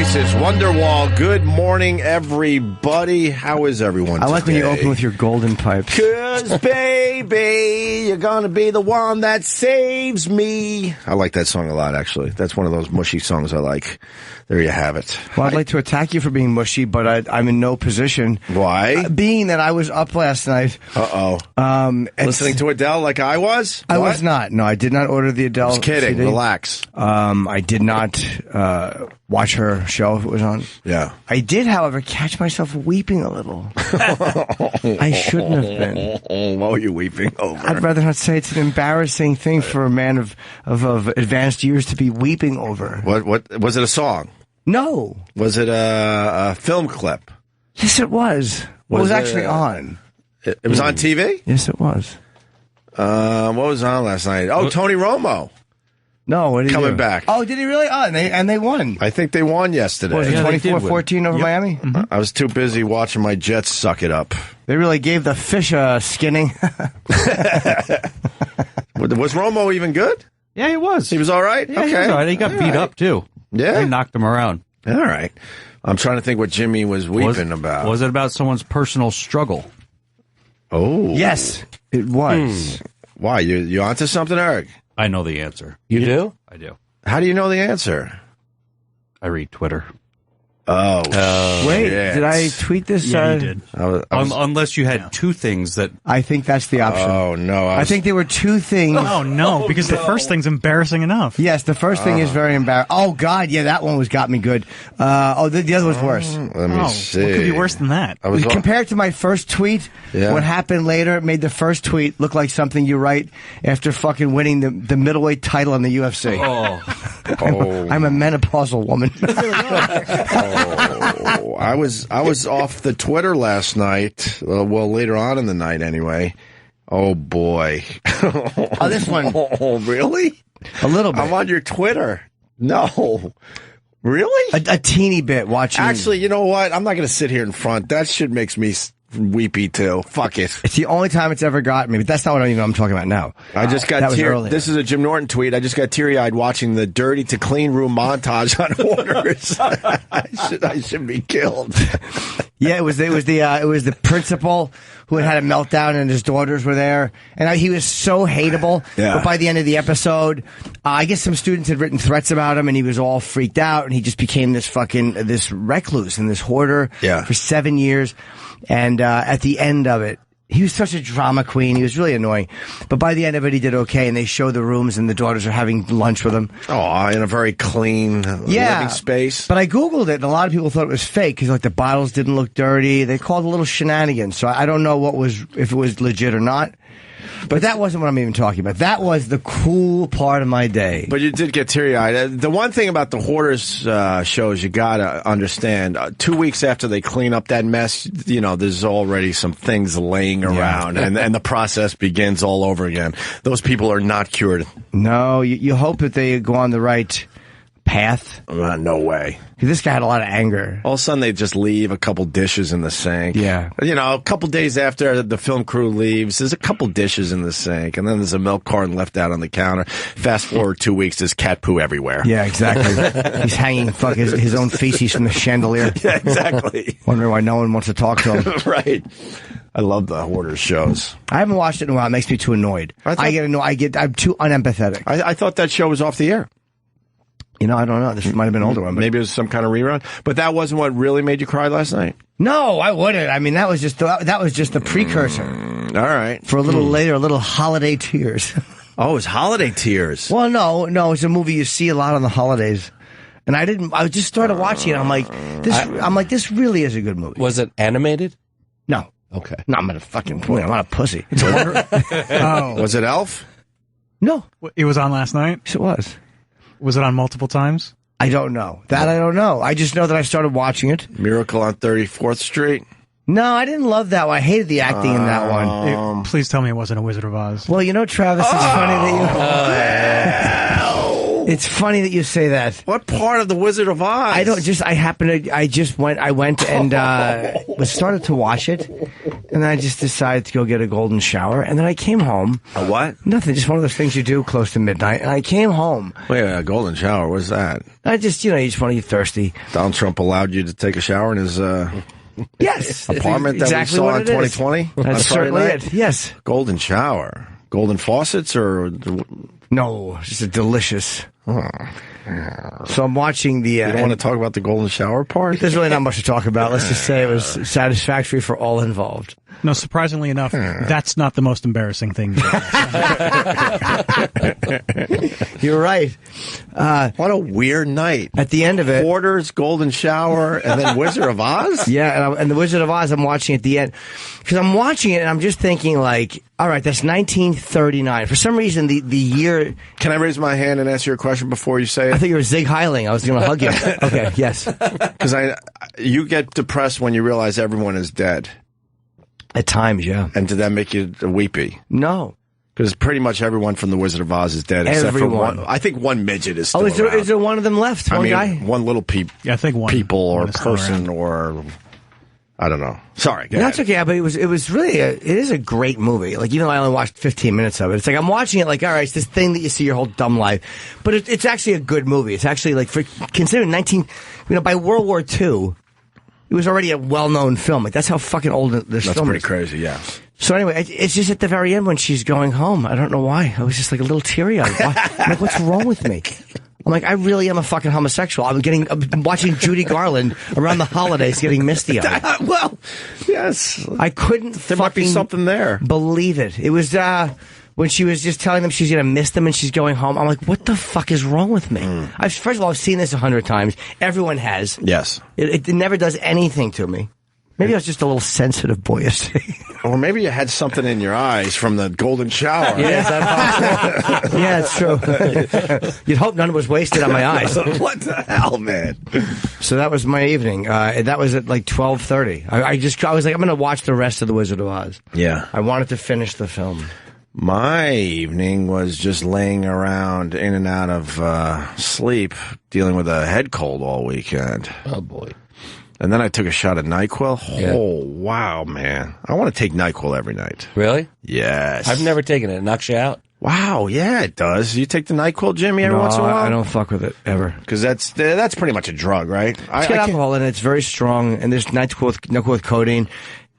Oasis, Wonderwall. Good morning, everybody. How is everyone I like today? when you open with your golden pipes. 'Cause, baby, you're gonna be the one that saves me. I like that song a lot, actually. That's one of those mushy songs I like. There you have it. Well, I'd like to attack you for being mushy, but I'm in no position. Why? Being that I was up last night. Listening to Adele like I was? I What? was not. No, I did not order the Adele Just kidding. CD. Relax. I did not watch her show if it was on. Yeah. I did, however, catch myself weeping a little. I shouldn't have been. What were you weeping over? I'd rather not say. It's an embarrassing thing for a man of advanced years to be weeping over. What was it? A song? No. Was it a film clip? Yes, it was. What was actually on? It was on TV? Yes, it was. What was on last night? Oh, Tony Romo. No, what did he Coming do? back. Oh, did he really? Oh, and they won. I think they won yesterday. What was it, Yeah, they did 24-14 over Miami? Mm-hmm. I was too busy watching my Jets suck it up. They really gave the fish a skinning. Was Romo even good? Yeah, he was. He was all right? Yeah, okay. he was all right. He got beat up, too. Yeah? They knocked him around. All right. I'm trying to think what Jimmy was weeping about. Was it about someone's personal struggle? Oh. Yes, it was. Why? You onto something, Eric? I know the answer. You do? I do. How do you know the answer? I read Twitter. Oh, Wait, shit. did I tweet this? Yeah, you did. I was- Unless you had two things that... I think that's the option. oh, no. I think there were two things. Oh, no, because the first thing's embarrassing enough. Yes, the first thing is very embarrassing. Oh, God, yeah, that one got me good. The other was worse. Let me see. What could be worse than that? I was Compared to my first tweet, Yeah. what happened later made the first tweet look like something you write after fucking winning the middleweight title in the UFC. I'm a menopausal woman. I was off the Twitter last night. Well, later on in the night, anyway. Oh boy! Oh, this one. Oh, really? A little bit. I'm on your Twitter. No, really? A teeny bit watching. Actually, you know what? I'm not going to sit here in front. That shit makes me weepy too. Fuck it. It's the only time it's ever gotten me, but that's not what I'm talking about now. I just got That was teary. earlier. This is a Jim Norton tweet. I just got teary-eyed watching the dirty to clean room montage on Orders. I should be killed. Yeah, it was the principal who had a meltdown, and his daughters were there, and he was so hateable. Yeah. But by the end of the episode, I guess some students had written threats about him, and he was all freaked out, and he just became this recluse and this hoarder for 7 years. And at the end of it, he was such a drama queen. He was really annoying. But by the end of it, he did okay, and they show the rooms, and the daughters are having lunch with him. Oh, in a very clean living space. But I Googled it, and a lot of people thought it was fake because like the bottles didn't look dirty. They called it a little shenanigans. So I don't know if it was legit or not. But that wasn't what I'm even talking about. That was the cool part of my day. But you did get teary-eyed. The one thing about the Hoarders shows you gotta understand, 2 weeks after they clean up that mess, there's already some things laying around, and the process begins all over again. Those people are not cured. No, you hope that they go on the right path. No way. This guy had a lot of anger. All of a sudden, they just leave a couple dishes in the sink. Yeah. A couple days after the film crew leaves, there's a couple dishes in the sink, and then there's a milk carton left out on the counter. Fast forward 2 weeks, there's cat poo everywhere. Yeah, exactly. He's hanging his own feces from the chandelier. Yeah, exactly. Wondering why no one wants to talk to him. Right. I love the Hoarders shows. I haven't watched it in a while. It makes me too annoyed. I get annoyed. I'm too unempathetic. I thought that show was off the air. I don't know. This might have been an older one. But Maybe it was some kind of rerun. But that wasn't what really made you cry last night? no, I wouldn't. I mean, that was just the precursor All right. for a little later, a little holiday tears. Oh, it was holiday tears. Well, no, it's a movie you see a lot on the holidays. And I just started watching it. I'm like, this really is a good movie. Was it animated? No. Okay. No, I'm at a fucking point. I'm not a pussy. Was it Elf? No. It was on last night? Yes, it was. Was it on multiple times? I don't know. I don't know. I just know that I started watching it. Miracle on 34th Street? No, I didn't love that one. I hated the acting in that one. Please tell me it wasn't a Wizard of Oz. Well, Travis, it's funny that you... It's funny that you say that. What part of the Wizard of Oz? I went and started to watch it, And then I just decided to go get a golden shower. And then I came home. A what? Nothing, just one of those things you do close to midnight. And I came home. Wait, a golden shower? What's that? I just, you just want to get thirsty. Donald Trump allowed you to take a shower in his yes, apartment that exactly we saw in 2020? That's certainly it, yes. Golden shower. Golden faucets or... No, just a delicious... So I'm watching the... you don't want to talk about the golden shower part? There's really not much to talk about. Let's just say it was satisfactory for all involved. No, surprisingly enough, that's not the most embarrassing thing. You're right. What a weird night. At the end of it... Hoarders, golden shower, and then Wizard of Oz? Yeah, and the Wizard of Oz I'm watching at the end. Because I'm watching it and I'm just thinking like, all right, that's 1939. For some reason, the year... Can I raise my hand and answer your question before you say it? I thought you were Zig Heiling. I was going to hug you. Okay, yes. Because you get depressed when you realize everyone is dead. At times, yeah. And did that make you weepy? No. Because pretty much everyone from the Wizard of Oz is dead, except for one. I think one midget is still around. Is there one of them left? One guy? One little I think one people or person or... I don't know. Sorry. That's okay, but it was really it is a great movie. Like, even though I only watched 15 minutes of it, it's like I'm watching it like, all right, it's this thing that you see your whole dumb life. But it's actually a good movie. It's actually like, for considering by World War II, it was already a well-known film. Like, that's how fucking old this film is. That's pretty crazy, yeah. So anyway, it's just at the very end when she's going home. I don't know why. I was just like a little teary-eyed. I'm like, what's wrong with me? I'm like, I really am a fucking homosexual. I'm watching Judy Garland around the holidays getting misty-eyed. Well, yes. I couldn't There might be something there. Believe it. It was when she was just telling them she's going to miss them and she's going home. I'm like, what the fuck is wrong with me? First of all, I've seen this 100 times. Everyone has. Yes. It never does anything to me. Maybe I was just a little sensitive boy yesterday. Or maybe you had something in your eyes from the golden shower. Yeah, yeah, it's true. You'd hope none was wasted on my eyes. What the hell, man? So that was my evening. That was at like 12:30. I was like, I'm going to watch the rest of The Wizard of Oz. Yeah. I wanted to finish the film. My evening was just laying around in and out of sleep, dealing with a head cold all weekend. Oh, boy. And then I took a shot of NyQuil. Yeah. Oh, wow, man. I want to take NyQuil every night. Really? Yes. I've never taken it. It knocks you out? Wow, yeah, it does. You take the NyQuil, Jimmy, every once in a while? I don't fuck with it, ever. Because that's pretty much a drug, right? It's got alcohol in it. It's very strong. And there's NyQuil with codeine.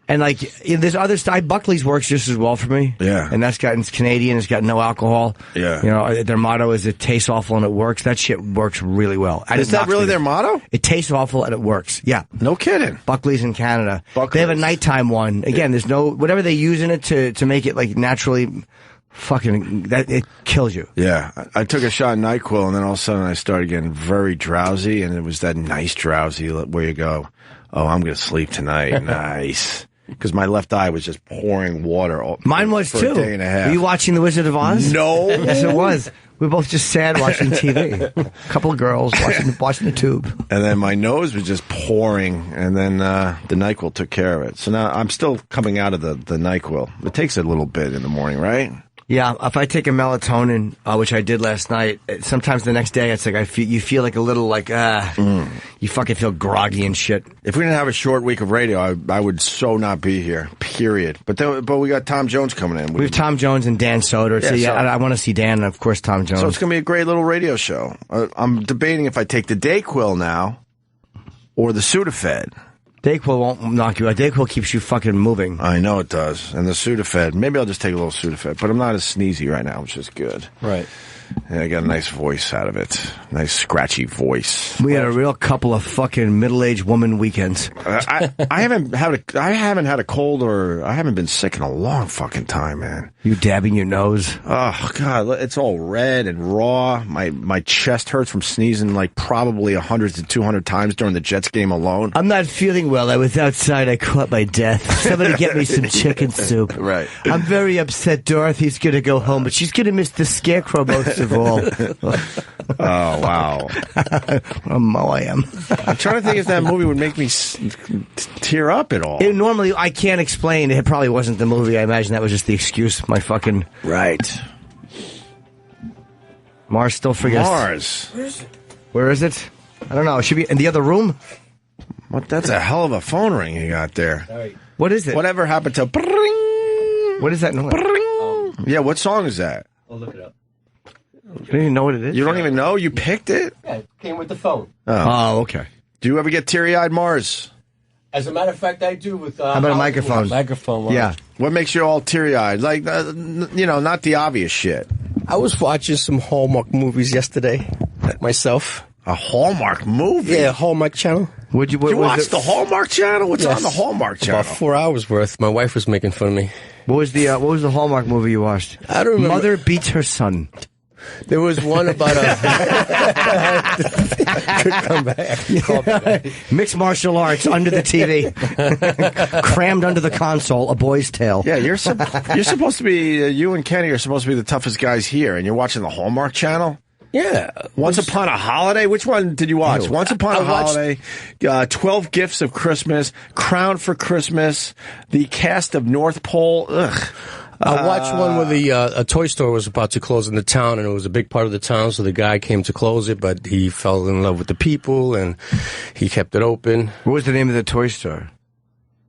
And like, there's other stuff. Buckley's works just as well for me. Yeah. And it's Canadian. It's got no alcohol. Yeah. Their motto is it tastes awful and it works. That shit works really well. Is that really their motto? It tastes awful and it works. Yeah. No kidding. Buckley's in Canada. They have a nighttime one. Again, there's no, whatever they use in it to make it like naturally fucking, it kills you. Yeah. I took a shot of NyQuil and then all of a sudden I started getting very drowsy, and it was that nice drowsy where you go, oh, I'm going to sleep tonight. Nice. Because my left eye was just pouring water. Mine was for too. A day and a half. Were you watching The Wizard of Oz? No. Yes, it was. We were both just sad watching TV. A couple of girls watching the tube. And then my nose was just pouring, and then the NyQuil took care of it. So now I'm still coming out of the NyQuil. It takes a little bit in the morning, right? Yeah, if I take a melatonin, which I did last night, sometimes the next day it's like you feel like a little like you fucking feel groggy and shit. If we didn't have a short week of radio, I would so not be here. Period. But we got Tom Jones coming in. We have Tom Jones and Dan Soder. Yeah, I want to see Dan and of course Tom Jones. So it's gonna be a great little radio show. I'm debating if I take the Dayquil now or the Sudafed. Dayquil won't knock you out. Dayquil keeps you fucking moving. I know it does. And the Sudafed, maybe I'll just take a little Sudafed, but I'm not as sneezy right now, which is good. Right. And I got a nice voice out of it. Nice scratchy voice. We had a real couple of fucking middle-aged woman weekends. I haven't had a cold, or I haven't been sick in a long fucking time, man. You dabbing your nose? Oh God, it's all red and raw. My chest hurts from sneezing like probably 100 to 200 times during the Jets game alone. I'm not feeling well. I was outside. I caught my death. Somebody get me some chicken soup. Right. I'm very upset. Dorothy's gonna go home, but she's gonna miss the scarecrow most of all. Oh wow. I am. I'm trying to think if that movie would make me tear up at all. Normally, I can't explain. It probably wasn't the movie. I imagine that was just the excuse. My fucking right. Mars still forgets. Mars. Where is it? I don't know. It should be in the other room. What? That's a hell of a phone ring you got there. What is it? Whatever happened to... What is that noise? Yeah, what song is that? I'll look it up. You don't even know what it is? You don't even know? You picked it? Yeah, it came with the phone. Oh, okay. Do you ever get teary-eyed, Mars? As a matter of fact, I do with... How about a microphone? Microphone. Yeah. What makes you all teary-eyed? Like, not the obvious shit. I was watching some Hallmark movies yesterday myself. A Hallmark movie? Yeah, Hallmark channel. Would you Did you watch the Hallmark channel? What's on the Hallmark channel? About 4 hours worth. My wife was making fun of me. What was the Hallmark movie you watched? I don't remember. Mother Beats Her Son. There was one about a... Come back. Mixed martial arts under the TV. Crammed under the console, A Boy's Tale. Yeah, you're supposed to be, you and Kenny are supposed to be the toughest guys here, and you're watching the Hallmark channel? Yeah. Once Upon a Holiday? Which one did you watch? Once Upon a Holiday, 12 Gifts of Christmas, Crown for Christmas, the cast of North Pole. Ugh. I watched one where a toy store was about to close in the town, and it was a big part of the town, so the guy came to close it, but he fell in love with the people, and he kept it open. What was the name of the toy store?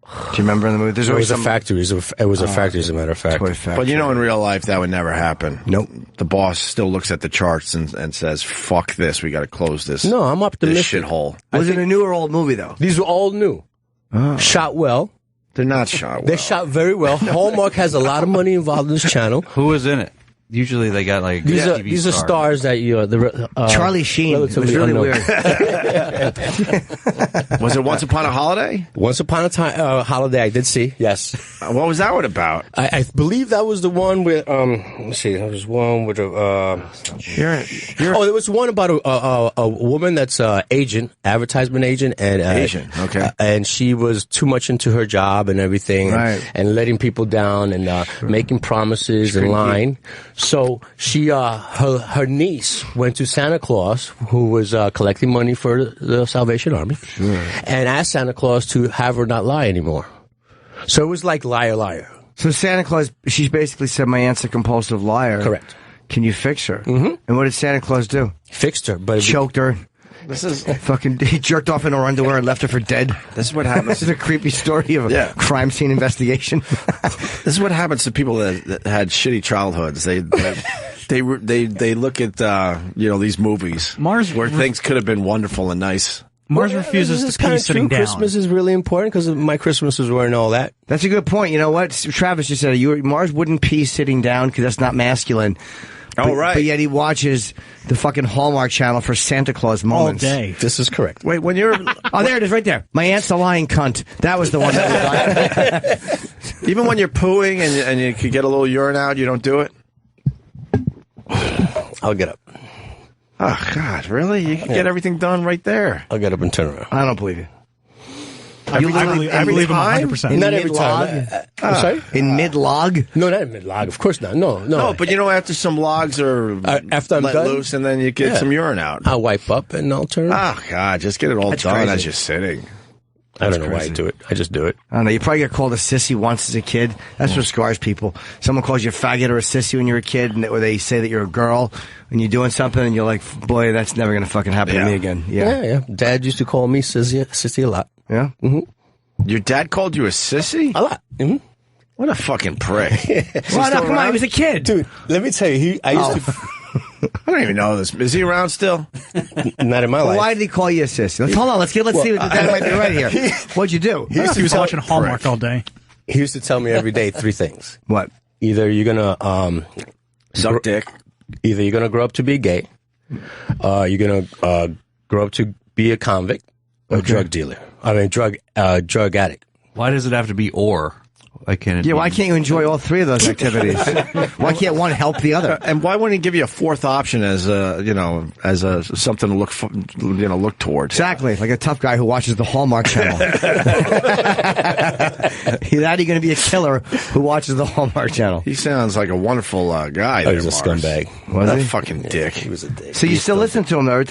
Do you remember in the movie? It was a factory. It was a factory, as a matter of fact. Toy factory. But you know, in real life, that would never happen. Nope. The boss still looks at the charts and says, fuck this, we got to close this. No, I'm optimistic. This shithole. Was it a new or old movie, though? These were all new. Oh. Shot well. They're not shot well. They're shot very well. Hallmark has a lot of money involved in this channel. Who is in it? Usually they got like these are stars that Charlie Sheen. It was really unknown. weird. Was it Once Upon a Holiday? Once Upon a Time Holiday, I did see. Yes. What was that one about? I believe that was the one with let's see, there was one with oh, there was one about a woman that's advertisement agent, and Asian, okay, and she was too much into her job and everything, right, and letting people down and making promises and lying. So she, her niece went to Santa Claus, who was collecting money for the Salvation Army, and asked Santa Claus to have her not lie anymore. So it was like liar, liar. So Santa Claus, she basically said, my aunt's a compulsive liar. Correct. Can you fix her? Mm-hmm. And what did Santa Claus do? Fixed her, but choked her. This is fucking. He jerked off in her underwear and left her for dead. This is what happens. This is a creepy story of a crime scene investigation. This is what happens to people that had shitty childhoods. They look at these movies where things could have been wonderful and nice. Mars refuses to pee sitting down. Christmas is really important because my Christmases weren't all that. That's a good point. You know what? Travis just said Mars wouldn't pee sitting down because that's not masculine. Right. But yet he watches the fucking Hallmark channel for Santa Claus moments. All day. This is correct. Wait, when you're... Oh, there it is right there. My aunt's a lying cunt. That was the one that was Even when you're pooing and you could get a little urine out, you don't do it? I'll get up. Oh, God, really? You can get everything done right there. I'll get up and turn around. I don't believe you. I believe him 100%. Not every time. I'm sorry? In mid-log? No, not in mid-log. Of course not. No. No, but after some logs are after I'm let done, loose and then you get some urine out. I'll wipe up and I'll turn around. Oh, God, just get it all done crazy. as you're sitting. I don't know why I do it. I just do it. I don't know. You probably got called a sissy once as a kid. That's what scars people. Someone calls you a faggot or a sissy when you're a kid, or they say that you're a girl and you're doing something, and you're like, boy, that's never going to fucking happen to me again. Yeah. Dad used to call me sissy a lot. Yeah? Mm-hmm. Your dad called you a sissy? A lot. Mm-hmm. What a fucking prick. Well, no, come on. He was a kid. Dude, let me tell you, I used to... I don't even know this. Is he around still? Not in my life. Why did he call you a sissy? Hold on. Let's see what that might be right here. What'd you do? He was watching Hallmark all day. He used to tell me every day 3 things. What? Either you're gonna suck dick. Either you're gonna grow up to be gay, you're gonna grow up to be a convict or drug dealer. I mean, drug addict. Why does it have to be or? Why can't why can't you enjoy all 3 of those activities? Why can't one help the other? And why wouldn't he give you a 4th option as something to look towards? Exactly, like a tough guy who watches the Hallmark channel. That you're going to be a killer who watches the Hallmark channel. He sounds like a wonderful guy. He's a scumbag. What a fucking dick. He was a dick. So you still listen to him though? Every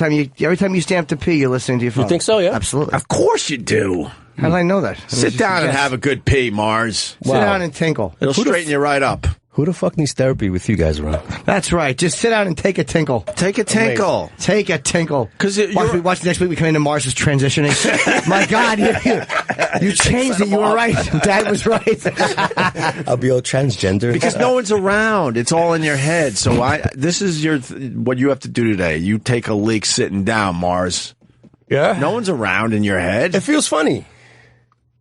time you stand up to pee, you're listening to your phone. You think so? Yeah, absolutely. Of course you do. How did I know that? Sit down and have a good pee, Mars. Sit down and tinkle. It'll straighten you right up. Who the fuck needs therapy with you guys around? That's right. Just sit down and take a tinkle. Take a tinkle. Take a tinkle. Because watch next week we come into Mars is transitioning. My God, You changed it. You were right. Dad was right. I'll be all transgender. Because no one's around. It's all in your head. So this is what you have to do today. You take a leak sitting down, Mars. Yeah. No one's around in your head. It feels funny.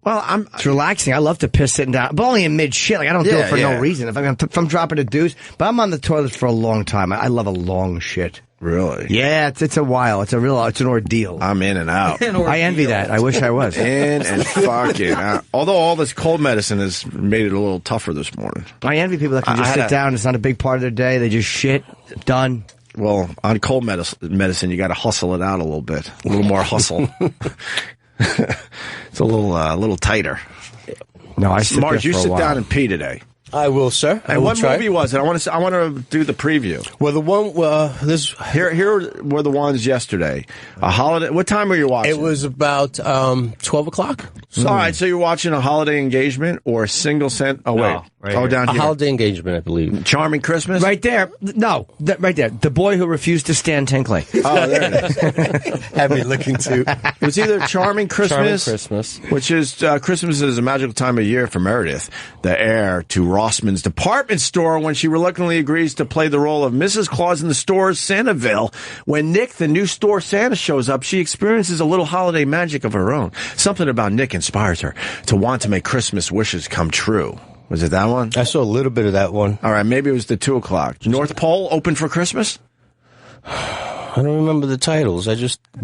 Well, it's relaxing. I love to piss sitting down, but only in mid shit. Like I don't do it for no reason. If I'm dropping a deuce, but I'm on the toilet for a long time. I love a long shit. Really? Yeah, it's a while. It's an ordeal. I'm in and out. I envy that. I wish I was. In and fucking out. Although all this cold medicine has made it a little tougher this morning. I envy people that can just sit down. It's not a big part of their day. They just shit. Done. Well, on cold medicine, you got to hustle it out a little bit. A little more hustle. It's a little tighter. No, I sit Mars, there you for a sit while. down and pee today. I will, sir. And what movie was it? I want to do the preview. Well, the one here were the ones yesterday. A holiday. What time were you watching? It was about 12 o'clock. All right, so you're watching a holiday engagement or a single cent? Oh wait, down a here. holiday engagement, I believe. Charming Christmas. Right there. No, right there. The boy who refused to stand Tinkley. Oh, there it is. Have me looking too. It was either Charming Christmas, which is Christmas is a magical time of year for Meredith, the heir to Rossman's department store, when she reluctantly agrees to play the role of Mrs. Claus in the store's Santaville. When Nick, the new store Santa, shows up, she experiences a little holiday magic of her own. Something about Nick inspires her to want to make Christmas wishes come true. Was it that one? I saw a little bit of that one. All right, maybe it was the 2 o'clock. North Pole open for Christmas? I don't remember the titles.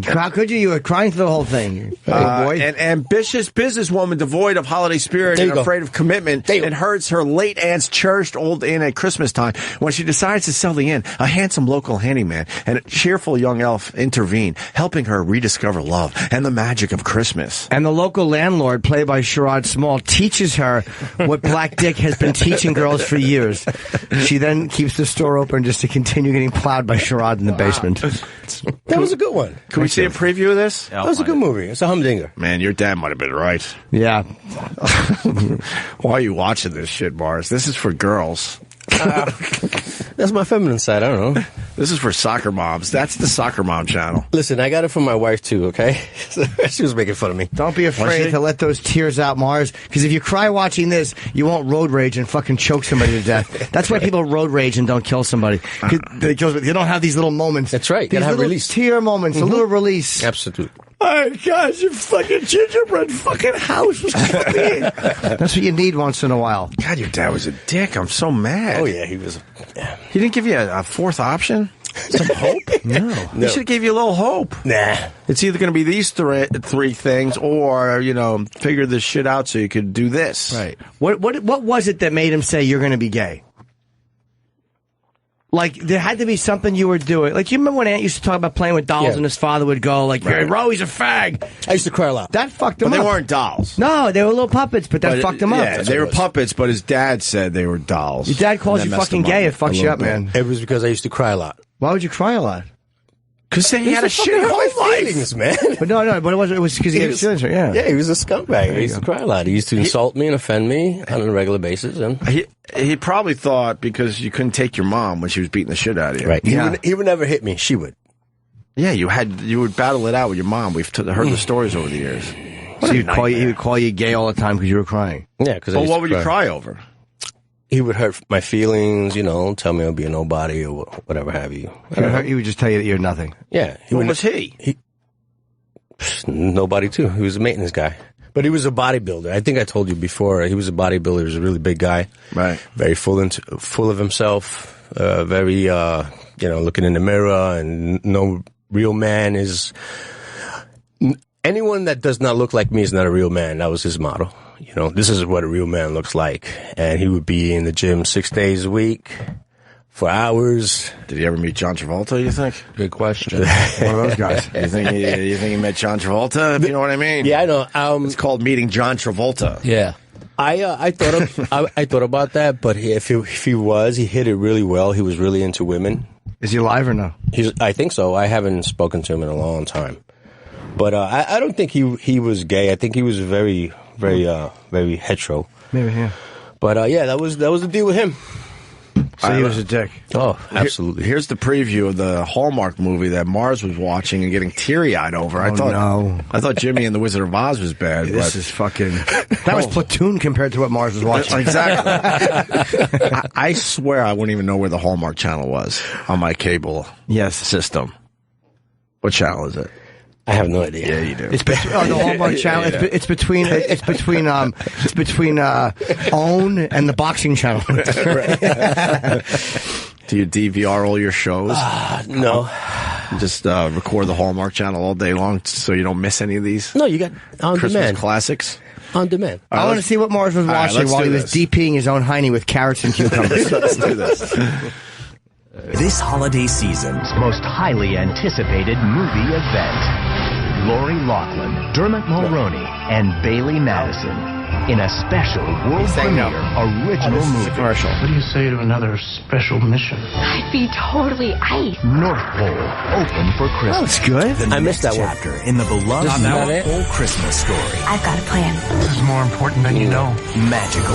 How could you? You were crying through the whole thing. Boy. An ambitious businesswoman devoid of holiday spirit and afraid of commitment inherits her late aunt's cherished old inn at Christmas time. When she decides to sell the inn, a handsome local handyman and a cheerful young elf intervene, helping her rediscover love and the magic of Christmas. And the local landlord, played by Sherrod Small, teaches her what Black Dick has been teaching girls for years. She then keeps the store open just to continue getting plowed by Sherrod in the basement. That was a good one. Can we see a preview of this? That was a good movie. It's a humdinger. Man, your dad might have been right. Yeah. Why are you watching this shit, Mars? This is for girls. That's my feminine side. I don't know. This is for soccer moms. That's the soccer mom channel. Listen, I got it from my wife too, okay? She was making fun of me. Don't be afraid to let those tears out, Mars, because if you cry watching this, you won't road rage and fucking choke somebody to death. That's why people road rage and don't kill somebody. They don't have these little moments. That's right. These little release. Tear moments, a little release. Absolutely. Oh, gosh, your fucking gingerbread fucking house was killing me. That's what you need once in a while. God, your dad was a dick. I'm so mad. Oh, yeah, he was. Yeah. He didn't give you a fourth option? Some hope? No. He should have gave you a little hope. Nah. It's either going to be these three things or, figure this shit out so you could do this. Right. What was it that made him say you're going to be gay? Like, there had to be something you were doing. Like, you remember when Aunt used to talk about playing with dolls and his father would go, like, Ro, he's a fag. I used to cry a lot. That fucked him up. But they weren't dolls. No, they were little puppets, but that fucked him up. Yeah, they were puppets, but his dad said they were dolls. Your dad calls you fucking gay, it fucks you up, man. It was because I used to cry a lot. Why would you cry a lot? Because he had a shitty whole life. Man. But but it was because he had feelings, yeah. Yeah, he was a scumbag. He used to cry a lot. He used to insult me and offend me on a regular basis. And he probably thought because you couldn't take your mom when she was beating the shit out of you. Right. He would never hit me. She would. Yeah, you would battle it out with your mom. We've heard the stories over the years. So he would call you gay all the time because you were crying. Yeah, because. But what would you cry over? He would hurt my feelings, tell me I'll be a nobody or whatever have you. He would just tell you that you're nothing. Yeah. What was he? Nobody too. He was a maintenance guy. But he was a bodybuilder. I think I told you before, he was a bodybuilder. He was a really big guy. Right. Very full of himself. Very, looking in the mirror, and no real man is... Anyone that does not look like me is not a real man. That was his motto. This is what a real man looks like. And he would be in the gym 6 days a week for hours. Did he ever meet John Travolta, you think? Good question. One of those guys. You think he met John Travolta, if you know what I mean? Yeah, I know. It's called meeting John Travolta. Yeah. I thought about that, but if he was, he hit it really well. He was really into women. Is he alive or no? I think so. I haven't spoken to him in a long time. But I don't think he was gay. I think he was very, very, very hetero. Maybe, yeah. But that was the deal with him. So he was a dick. Oh, absolutely. Here's the preview of the Hallmark movie that Mars was watching and getting teary-eyed over. I thought Jimmy and the Wizard of Oz was bad. This is fucking... That was Platoon compared to what Mars was watching. Exactly. I swear I wouldn't even know where the Hallmark channel was on my cable system. What channel is it? I have no idea. Yeah, you do. It's the Hallmark channel. Yeah. It's between OWN and the boxing channel. Do you DVR all your shows? No. Just record the Hallmark channel all day long so you don't miss any of these? No, you got on Christmas demand. classics? On demand. I want to see what Mars was watching while he was DPing his own hiney with carrots and cucumbers. Let's do this. This holiday season's most highly anticipated movie event. Lori Loughlin, Dermot Mulroney, and Bailey Madison in a special world premiere original movie. Commercial. What do you say to another special mission? I'd be totally ice. North Pole, open for Christmas. That's good. I missed that chapter in the beloved North Pole Christmas story. I've got a plan. This is more important than you know. Magical.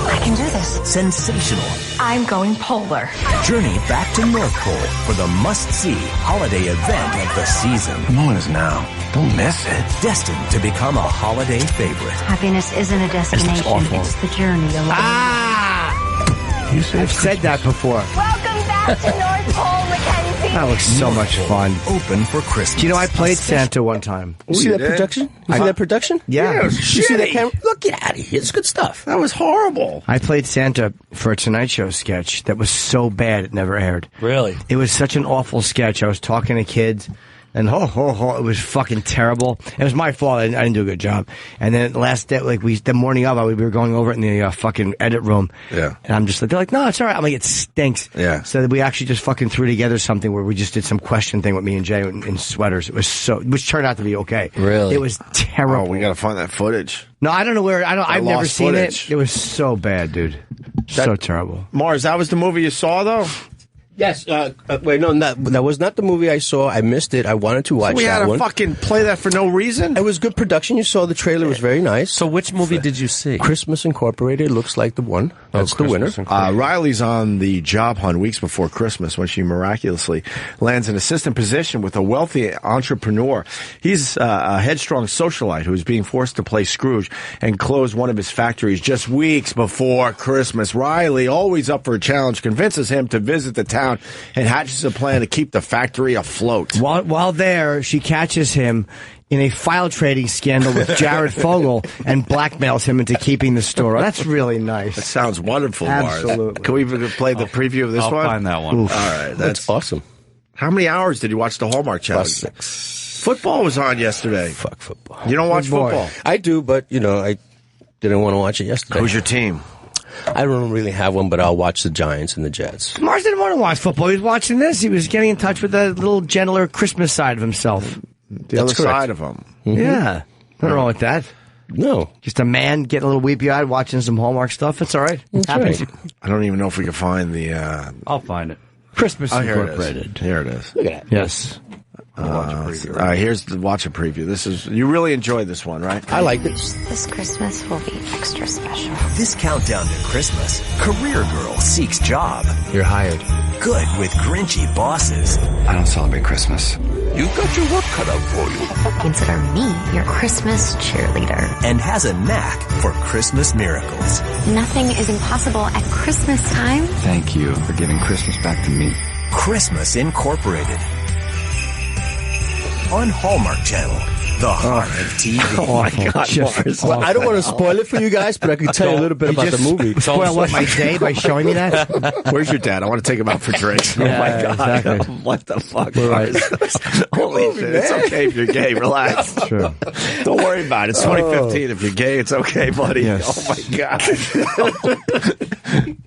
I can do this. Sensational. I'm going polar. Journey back to North Pole for the must-see holiday event of the season. The moment is now. Don't miss it. Destined to become a holiday favorite. Happiness isn't a destination. It's the journey along. You say I've said that before. Welcome back to North Pole, Mackenzie. That looks so much fun. Open for Christmas. Do you know, I played Santa one time. You see that production? You see that production? Yeah. You see that camera? Look, get out of here. It's good stuff. That was horrible. I played Santa for a Tonight Show sketch that was so bad it never aired. Really? It was such an awful sketch. I was talking to kids, and it was fucking terrible. It was my fault. I didn't do a good job. And then last day, the morning of, we were going over it in the fucking edit room. Yeah. And I'm just like, they're like, no, it's all right. I'm like, it stinks. Yeah. So we actually just fucking threw together something where we just did some question thing with me and Jay in sweaters. It was which turned out to be okay. Really? It was terrible. Oh, we got to find that footage. No, I don't know where. I've never lost seen footage. it. It was so bad, dude. So terrible. Mars, that was the movie you saw, though? Yes. Wait, no, that was not the movie I saw. I missed it. I wanted to watch We that had to one. fucking play that for no reason? It was good production. You saw the trailer. It was very nice. So which movie did you see? Christmas Incorporated looks like the one. That's the winner. Riley's on the job hunt weeks before Christmas when she miraculously lands an assistant position with a wealthy entrepreneur. He's a headstrong socialite who is being forced to play Scrooge and close one of his factories just weeks before Christmas. Riley, always up for a challenge, convinces him to visit the town and hatches a plan to keep the factory afloat. While there, she catches him in a file trading scandal with Jared Fogle and blackmails him into keeping the store. That's really nice. That sounds wonderful, Mars. Absolutely. Can we play the preview of this I'll one? find that one. Oof. All right. That's awesome. How many hours did you watch the Hallmark Channel? Plus 6. Football was on yesterday. Fuck football. You don't watch Good boy. football? I do, but, I didn't want to watch it yesterday. Who's your team? I don't really have one, but I'll watch the Giants and the Jets. Mars didn't want to watch football. He was watching this. He was getting in touch with the little gentler Christmas side of himself. The other side of him. Mm-hmm. Yeah. Nothing wrong with that. No. Just a man getting a little weepy-eyed watching some Hallmark stuff. It's all right. Happens. right. I don't even know if we can find the... I'll find it. Christmas here Incorporated. it is. Here it is. Look at that. Yes. All right, here's the watch a preview. You really enjoyed this one, right? I like it. This Christmas will be extra special. This countdown to Christmas, career girl seeks job. You're hired. Good with grinchy bosses. I don't celebrate Christmas. You've got your work cut out for you. Consider me your Christmas cheerleader. And has a knack for Christmas miracles. Nothing is impossible at Christmas time. Thank you for giving Christmas back to me. Christmas Incorporated. On Hallmark Channel, the heart of TV. Oh my God, Mars. Well, I don't want to spoil it for you guys, but I can tell you a little bit about the movie. Spoil what, my day by showing me that? Where's your dad? I want to take him out for drinks. Yeah, oh my God. exactly. What the fuck? Right. Holy shit. It's okay if you're gay. Relax. True. Don't worry about it. It's 2015. If you're gay, it's okay, buddy. Yes. Oh my God.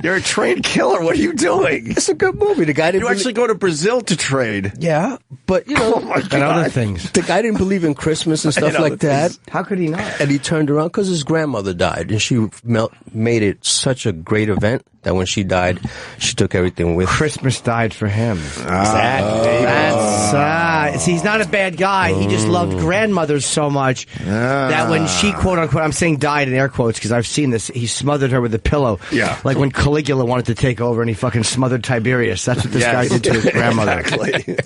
You're a trained killer. What are you doing? It's a good movie. The guy didn't You actually go to Brazil to trade. Yeah, But, you know, and other things. the guy didn't believe in Christmas and stuff like that. How could he not? And he turned around because his grandmother died, and she made it such a great event that when she died, she took everything with her. Christmas died for him. Exactly. That's see, he's not a bad guy. He just loved grandmothers so much that when she, quote unquote, I'm saying died in air quotes because I've seen this, he smothered her with a pillow. Yeah. Like when Caligula wanted to take over and he fucking smothered Tiberius. That's what this guy did to his grandmother. Exactly.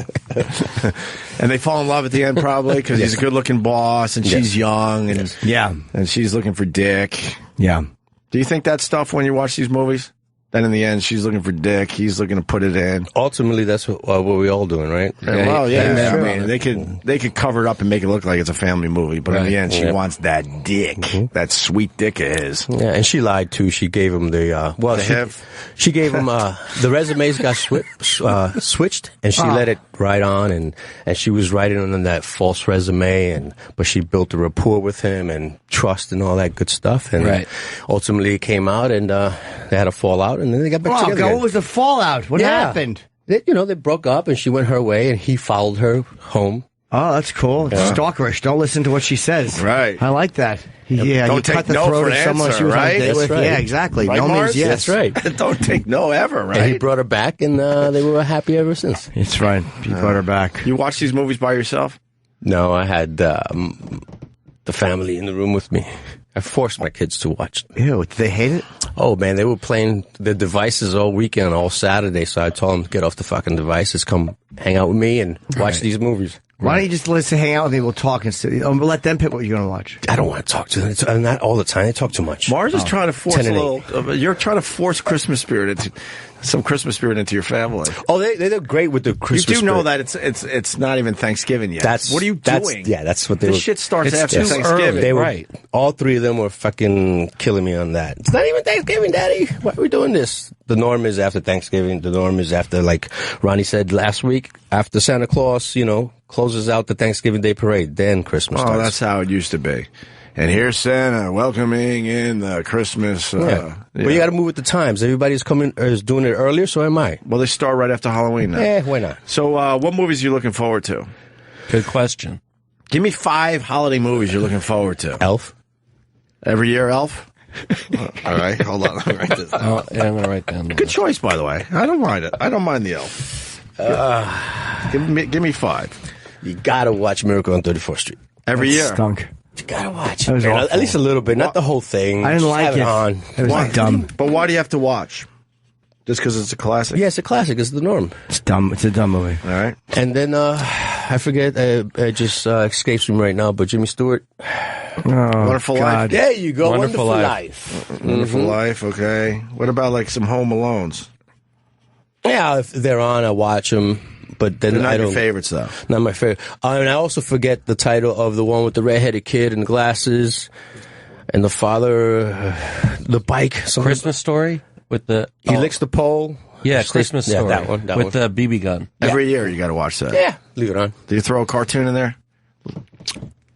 And they fall in love at the end probably because he's a good-looking boss and she's young and and she's looking for dick. Yeah. Do you think that stuff when you watch these movies? Then in the end, she's looking for dick. He's looking to put it in. Ultimately, that's what we're all doing, right? Well, yeah. I mean, they could cover it up and make it look like it's a family movie, but in the end, she wants that dick, that sweet dick of his. Yeah, and she lied too. She gave him she gave him the resumes got switched, and she let it ride on, and she was writing on that false resume, but she built a rapport with him and trust and all that good stuff, and ultimately it came out, and they had a fallout. And then they got back together. God, what was the fallout? What happened? They broke up, and she went her way, and he followed her home. Oh, that's cool. Yeah. Stalkerish. Don't listen to what she says. Right. I like that. Yeah, don't you take cut the no throat for of an someone answer, she was on a right? date That's with. right. Yeah, exactly. Right, No Mars? means yes. That's right. Don't take no ever, right? And he brought her back, and they were happy ever since. It's right. He brought her back. You watch these movies by yourself? No, I had the family in the room with me. I forced my kids to watch. Ew, did they hate it? Oh, man, they were playing their devices all weekend, all Saturday, so I told them to get off the fucking devices, come hang out with me and watch these movies. Why don't you just listen, hang out with me, we'll talk, and we'll let them pick what you're going to watch. I don't want to talk to them. Not all the time. They talk too much. Mars is trying to force you're trying to force Christmas spirit into some Christmas spirit into your family. Oh, they're great with the Christmas You do know spirit. that it's not even Thanksgiving yet. What are you doing? Yeah, that's what they This were. shit starts after too Thanksgiving. early. They were, right. All three of them were fucking killing me on that. It's not even Thanksgiving, Daddy. Why are we doing this? The norm is after Thanksgiving. The norm is after, like Ronnie said last week, after Santa Claus, closes out the Thanksgiving Day parade. Then Christmas starts. Oh, that's how it used to be. And here's Santa welcoming in the Christmas. But you got to move with the times. Everybody's is doing it earlier, so am I. Well, they start right after Halloween now. Why not? So, what movies are you looking forward to? Good question. Give me 5 holiday movies you're looking forward to. Elf. Every year, Elf? All right, hold on. Let me write this down. Oh, yeah, I'm going to write down. Good choice, by the way. I don't mind it. I don't mind the Elf. Give me 5. You got to watch Miracle on 34th Street. Every year. Stunk. You got to watch That was it. awful. At least a little bit, not the whole thing. I didn't Just like have it. on. It was dumb. But why do you have to watch? Just because it's a classic? Yeah, it's a classic. It's the norm. It's dumb. It's a dumb movie. All right. And then, I forget, it just escapes me right now, but Jimmy Stewart. Wonderful Life. There you go. Wonderful Life. Wonderful Life, okay. What about like some Home Alones? Yeah, if they're on, I watch them. But then They're not I don't. your favorites, though. Not my favorite. And I also forget the title of the one with the redheaded kid and glasses, and the father, the bike. Christmas Story with the He licks the pole. Yeah, Christmas Story. Yeah, that one. With the BB gun. Every year you got to watch that. Yeah, leave it on. Do you throw a cartoon in there?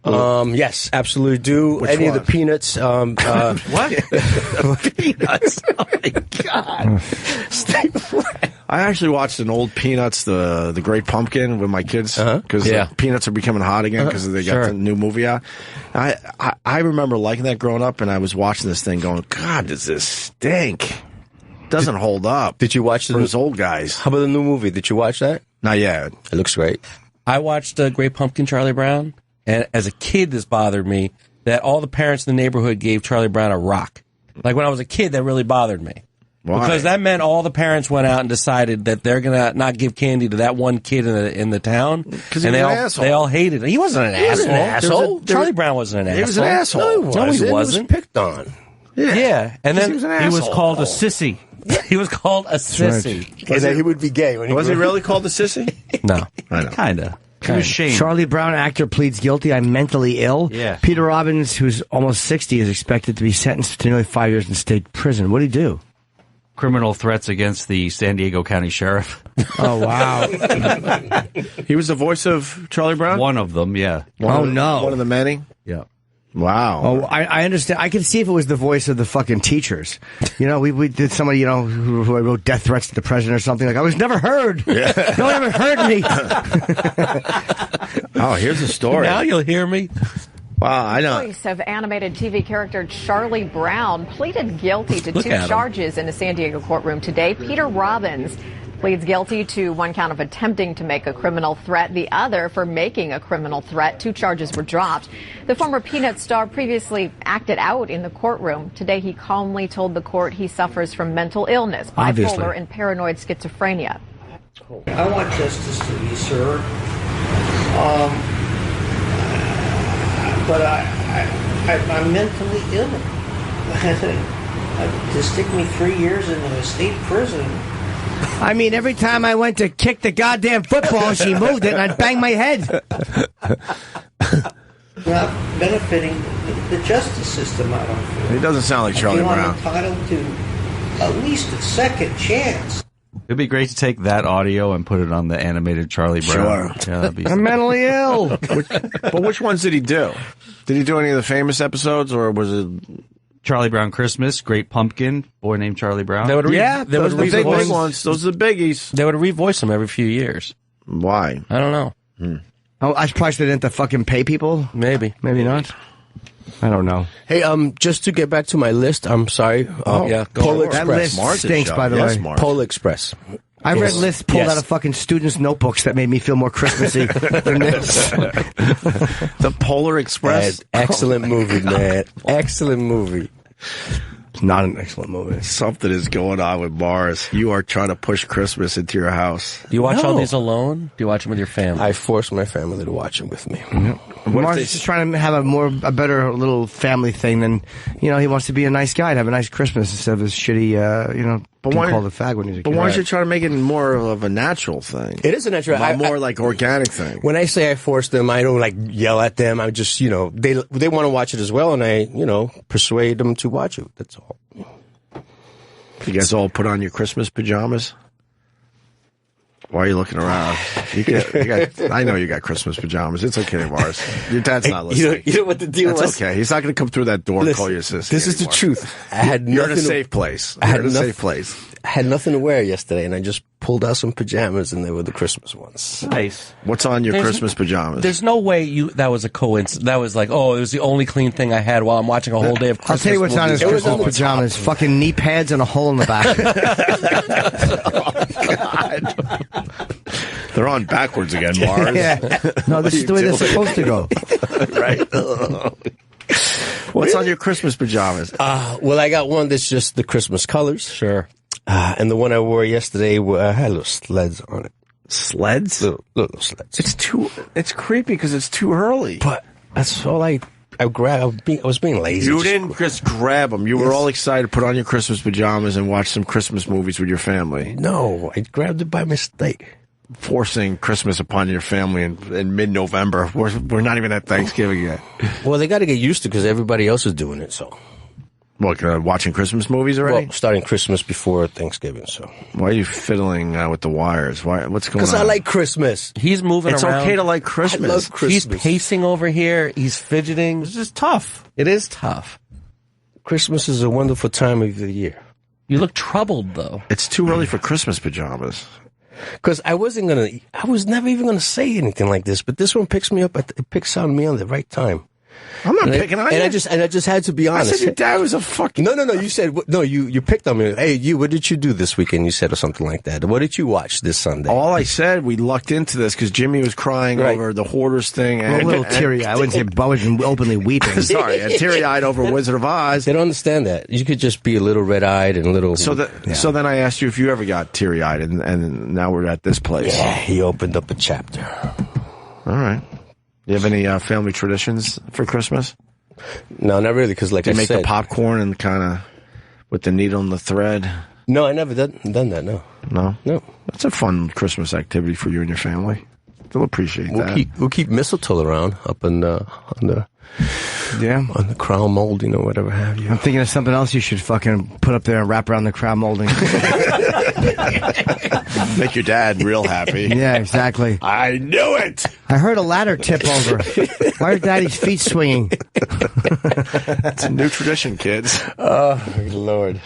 Yes, absolutely do. Which Any one? of the Peanuts. What? Peanuts. Oh my God. Stay away. I actually watched an old Peanuts, the Great Pumpkin, with my kids because Peanuts are becoming hot again because they got the new movie out. I remember liking that growing up, and I was watching this thing going, God, does this stink? Doesn't hold up. Did you watch those old guys? How about the new movie? Did you watch that? Not yet. It looks great. I watched Great Pumpkin, Charlie Brown, and as a kid, this bothered me that all the parents in the neighborhood gave Charlie Brown a rock. Like when I was a kid, that really bothered me. Why? Because that meant all the parents went out and decided that they're gonna not give candy to that one kid in the town. Because and he was an asshole. they all hated him. He wasn't an asshole. Charlie Brown wasn't an asshole. He was an asshole. No, he wasn't. He was picked on. Yeah, and then he was an he was asshole. called a sissy. He was called a sissy. And then he would be gay when he Was he grew up. really called the sissy? No, I know. kinda. He was Sheen. Charlie Brown, actor, pleads guilty. I'm mentally ill. Yeah. Peter Robbins, who's almost 60, is expected to be sentenced to nearly 5 years in state prison. What did he do? Criminal threats against the San Diego County Sheriff. Oh, wow. He was the voice of Charlie Brown? One of them, yeah. Oh, no. One of the many? Yeah. Wow. Oh, I understand. I can see if it was the voice of the fucking teachers. You know, we did somebody, you know, who wrote death threats to the president or something. Like, I was never heard. Yeah. No one ever heard me. Oh, here's a story. Now you'll hear me. Wow, I know. The voice of animated TV character Charlie Brown pleaded guilty to 2 charges in a San Diego courtroom today. Peter Robbins pleads guilty to 1 count of attempting to make a criminal threat, the other for making a criminal threat. 2 charges were dropped. The former Peanuts star previously acted out in the courtroom. Today he calmly told the court he suffers from mental illness, bipolar and paranoid schizophrenia. I want justice to be served, but I'm mentally ill. To stick me 3 years in a state prison. I mean, every time I went to kick the goddamn football, she moved it, and I'd bang my head. Not benefiting the justice system, I don't feel. He doesn't sound like Charlie Brown. I'm entitled to at least a second chance. It'd be great to take that audio and put it on the animated Charlie Brown. Sure. Yeah, that'd be I'm mentally ill. But which ones did he do? Did he do any of the famous episodes, or was it Charlie Brown Christmas, Great Pumpkin, Boy Named Charlie Brown? They would those are the big ones. Those are the biggies. They would revoice them every few years. Why? I don't know. Oh, I probably didn't have to fucking pay people. Maybe not. I don't know. Hey, just to get back to my list, I'm sorry. Yeah, Polar That Express. list stinks, by the way. Polar Express. I read lists pulled out of fucking students' notebooks that made me feel more Christmassy than this. The Polar Express. Excellent movie, man. Excellent movie. It's not an excellent movie. Something is going on with Mars. You are trying to push Christmas into your house. Do you watch all these alone? Do you watch them with your family? I force my family to watch it with me. Mars is just trying to have a better little family thing than, you know, he wants to be a nice guy and have a nice Christmas instead of his shitty, you know, but being called a fag when he's a kid. But why don't you try to make it more of a natural thing? It is a natural, more like organic thing. When I say I force them, I don't like yell at them. I just, you know, they want to watch it as well, and I, you know, persuade them to watch it. That's all. You guys all put on your Christmas pajamas? Why are you looking around? I know you got Christmas pajamas. It's okay, Mars. Your dad's not listening. You know what the deal was? It's okay. He's not going to come through that door and call you a sissy. This is the truth. You're in a safe place. I had nothing to wear yesterday, and I just pulled out some pajamas, and they were the Christmas ones. Nice. What's on your Christmas pajamas? There's no way that was a coincidence. That was like, oh, it was the only clean thing I had while I'm watching a whole day of Christmas. I'll tell you what's on his Christmas pajamas. Fucking knee pads and a hole in the back. Oh, God. They're on backwards again, Mars. Yeah. No, this is the way they're supposed to go. Right. What's on your Christmas pajamas? Well, I got one that's just the Christmas colors. Sure. And the one I wore yesterday had little sleds on it. Sleds? Little sleds. It's creepy because it's too early. But that's all I grabbed. I was being lazy. You didn't just grab them. You were all excited to put on your Christmas pajamas and watch some Christmas movies with your family. No, I grabbed it by mistake. Forcing Christmas upon your family in mid-November. We're not even at Thanksgiving yet. Well, they got to get used to it because everybody else is doing it, so. What, watching Christmas movies already? Well, starting Christmas before Thanksgiving, so. Why are you fiddling with the wires? What's going on? Because I like Christmas. He's moving around. It's okay to like Christmas. I love Christmas. He's pacing over here. He's fidgeting. It's just tough. It is tough. Christmas is a wonderful time of the year. You look troubled, though. It's too early for Christmas pajamas. Because I was never even going to say anything like this, but this one picks me up, it picks on me on the right time. I'm not picking on you. And I just had to be honest. I said your dad was a fucking... No, you said, no, you picked on me. Hey, what did you do this weekend? You said or something like that. What did you watch this Sunday? All I said, we lucked into this because Jimmy was crying over the Hoarders thing. And, a little teary-eyed. I wouldn't say I wasn't openly weeping. Sorry, and teary-eyed over Wizard of Oz. They don't understand that. You could just be a little red-eyed and a little... So then I asked you if you ever got teary-eyed, and now we're at this place. Yeah, he opened up a chapter. All right. You have any family traditions for Christmas? No, not really, because like I said... Do you make the popcorn and kind of with the needle and the thread? No, I never done that, no. No? No. That's a fun Christmas activity for you and your family. They'll appreciate that. We'll keep mistletoe around up on the crown molding or whatever have you. I'm thinking of something else you should fucking put up there and wrap around the crown molding. Make your dad real happy. Yeah, exactly. I knew it. I heard a ladder tip over. Why are Daddy's feet swinging? It's a new tradition, kids. Oh, Lord.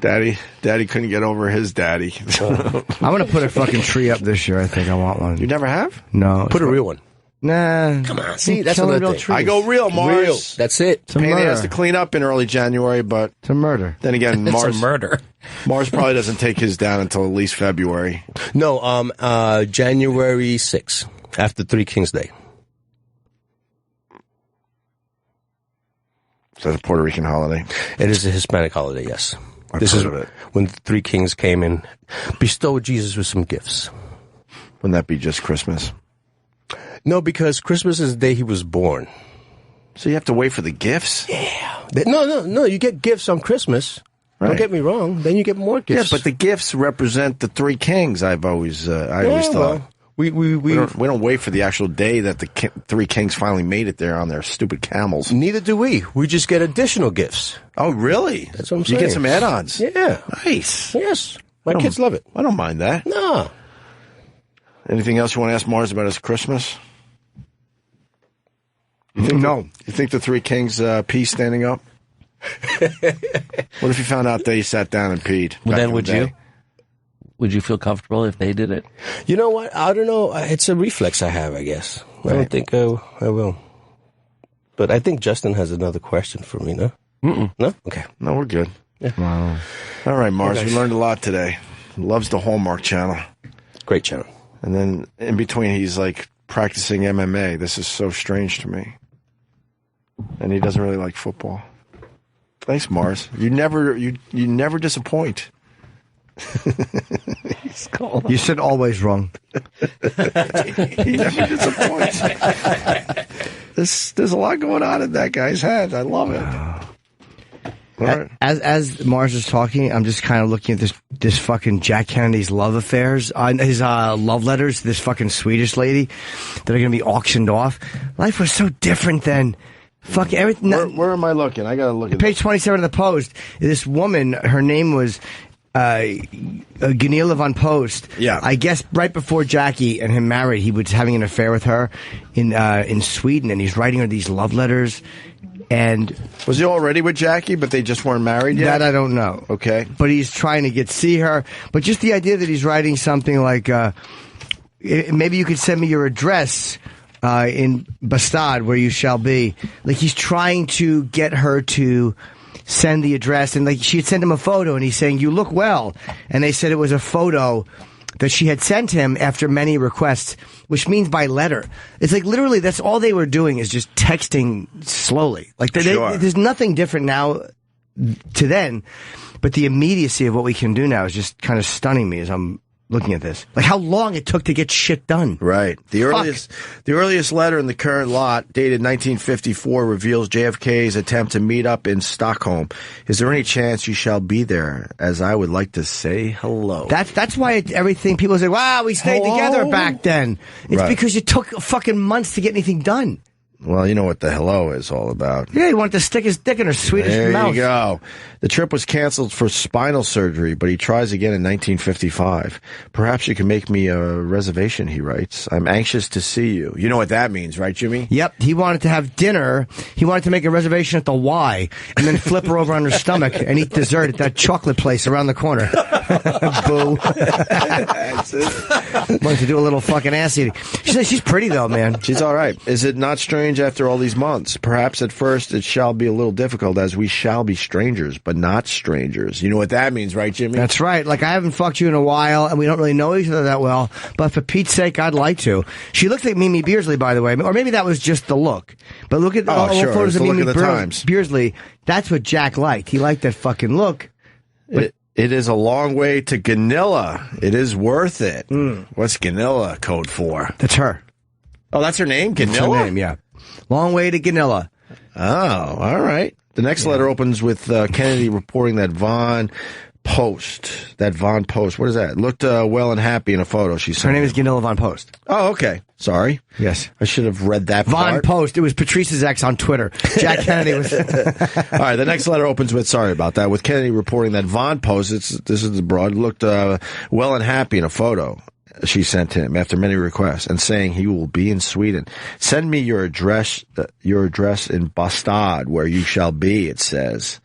Daddy couldn't get over his daddy. I'm going to put a fucking tree up this year. I think I want one. You never have? No. Put a real one. Nah. Come on. See, that's another thing. I go real, Mars. Real. That's it. It's a pain has to clean up in early January, but it's a murder. Then again, It's a murder. Mars probably doesn't take his down until at least February. No, January 6th, after Three Kings Day. Is that a Puerto Rican holiday? It is a Hispanic holiday, yes. This is it. when the Three Kings came and bestowed Jesus with some gifts. Wouldn't that be just Christmas? No, because Christmas is the day he was born. So you have to wait for the gifts? Yeah. No. You get gifts on Christmas. Right. Don't get me wrong. Then you get more gifts. Yeah, but the gifts represent the Three Kings. I always thought. Well, we don't wait for the actual day that the Three Kings finally made it there on their stupid camels. Neither do we. We just get additional gifts. Oh, really? That's what I'm saying. You get some add-ons. Yeah. Nice. Yes. My kids love it. I don't mind that. No. Anything else you want to ask Mars about his Christmas? No. You think the Three Kings pee standing up? What if you found out they sat down and peed? Well, then back in the day? would you feel comfortable if they did it? You know what? I don't know. It's a reflex I have, I guess. I don't think I will. But I think Justin has another question for me, no? Mm-mm. No? Okay. No, we're good. Yeah. Wow. All right, Mars, Okay. we learned a lot today. Loves the Hallmark channel. Great channel. And then in between, he's like practicing MMA. This is so strange to me. And he doesn't really like football. Thanks, Mars. You never disappoint. You said always wrong. He never disappoints. There's a lot going on in that guy's head. I love it. All right. As Mars is talking, I'm just kind of looking at this fucking Jack Kennedy's love affairs, his love letters to this fucking Swedish lady that are going to be auctioned off. Life was so different then. Fuck everything. Where am I looking? I gotta look at page 27 of the Post. This woman, her name was Gunilla von Post. Yeah. I guess right before Jackie and him married, he was having an affair with her in Sweden, and he's writing her these love letters. And was he already with Jackie, but they just weren't married yet? That I don't know. Okay. But he's trying to see her. But just the idea that he's writing something like, maybe you could send me your address in Bastad, where you shall be. Like, he's trying to get her to send the address. And like, she had sent him a photo, and he's saying, you look well. And they said it was a photo that she had sent him after many requests, which means by letter. It's like literally that's all they were doing is just texting slowly. Like there's nothing different now to then, but the immediacy of what we can do now is just kind of stunning me as I'm looking at this. Like how long it took to get shit done. Right. The earliest letter in the current lot, dated 1954, reveals JFK's attempt to meet up in Stockholm. Is there any chance you shall be there? As I would like to say hello. That's why everything people say, wow, we stayed together back then. It's because it took fucking months to get anything done. Well, you know what the hello is all about. Yeah, he wanted to stick his dick in her Swedish mouth. There you go. The trip was canceled for spinal surgery, but he tries again in 1955. Perhaps you can make me a reservation, he writes. I'm anxious to see you. You know what that means, right, Jimmy? Yep. He wanted to have dinner. He wanted to make a reservation at the Y and then flip her over on her stomach and eat dessert at that chocolate place around the corner. Boo. Wanted to do a little fucking ass eating. She's pretty, though, man. She's all right. Is it not strange after all these months? Perhaps at first it shall be a little difficult, as we shall be strangers, but not strangers. You know what that means, right, Jimmy? That's right. Like, I haven't fucked you in a while, and we don't really know each other that well, but for Pete's sake, I'd like to. She looked like Mimi Beersley, by the way, or maybe that was just the look. But look at all the photos of Mimi Beersley. That's what Jack liked. He liked that fucking look. It is a long way to Gunilla. It is worth it. What's Gunilla code for? That's her. Oh, that's her name? Gunilla? That's her name, yeah. Long way to Gunilla. Oh, all right. The next letter opens with Kennedy reporting that Von Post, what is that? Looked well and happy in a photo she sent. Her name is Gunilla Von Post. Oh, okay. Sorry. Yes. I should have read that Von part. Post. It was Patrice's ex on Twitter. Jack Kennedy was... All right, the next letter opens with, sorry about that, with Kennedy reporting that Von Post, this is the broad, looked well and happy in a photo. she sent him after many requests, and saying he will be in Sweden. Send me your address in Bastad, where you shall be, it says.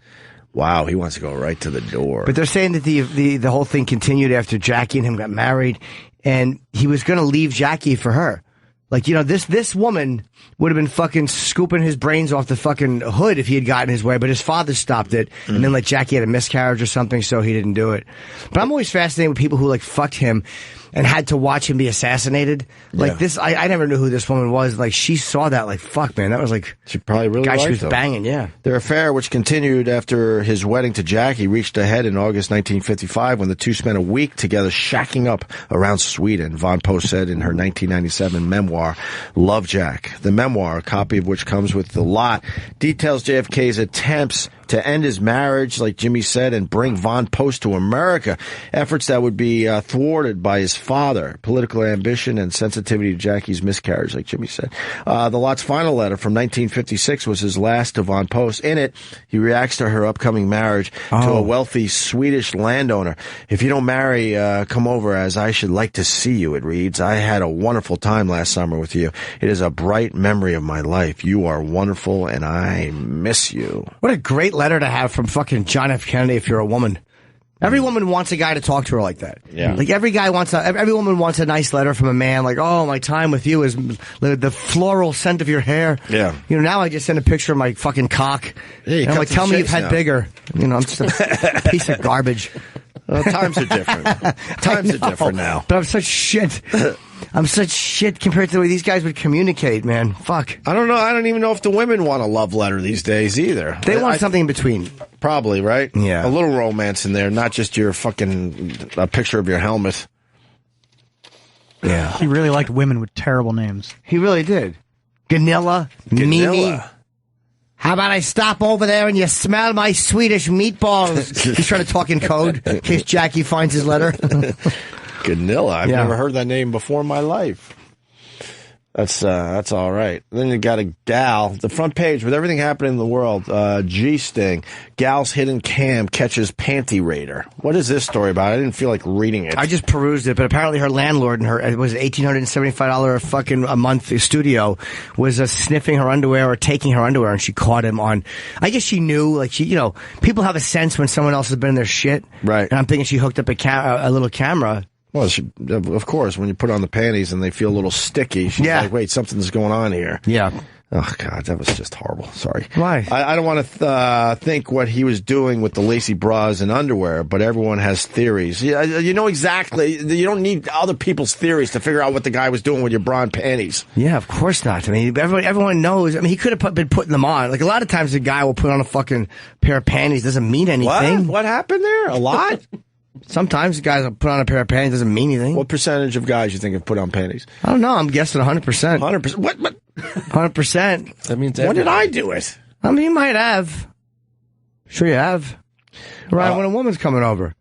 Wow, he wants to go right to the door. But they're saying that the whole thing continued after Jackie and him got married, and he was going to leave Jackie for her. Like, you know, this woman would have been fucking scooping his brains off the fucking hood if he had gotten his way, but his father stopped it, and then, like, Jackie had a miscarriage or something, so he didn't do it. But I'm always fascinated with people who, like, fucked him and had to watch him be assassinated. Like, this, I never knew who this woman was. Like, she saw that, like, fuck, man, that was, like, she probably really guy liked she was him. banging, yeah. Their affair, which continued after his wedding to Jackie, reached a head in August 1955 when the two spent a week together shacking up around Sweden, Von Post said in her 1997 memoir, Love Jack. The memoir, a copy of which comes with the lot, details JFK's attempts to end his marriage, like Jimmy said, and bring Von Post to America. Efforts that would be thwarted by his father, political ambition, and sensitivity to Jackie's miscarriage, like Jimmy said. The lot's final letter from 1956 was his last to Von Post. In it, he reacts to her upcoming marriage to a wealthy Swedish landowner. If you don't marry, come over as I should like to see you, it reads. I had a wonderful time last summer with you. It is a bright memory of my life. You are wonderful, and I miss you. What a great letter to have from fucking John F. Kennedy if you're a woman. Every woman wants a guy to talk to her like that. Yeah. Like every woman wants a nice letter from a man like, oh, my time with you is the floral scent of your hair. Yeah. You know, now I just send a picture of my fucking cock. Yeah, and I'm like, tell me you've had now. bigger. You know, I'm just a piece of garbage. Times are different. Times are different now. But I'm such shit. I'm such shit compared to the way these guys would communicate, man. Fuck. I don't know. I don't even know if the women want a love letter these days either. They want something in between. Probably, right? Yeah. A little romance in there, not just your fucking a picture of your helmet. Yeah. He really liked women with terrible names. He really did. Ganilla, Mimi. How about I stop over there and you smell my Swedish meatballs? He's trying to talk in code in case Jackie finds his letter. Ganilla. I've never heard that name before in my life. That's all right. Then you got a gal, the front page with everything happening in the world. G-Sting. Gal's hidden cam catches Panty Raider. What is this story about? I didn't feel like reading it. I just perused it, but apparently her landlord in her, it was $1,875 fucking a month studio, was sniffing her underwear or taking her underwear, and she caught him on, I guess she knew, like she, you know, people have a sense when someone else has been in their shit. Right. And I'm thinking she hooked up a little camera. Well, of course, when you put on the panties and they feel a little sticky, she's like, wait, something's going on here. Yeah. Oh, God, that was just horrible. Sorry. Why? I don't want to think what he was doing with the lacy bras and underwear, but everyone has theories. You know exactly. You don't need other people's theories to figure out what the guy was doing with your bra and panties. Yeah, of course not. I mean, everyone knows. I mean, he could have been putting them on. Like, a lot of times a guy will put on a fucking pair of panties. Doesn't mean anything. What happened there? A lot? Sometimes guys will put on a pair of panties. Doesn't mean anything. What percentage of guys you think have put on panties? I don't know. I'm guessing 100%. 100%? What? 100%. That means when did I do it? I mean, you might have. Sure you have. Right when a woman's coming over.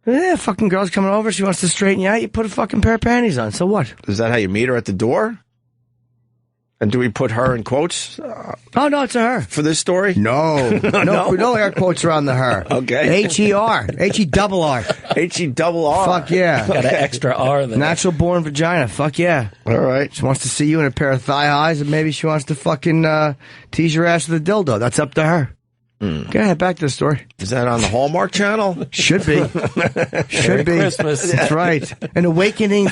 Yeah, fucking girl's coming over. She wants to straighten you out. You put a fucking pair of panties on. So what? Is that how you meet her at the door? And do we put her in quotes? Oh, no, it's a her. For this story? No. No air quotes around the her. Okay. H-E-R. H-E-double-R. H-E-double-R. Fuck yeah. Got an extra R there. Natural born vagina. Fuck yeah. All right. She wants to see you in a pair of thigh highs, and maybe she wants to fucking tease your ass with a dildo. That's up to her. Go ahead, back to the story. Is that on the Hallmark channel? Should be. Should be. Christmas. That's right. An awakening,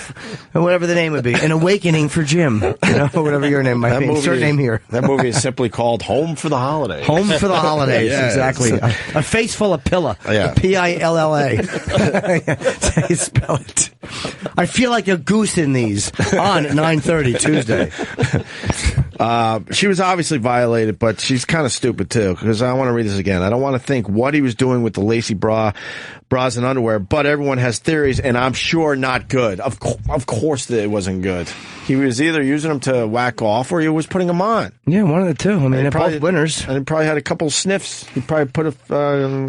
or whatever the name would be. An awakening for Jim. You know, whatever your name might be. Insert name here. That movie is simply called Home for the Holidays. Home for the Holidays, Yeah, exactly. A face full of pilla. Yeah. P-I-L-L-A. That's how you spell it. I feel like a goose in these on 9:30 Tuesday. She was obviously violated, but she's kind of stupid too, because I want to read this again. I don't want to think what he was doing with the lacy bras and underwear, but everyone has theories, and I'm sure not good. Of course that it wasn't good. He was either using them to whack off, or he was putting them on. Yeah, one of the two. I mean, they're both winners. And he probably had a couple sniffs. He probably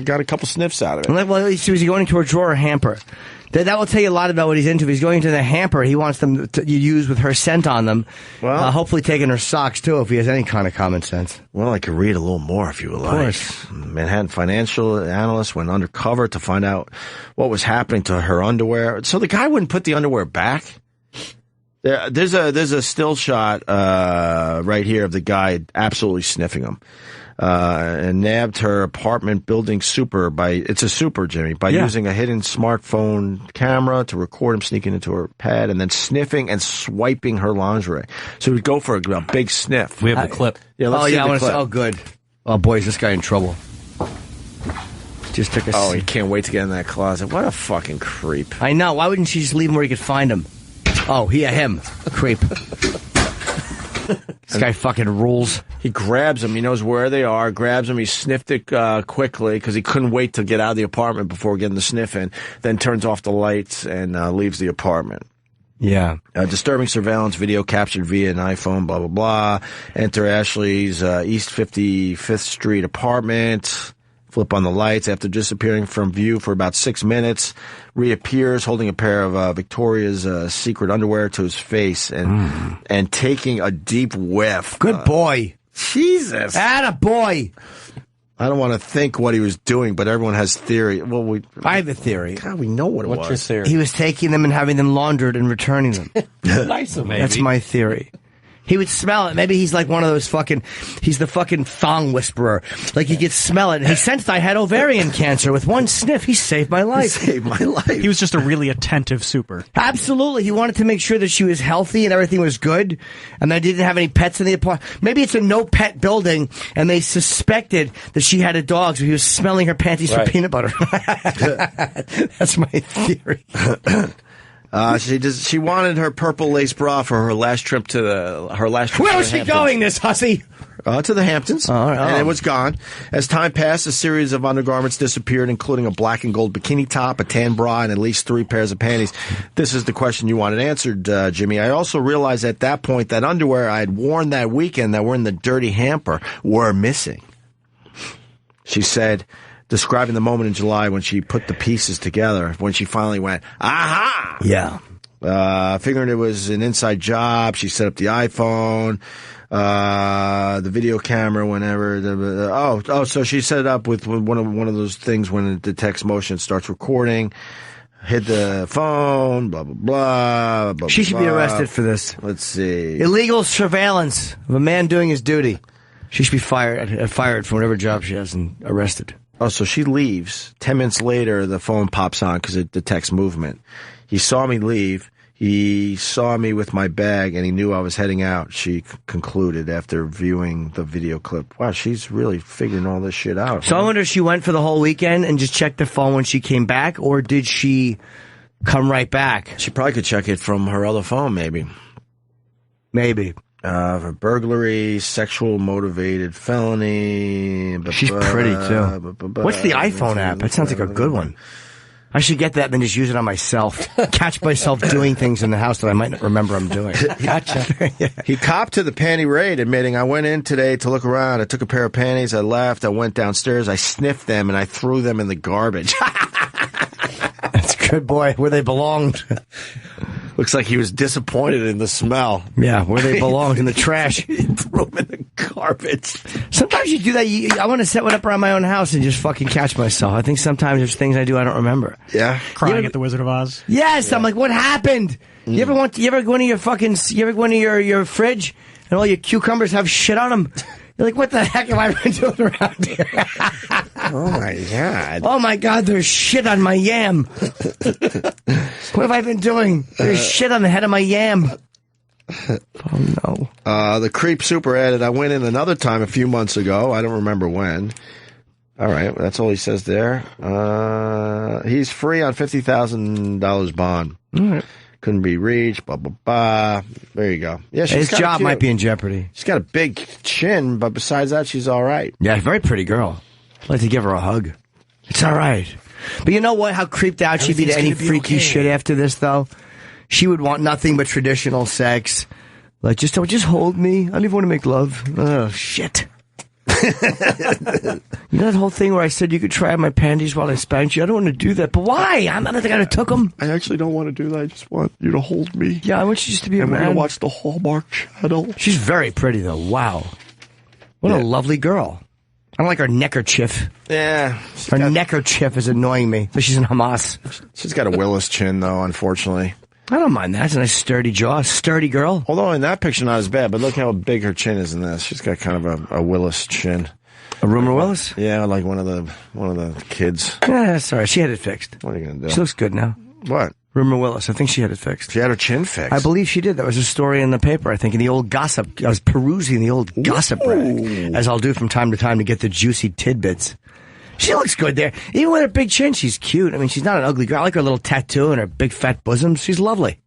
got a couple sniffs out of it. Well, was he going into a drawer or hamper? That will tell you a lot about what he's into. If he's going into the hamper, he wants them to use with her scent on them. Well, hopefully taking her socks, too, if he has any kind of common sense. Well, I could read a little more if you would like. Course. Manhattan financial analyst went undercover to find out what was happening to her underwear. So the guy wouldn't put the underwear back? There's a still shot right here of the guy absolutely sniffing them. And nabbed her apartment building super it's a super, Jimmy, by using a hidden smartphone camera to record him sneaking into her pad and then sniffing and swiping her lingerie. So we'd go for a big sniff. We have the clip. Yeah, let's see the clip. Oh, good. Oh, boy, is this guy in trouble. Just took a... Oh, he can't wait to get in that closet. What a fucking creep. I know. Why wouldn't she just leave him where he could find him? Oh, him. Creep. This guy fucking rules. He grabs them. He knows where they are. Grabs them. He sniffed it quickly because he couldn't wait to get out of the apartment before getting the sniff in. Then turns off the lights and leaves the apartment. Yeah. Disturbing surveillance video captured via an iPhone, blah, blah, blah. Enter Ashley's East 55th Street apartment. Flip on the lights after disappearing from view for about 6 minutes. Reappears holding a pair of Victoria's Secret underwear to his face and taking a deep whiff. Good boy. Jesus. Atta boy. I don't want to think what he was doing, but everyone has theory. Well, I have a theory. God, we know what it was. What's your theory? He was taking them and having them laundered and returning them. Nice of him. That's my theory. He would smell it. Maybe he's like one of those he's the fucking thong whisperer. Like he could smell it. And he sensed I had ovarian cancer. With one sniff, he saved my life. He saved my life. He was just a really attentive super. Absolutely. He wanted to make sure that she was healthy and everything was good. And they didn't have any pets in the apartment. Maybe it's a no pet building and they suspected that she had a dog, so he was smelling her panties for peanut butter. That's my theory. She wanted her purple lace bra for her last trip to Where was she going, this hussy? To the Hamptons. And it was gone. As time passed, a series of undergarments disappeared, including a black and gold bikini top, a tan bra, and at least 3 pairs of panties. This is the question you wanted answered, Jimmy. I also realized at that point that underwear I had worn that weekend that were in the dirty hamper were missing. She said, describing the moment in July when she put the pieces together, when she finally went, aha! Yeah. Figuring it was an inside job, she set up the iPhone, the video camera, whenever. So she set it up with one of those things when it detects motion, it starts recording. Hid the phone, blah, blah, blah, blah. She should be arrested for this. Let's see. Illegal surveillance of a man doing his duty. She should be fired from whatever job she has and arrested. Oh, so she leaves. 10 minutes later, the phone pops on because it detects movement. He saw me leave. He saw me with my bag, and he knew I was heading out, she concluded after viewing the video clip. Wow, she's really figuring all this shit out. So I wonder if she went for the whole weekend and just checked the phone when she came back, or did she come right back? She probably could check it from her other phone, maybe. Maybe. For burglary, sexual motivated felony. She's pretty, too. What's the iPhone app? That sounds like a good one. I should get that and then just use it on myself. Catch myself doing things in the house that I might not remember I'm doing. Gotcha. Yeah. He copped to the panty raid, admitting, I went in today to look around. I took a pair of panties. I left. I went downstairs. I sniffed them, and I threw them in the garbage. That's good, boy. Where they belonged. Looks like he was disappointed in the smell. Yeah, where they belonged, in the trash. He threw them in the garbage. Sometimes you do that. I want to set one up around my own house and just fucking catch myself. I think sometimes there's things I do I don't remember. Yeah. Crying at the Wizard of Oz. Yes, yeah. I'm like, what happened? You ever go into your fridge and all your cucumbers have shit on them? You're like, what the heck have I been doing around here? Oh, my God. Oh, my God, there's shit on my yam. What have I been doing? There's shit on the head of my yam. Oh, no. The creep super added, I went in another time a few months ago. I don't remember when. All right, that's all he says there. He's free on $50,000 bond. All right. Couldn't be reached, blah, blah, blah. There you go. Yeah, his job might be in jeopardy. She's got a big chin, but besides that, she's all right. Yeah, very pretty girl. I'd like to give her a hug. It's all right. But you know what? How creeped out she'd be to any freaky shit after this, though? She would want nothing but traditional sex. Like, just hold me. I don't even want to make love. Oh, shit. You know that whole thing where I said you could try on my panties while I spanked you? I don't want to do that. But why? I'm not the guy who took them. I actually don't want to do that. I just want you to hold me. Yeah, I want you just to be a man. And we're going to watch the Hallmark channel. She's very pretty, though. Wow. What a lovely girl. I don't like her neckerchief. Yeah. Her neckerchief is annoying me. But she's in Hamas. She's got a Willis chin, though, unfortunately. I don't mind that. It's a nice sturdy jaw. Sturdy girl. Although in that picture, not as bad. But look how big her chin is in this. She's got kind of a Willis chin. A Rumor Willis? Yeah, like one of the kids. Yeah, sorry. She had it fixed. What are you going to do? She looks good now. What? Rumor Willis. I think she had it fixed. She had her chin fixed. I believe she did. That was a story in the paper, I think, in the old gossip. I was perusing the old gossip rag, as I'll do from time to time to get the juicy tidbits. She looks good there. Even with her big chin, she's cute. I mean, she's not an ugly girl. I like her little tattoo and her big fat bosom. She's lovely.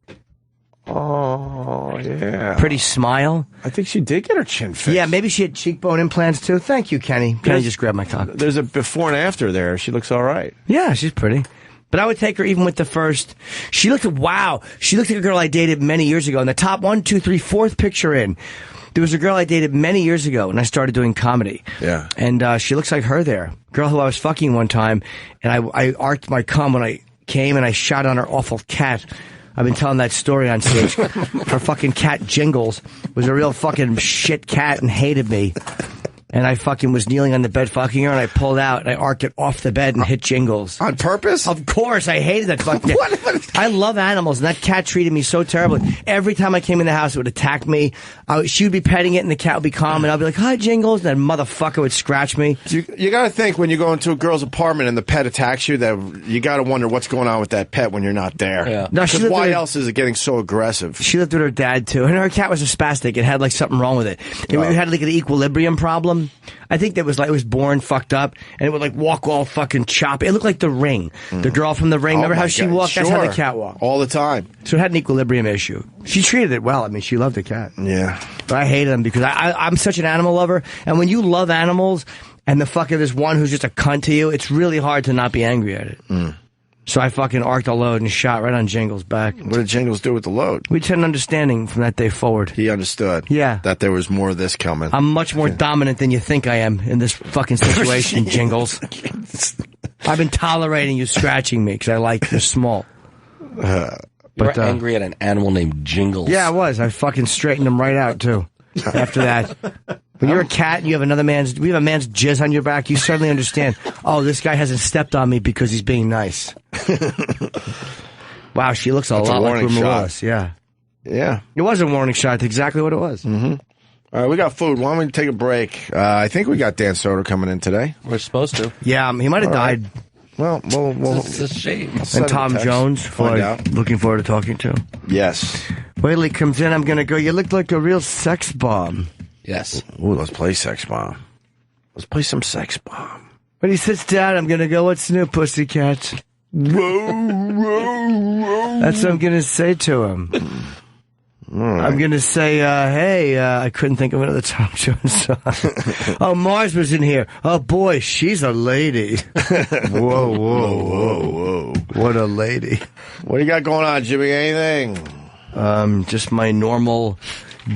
Oh, yeah. Pretty smile. I think she did get her chin fixed. Yeah, maybe she had cheekbone implants, too. Thank you, Kenny. Kenny just grabbed my cock. There's a before and after there. She looks all right. Yeah, she's pretty. But I would take her even with the first. She looked like a girl I dated many years ago. In the top 1, 2, 3, 4th picture in, there was a girl I dated many years ago when I started doing comedy. Yeah. And she looks like her there. Girl who I was fucking one time, and I arced my cum when I came and I shot on her awful cat. I've been telling that story on stage. Her fucking cat Jingles was a real fucking shit cat and hated me. And I fucking was kneeling on the bed fucking her, and I pulled out, and I arced it off the bed and hit Jingles. On purpose? Of course, I hated that fucking cat. I love animals, and that cat treated me so terribly. Every time I came in the house, it would attack me. She would be petting it, and the cat would be calm, and I'd be like, hi, Jingles, and that motherfucker would scratch me. You got to think, when you go into a girl's apartment and the pet attacks you, that you got to wonder what's going on with that pet when you're not there. Yeah. Because why else is it getting so aggressive? She lived with her dad, too, and her cat was a spastic. It had, like, something wrong with it. It had, like, an equilibrium problem. I think that was like, it was born fucked up, and it would like walk all fucking choppy. It looked like The Ring. The girl from The Ring. Remember how she walked? Sure. That's how the cat walked. All the time. So it had an equilibrium issue. She treated it well. I mean, she loved the cat. Yeah. But I hated them because I'm such an animal lover, and when you love animals, and the fucking there's one who's just a cunt to you, it's really hard to not be angry at it. So I fucking arced a load and shot right on Jingles' back. What did Jingles do with the load? We had an understanding from that day forward. He understood. Yeah. That there was more of this coming. I'm much more dominant than you think I am in this fucking situation, Jingles. I've been tolerating you scratching me because I like you're small. You were angry at an animal named Jingles. Yeah, I was. I fucking straightened him right out, too, after that. When you're a cat and you have we have a man's jizz on your back, you suddenly understand, oh, this guy hasn't stepped on me because he's being nice. Wow, she looks a lot like Rumor Willis. Yeah. Yeah. It was a warning shot. That's exactly what it was. Mm-hmm. All right, we got food. Why don't we take a break? I think we got Dan Soder coming in today. We're supposed to. Yeah, he might have died. Well, it's a shame. And Tom Jones, looking forward to talking to. Yes. Wait till he comes in, I'm going to go, you look like a real sex bomb. Yes. Ooh, let's play Sex Bomb. Let's play some Sex Bomb. When he sits down, I'm going to go, what's new, pussycat? That's what I'm going to say to him. Right. I'm going to say, hey, I couldn't think of another Tom Jones song. Oh, Mars was in here. Oh, boy, she's a lady. Whoa. What a lady. What do you got going on, Jimmy? Anything? Just my normal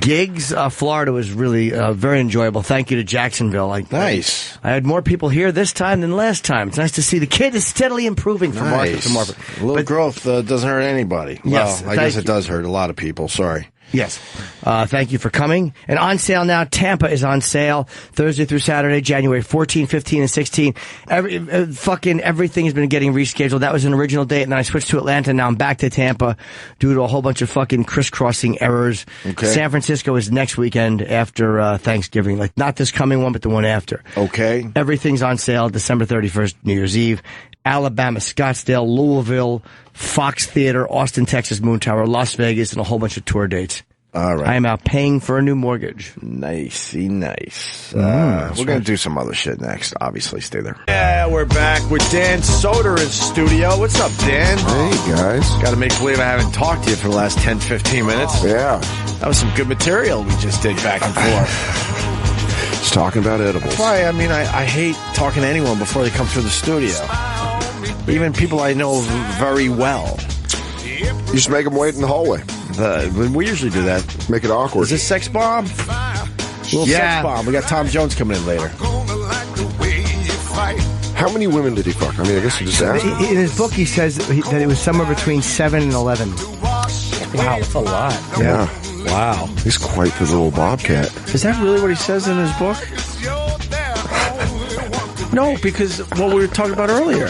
gigs. Florida was really very enjoyable. Thank you to Jacksonville. Nice. I had more people here this time than last time. It's nice to see the kid is steadily improving from market to market. A little growth doesn't hurt anybody. Yes, well, I guess it does hurt a lot of people. Sorry. Yes. Thank you for coming. And on sale now, Tampa is on sale Thursday through Saturday, January 14, 15, and 16. Everything has been getting rescheduled. That was an original date, and then I switched to Atlanta, and now I'm back to Tampa due to a whole bunch of fucking crisscrossing errors. Okay. San Francisco is next weekend after Thanksgiving. Like, not this coming one, but the one after. Okay. Everything's on sale December 31st, New Year's Eve. Alabama, Scottsdale, Louisville, Fox Theater, Austin, Texas, Moon Tower, Las Vegas, and a whole bunch of tour dates. All right. I am out paying for a new mortgage. Nicey nice. We're going to do some other shit next. Obviously, stay there. Yeah, we're back with Dan Soder in studio. What's up, Dan? Hey, guys. Got to make believe I haven't talked to you for the last 10, 15 minutes. Yeah. That was some good material we just did back and forth. Just talking about edibles. That's why, I mean, I hate talking to anyone before they come through the studio. Even people I know very well. You just make them wait in the hallway. We usually do that. Make it awkward. Is this Sex Bomb? Little sex bomb. We got Tom Jones coming in later. How many women did he fuck? I mean, I guess you just asked. In his book, he says that it was somewhere between 7 and 11. Wow, that's a lot. Yeah. Wow. He's quite the little bobcat. Is that really what he says in his book? No, because what we were talking about earlier.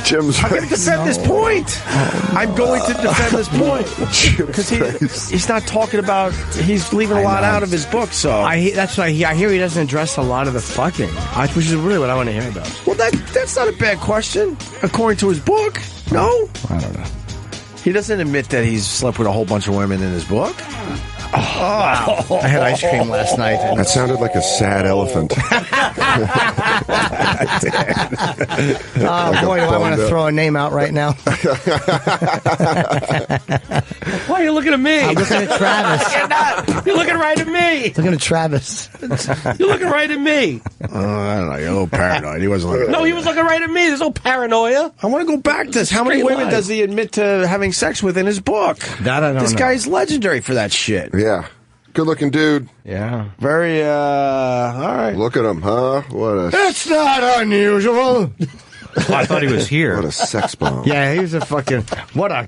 Jim's I'm going to defend this point. I'm going to defend this point. Because he's not talking about, he's leaving a lot out of his book, so. That's what I hear. I hear he doesn't address a lot of the fucking, which is really what I want to hear about. Well, that's not a bad question, according to his book. No? I don't know. He doesn't admit that he's slept with a whole bunch of women in his book. Wow. I had ice cream last night. That sounded like a sad elephant. Oh, boy, do I want to throw a name out right now. Why are you looking at me? I'm looking at Travis. You're not. You're looking right at me. Looking at Travis. You're looking right at me. I don't know. You're a little paranoid. He wasn't looking. No, he was looking right at me. There's no paranoia. I want to go back to this. How many women does he admit to having sex with in his book? That I don't know. This guy's legendary for that shit. Yeah. Good looking dude. Yeah. Very, all right. Look at him, huh? What a... It's not unusual. I thought he was here. What a sex bomb. Yeah, he was a fucking... What a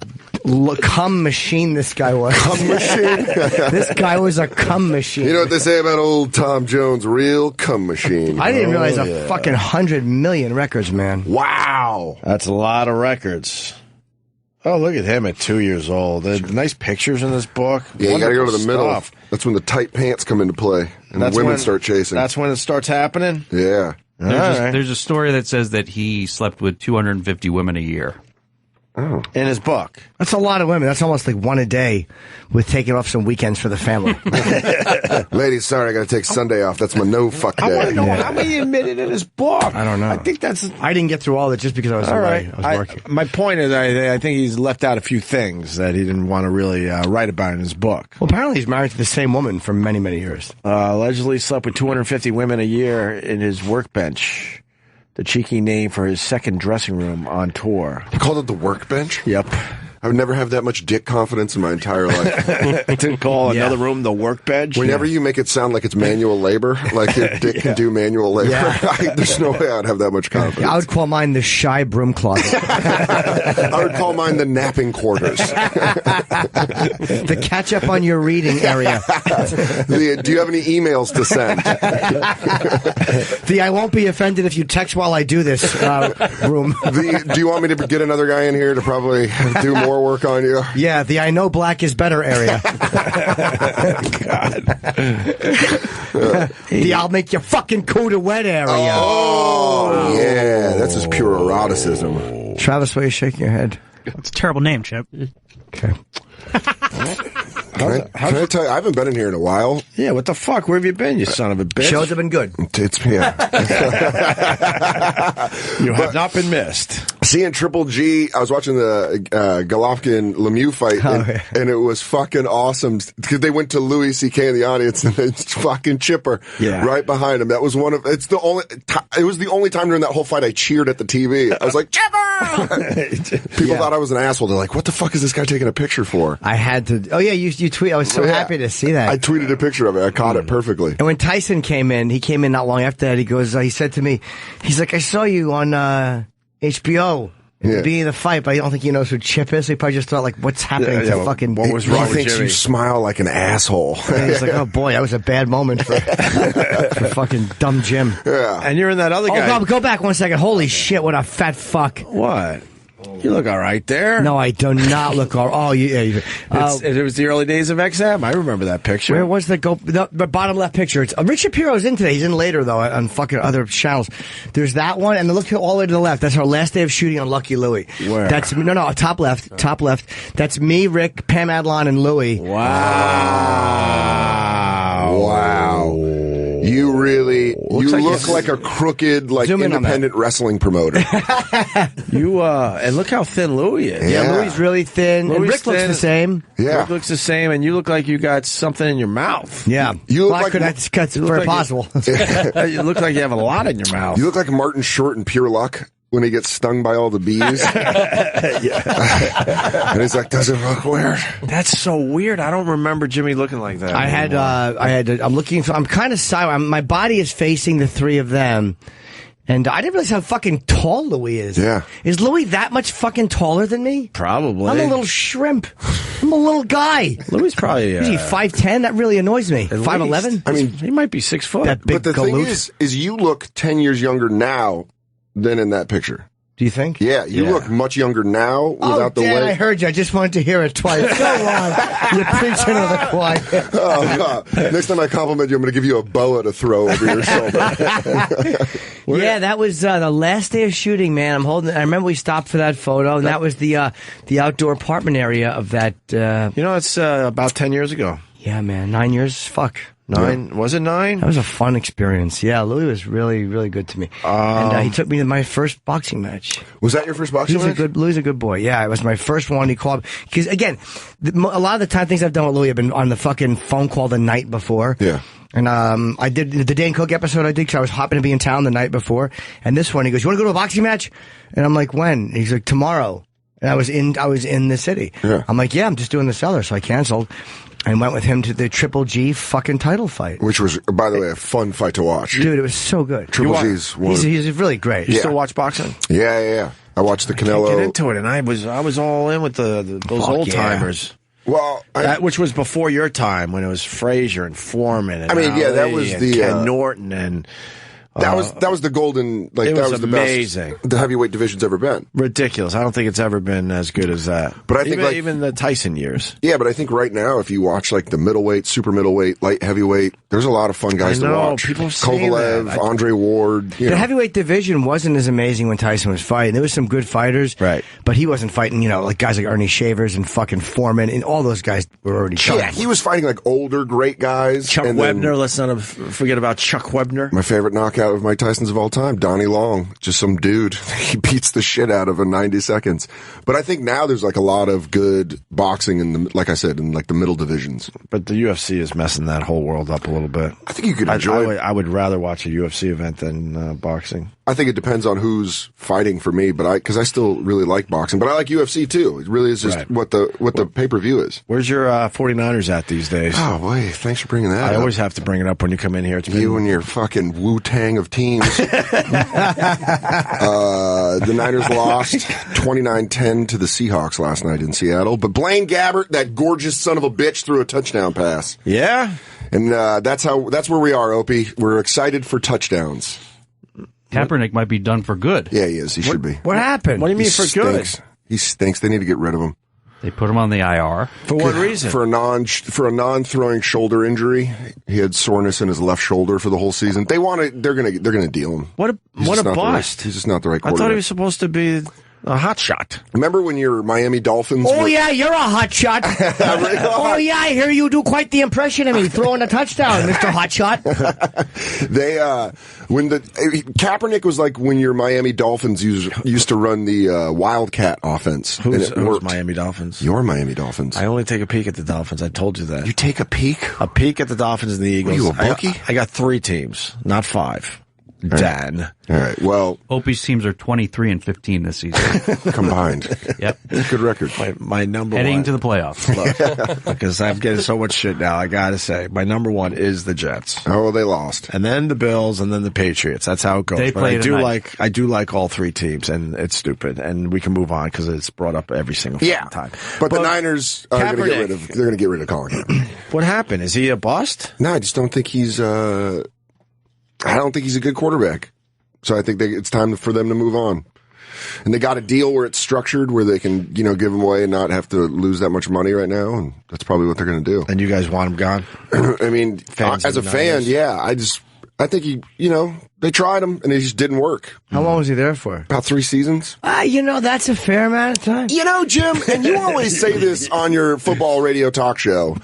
cum machine this guy was. Cum machine? This guy was a cum machine. You know what they say about old Tom Jones? Real cum machine. I didn't realize a fucking 100 million records, man. Wow. That's a lot of records. Oh, look at him at 2 years old. The nice pictures in this book. Yeah, you gotta go to the middle. Stuff. That's when the tight pants come into play. And the women start chasing. That's when it starts happening? Yeah. There's a story that says that he slept with 250 women a year. Oh. In his book. That's a lot of women. That's almost like one a day with taking off some weekends for the family. Ladies, sorry, I got to take Sunday off. That's my no-fuck day. I want to know how many he admitted in his book. I don't know. I think that's... I didn't get through all of it just because I was away. I was working. My point is, I think he's left out a few things that he didn't want to really write about in his book. Well, apparently he's married to the same woman for many, many years. Allegedly slept with 250 women a year in his workbench. The cheeky name for his second dressing room on tour. He called it the workbench? Yep. I would never have that much dick confidence in my entire life. To call another room the workbench? Whenever you make it sound like it's manual labor, like your dick can do manual labor, there's no way I'd have that much confidence. I would call mine the shy broom closet. I would call mine the napping quarters. The catch up on your reading area. Do you have any emails to send? The I won't be offended if you text while I do this room. Do you want me to get another guy in here to probably do more work on you? Yeah, the I know black is better area. God. The I'll make you fucking Cuda wet area. Oh, yeah. That's just pure eroticism. Travis, why are you shaking your head? It's a terrible name, Chip. Okay. Can I tell you, I haven't been in here in a while. Yeah, what the fuck? Where have you been, you son of a bitch? Shows have been good. You have not been missed. Seeing Triple G, I was watching the Golovkin-Lemieux fight, and it was fucking awesome because they went to Louis C.K. in the audience, and it's fucking Chipper right behind him. That was it was the only time during that whole fight I cheered at the TV. I was like, Chipper! People thought I was an asshole. They're like, what the fuck is this guy taking a picture for? I had to. Oh, yeah, you tweet. I was so happy to see that. I tweeted a picture of it. I caught it perfectly. And when Tyson came in, he came in not long after that. He goes, he said to me, he's like, I saw you on HBO. At the beginning of the fight, but I don't think he knows who Chip is. So he probably just thought, like, what's happening to fucking... What was wrong with Jimmy? He thinks you smile like an asshole. And he's like, oh, boy, that was a bad moment for fucking dumb Jim. Yeah. And you're in that other guy... Oh, go back 1 second. Holy shit, what a fat fuck. What? You look all right there. No, I do not look all right. Oh, it was the early days of XM. I remember that picture. Where was the bottom left picture? It's Rich Shapiro's in today. He's in later, though, on fucking other channels. There's that one, and then look all the way to the left. That's our last day of shooting on Lucky Louie. Where? That's no, top left. That's me, Rick, Pam Adlon, and Louie. Wow. You really... You look like a crooked, like, independent wrestling promoter. And look how thin Louis is. Yeah, Louis really thin. And Rick looks the same. Yeah. Rick looks the same, and you look like you got something in your mouth. Yeah. You look like... That's very possible. You look like you have a lot in your mouth. You look like Martin Short in Pure Luck. when he gets stung by all the bees. And he's like, does it look weird? That's so weird. I don't remember Jimmy looking like that. I'm looking, I'm kind of silent. My body is facing the three of them. And I didn't realize how fucking tall Louis is. Yeah. Is Louis that much fucking taller than me? Probably. I'm a little shrimp. I'm a little guy. Louis probably... Is he 5'10"? That really annoys me. 5'11"? I mean, he might be 6 foot. That big but the galoot. thing is you look 10 years younger now than in that picture. Do you think? Yeah, you look much younger now without the Dan, weight. I heard you. I just wanted to hear it twice. Go on. You're preaching to the choir. Next time I compliment you, I'm going to give you a boa to throw over your shoulder. Yeah, that was the last day of shooting, man. I remember we stopped for that photo, and that was the outdoor apartment area of that. It's about 10 years ago. Yeah, man. 9 years? Fuck. 9? Was it 9? That was a fun experience. Yeah, Louis was really, really good to me. And he took me to my first boxing match. Was that your first boxing match? Louis is a good boy. Yeah, it was my first one. He called, because again, a lot of the time things I've done with Louis have been on the fucking phone call the night before. Yeah. And I did the Dane Cook episode I did because I was hopping to be in town the night before. And this one, he goes, "You want to go to a boxing match?" And I'm like, "When?" And he's like, "Tomorrow." And I was in the city. Yeah. I'm like, "Yeah, I'm just doing the Cellar," so I canceled. And went with him to the Triple G fucking title fight. Which was, by the way, a fun fight to watch. Dude, it was so good. Triple G's one. He's really great. You still watch boxing? Yeah. I watched the Canelo. I can't get into it, and I was all in with those old timers. Well, which was before your time when it was Frazier and Foreman. And that was the Ken Norton and. That was the golden, it that was the amazing. best the heavyweight division's ever been. Ridiculous. I don't think it's ever been as good as that. But I think even the Tyson years. Yeah, but I think right now, if you watch the middleweight, super middleweight, light heavyweight, there's a lot of fun guys to watch. People Kovalev, Andre Ward. The heavyweight division wasn't as amazing when Tyson was fighting. There was some good fighters, right? But he wasn't fighting, guys like Ernie Shavers and fucking Foreman, and all those guys were already. Yeah, he was fighting older great guys. Chuck Webner. Let's not forget about Chuck Webner. My favorite knockout of Mike Tyson's of all time, Donnie Long, just some dude. He beats the shit out of in 90 seconds. But I think now there's a lot of good boxing in the, like I said, in the middle divisions. But the UFC is messing that whole world up a little bit. I think you could enjoy. I would rather watch a UFC event than boxing. I think it depends on who's fighting for me, but because I still really like boxing, but I like UFC too. It really is just what the pay-per-view is. Where's your 49ers at these days? Oh boy, thanks for bringing that up. I always have to bring it up when you come in here. It's you and your fucking Wu-Tang of teams. The Niners lost 29-10 to the Seahawks last night in Seattle, but Blaine Gabbert, that gorgeous son of a bitch, threw a touchdown pass. Yeah? And that's where we are, Opie. We're excited for touchdowns. Kaepernick might be done for good. Yeah, he is. He should be. What happened? What do you mean for good? He stinks. They need to get rid of him. They put him on the IR. For what reason? For a non-throwing shoulder injury. He had soreness in his left shoulder for the whole season. They're gonna deal him. What a bust. He's just not the right quarterback. I thought he was supposed to be a hot shot. Remember when your Miami Dolphins? Yeah, you're a hot shot. Oh yeah, I hear you do quite the impression of me throwing a touchdown, Mr. Hot Shot. Kaepernick was like when your Miami Dolphins used to run the Wildcat offense. Who's Miami Dolphins? Your Miami Dolphins. I only take a peek at the Dolphins. I told you that. You take a peek? A peek at the Dolphins and the Eagles. Are you a bookie? I got 3 teams, not 5. Dan. All right. Well, Opie's teams are 23-15 this season combined. Yep, good record. My number heading one to the playoffs. Look, because I'm getting so much shit now. I gotta say, my number one is the Jets. Oh, they lost, and then the Bills, and then the Patriots. That's how it goes. They play tonight. I do like all 3 teams, and it's stupid. And we can move on because it's brought up every single time. But the Niners are going to get rid of. They're going to get rid of Colin Kaepernick. What happened? Is he a bust? No, I just don't think he's. I don't think he's a good quarterback. So I think it's time for them to move on. And they got a deal where it's structured where they can, give him away and not have to lose that much money right now. And that's probably what they're going to do. And you guys want him gone? I mean, as a fan, yeah. I think they tried him and it just didn't work. How long was he there for? About 3 seasons. That's a fair amount of time. Jim, and you always say this on your football radio talk show.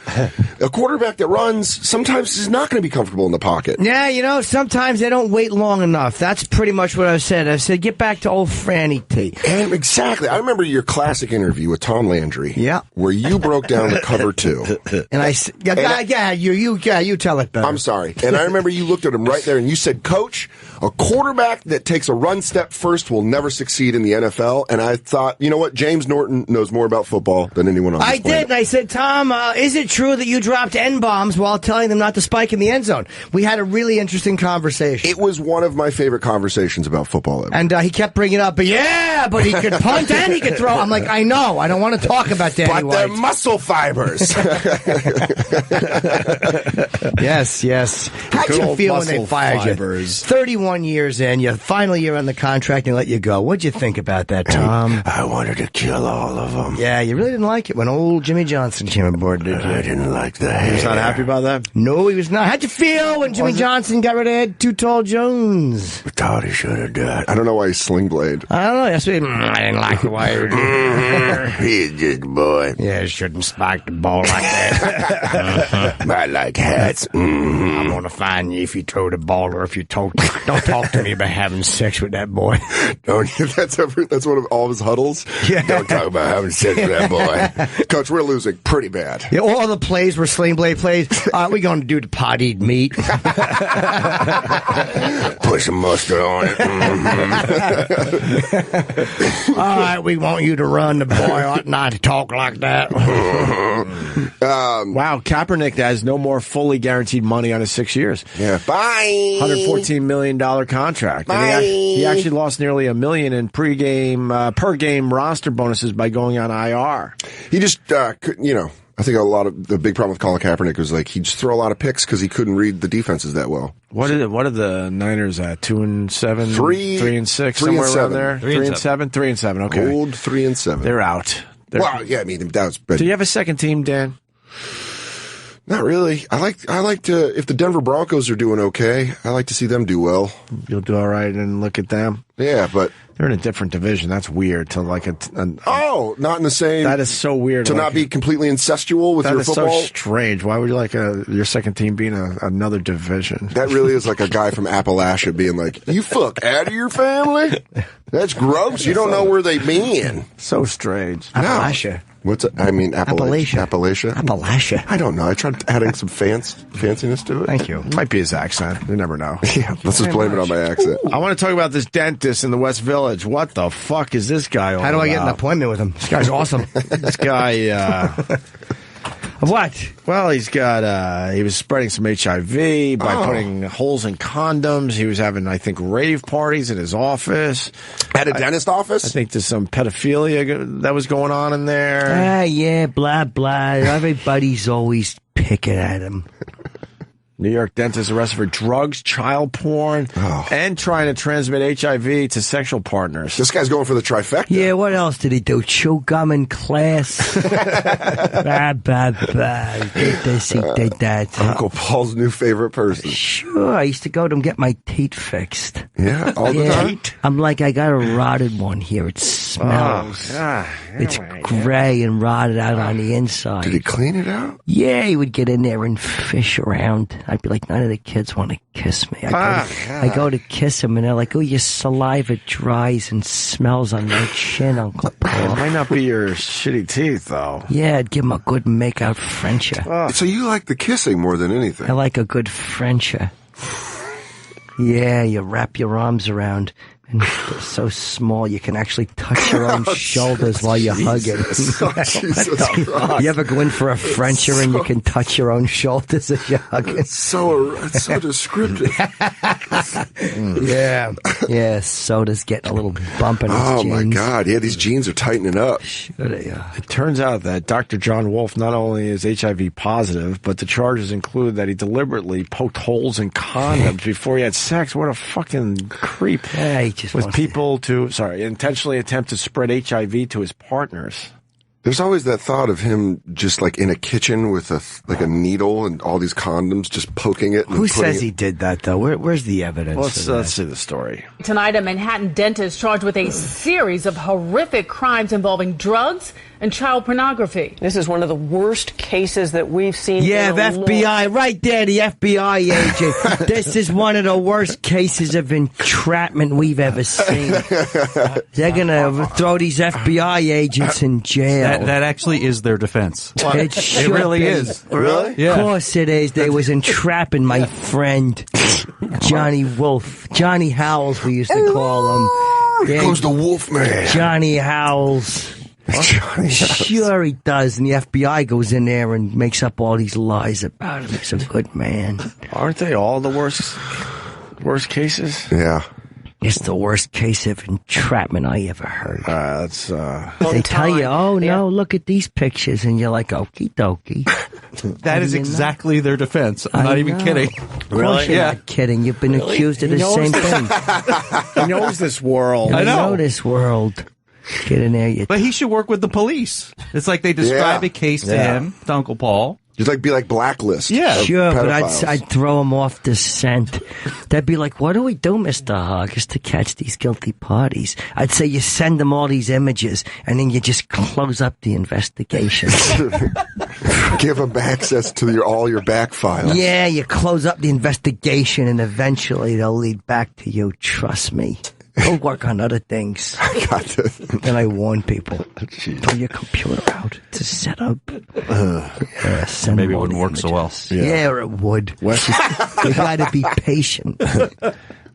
A quarterback that runs sometimes is not going to be comfortable in the pocket. Yeah, sometimes they don't wait long enough. That's pretty much what I've said. I said, get back to old Franny T. And exactly. I remember your classic interview with Tom Landry. Yeah. Where you broke down the cover 2. And you tell it, Ben. I'm sorry. And I remember you looked at him right there and you said, Coach, much. A quarterback that takes a run step first will never succeed in the NFL. And I thought, you know what? James Norton knows more about football than anyone on this planet. I did. And I said, Tom, is it true that you dropped N-bombs while telling them not to spike in the end zone? We had a really interesting conversation. It was one of my favorite conversations about football ever. And he kept bringing it up, but he could punt and he could throw. I'm like, I know. I don't want to talk about Danny White. But they're muscle fibers. Yes. How'd you feel when they fired you? 31 years in, your final year on the contract, and let you go. What'd you think about that, Tom? I wanted to kill all of them. Yeah, you really didn't like it when old Jimmy Johnson came aboard, did you? I didn't like the hair. He was not happy about that? No, he was not. How'd you feel when Jimmy Johnson got rid of Ed Too Tall Jones? I thought he should have died. I don't know why he's Sling Blade. I don't know. That's what I didn't like the way He's just a boy. Yeah, shouldn't spike the ball like that. I like hats. I'm gonna find you if you throw the ball or if you don't talk to me about having sex with that boy. Don't you? That's one of all of his huddles. Yeah. Don't talk about having sex with that boy. Coach, we're losing pretty bad. Yeah, all the plays were Sling Blade plays. We're going to do the potted meat. Put some mustard on it. All right, we want you to run. The boy ought not to talk like that. Wow, Kaepernick has no more fully guaranteed money on his 6 years. Yeah, bye. $114 million contract. Bye. And he actually lost nearly $1 million in per game roster bonuses by going on IR. He just, I think a lot of the big problem with Colin Kaepernick was like he'd just throw a lot of picks because he couldn't read the defenses that well. What are the Niners at? 2-7, 3-6, somewhere around there. 3-7, 3-7. Okay, old 3-7. They're out. Well, yeah, I mean that was. But do you have a second team, Dan? Not really. I like to, if the Denver Broncos are doing okay, I like to see them do well. You'll do all right and look at them. Yeah, but they're in a different division. That's weird. To like not in the same. That is so weird. To not be completely incestual with your football. That is so strange. Why would you like your second team being another division? That really is like a guy from Appalachia being like, "You fuck out of your family." That's gross. You don't know where they been. So strange. Appalachia. What's it? I mean, Appalachia. Appalachia. I don't know. I tried adding some fanciness to it. Thank you. It might be his accent. You never know. Yeah, let's just blame it on my accent. I want to talk about this dentist in the West Village. What the fuck is this guy all How do I get an about? appointment with him? This guy's awesome. This guy, what? Well, he was spreading some HIV by putting holes in condoms. He was having, I think, rave parties in his office. At a dentist office? I think there's some pedophilia that was going on in there. Yeah, blah, blah. Everybody's always picking at him. New York dentist arrested for drugs, child porn, and trying to transmit HIV to sexual partners. This guy's going for the trifecta. Yeah, what else did he do? Chew gum in class? Did this, he did that. Uncle Paul's new favorite person. Sure, I used to go to him get my teeth fixed. Yeah, all the time? I'm like, I got a rotted one here. It smells. It's gray and rotted out on the inside. Did he clean it out? Yeah, he would get in there and fish around. I'd be like, none of the kids want to kiss me. I go to kiss him, and they're like, oh, your saliva dries and smells on my chin, Uncle Paul. It might not be your shitty teeth, though. Yeah, I'd give him a good make-out Frencher. So you like the kissing more than anything? I like a good Frencher. Yeah, you wrap your arms around. And they're so small, you can actually touch your own shoulders while you hug it. You ever go in for a Frencher and you can touch your own shoulders as you hug it? It's so descriptive. Yeah. Soda's getting a little bump in his jeans. Oh, my God. Yeah, these jeans are tightening up. Sure they are. It turns out that Dr. John Wolfe not only is HIV positive, but the charges include that he deliberately poked holes in condoms before he had sex. What a fucking creep. Yeah, he just with people to intentionally attempt to spread HIV to his partners. There's always that thought of him just like in a kitchen with a needle and all these condoms, just poking it. And Who says he did that, though? Where's the evidence? Let's see the story. Tonight, a Manhattan dentist charged with a series of horrific crimes involving drugs and child pornography. This is one of the worst cases that we've seen. Yeah, the FBI, right there, the FBI agent. This is one of the worst cases of entrapment we've ever seen. They're going to throw these FBI agents in jail. That actually is their defense. It really is. Really? Yeah. Of course it is. They was entrapping my friend, Johnny Wolf. Johnny Howells, we used to call him. Here comes the Wolfman. Johnny Howells. Sure he does, and the FBI goes in there and makes up all these lies about him. He's a good man. Aren't they all the worst cases? Yeah. It's the worst case of entrapment I ever heard. They tell you, oh no, look at these pictures, and you're like, okie dokie. That is exactly their defense. I'm not even kidding. Of course you're not kidding. You've been accused of the same thing. He knows this world. I know this world. Get in there, you. But he should work with the police. It's like they describe a case to him, to Uncle Paul. Just be like Blacklist. Yeah. Sure, but I'd throw him off the scent. They'd be like, what do we do, Mr. Hoggis, to catch these guilty parties? I'd say you send them all these images, and then you just close up the investigation. Give them access to all your back files. Yeah, you close up the investigation, and eventually they'll lead back to you. Trust me. Go work on other things. I got this. And I warn people. Throw your computer out. It's a setup. Maybe it wouldn't work so well. Yeah, or it would. You gotta be patient.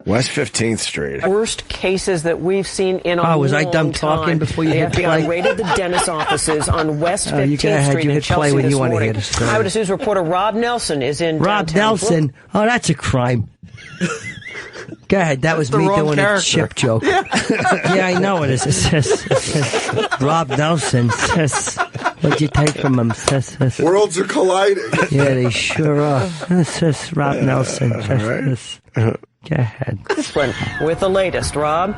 West 15th Street. Worst cases that we've seen in a long time. Was I done talking before you hit play? The FBI raided the dentist offices on West 15th Street in Chelsea this morning. Eyewitness News reporter Rob Nelson is in Rob Nelson? Oh, that's a crime. Go ahead. That was me doing a chip joke. Yeah, I know it is. It says Rob Nelson. What'd you take from him? Worlds are colliding. Yeah, they sure are. It says Rob Nelson. Go ahead. This one with the latest, Rob.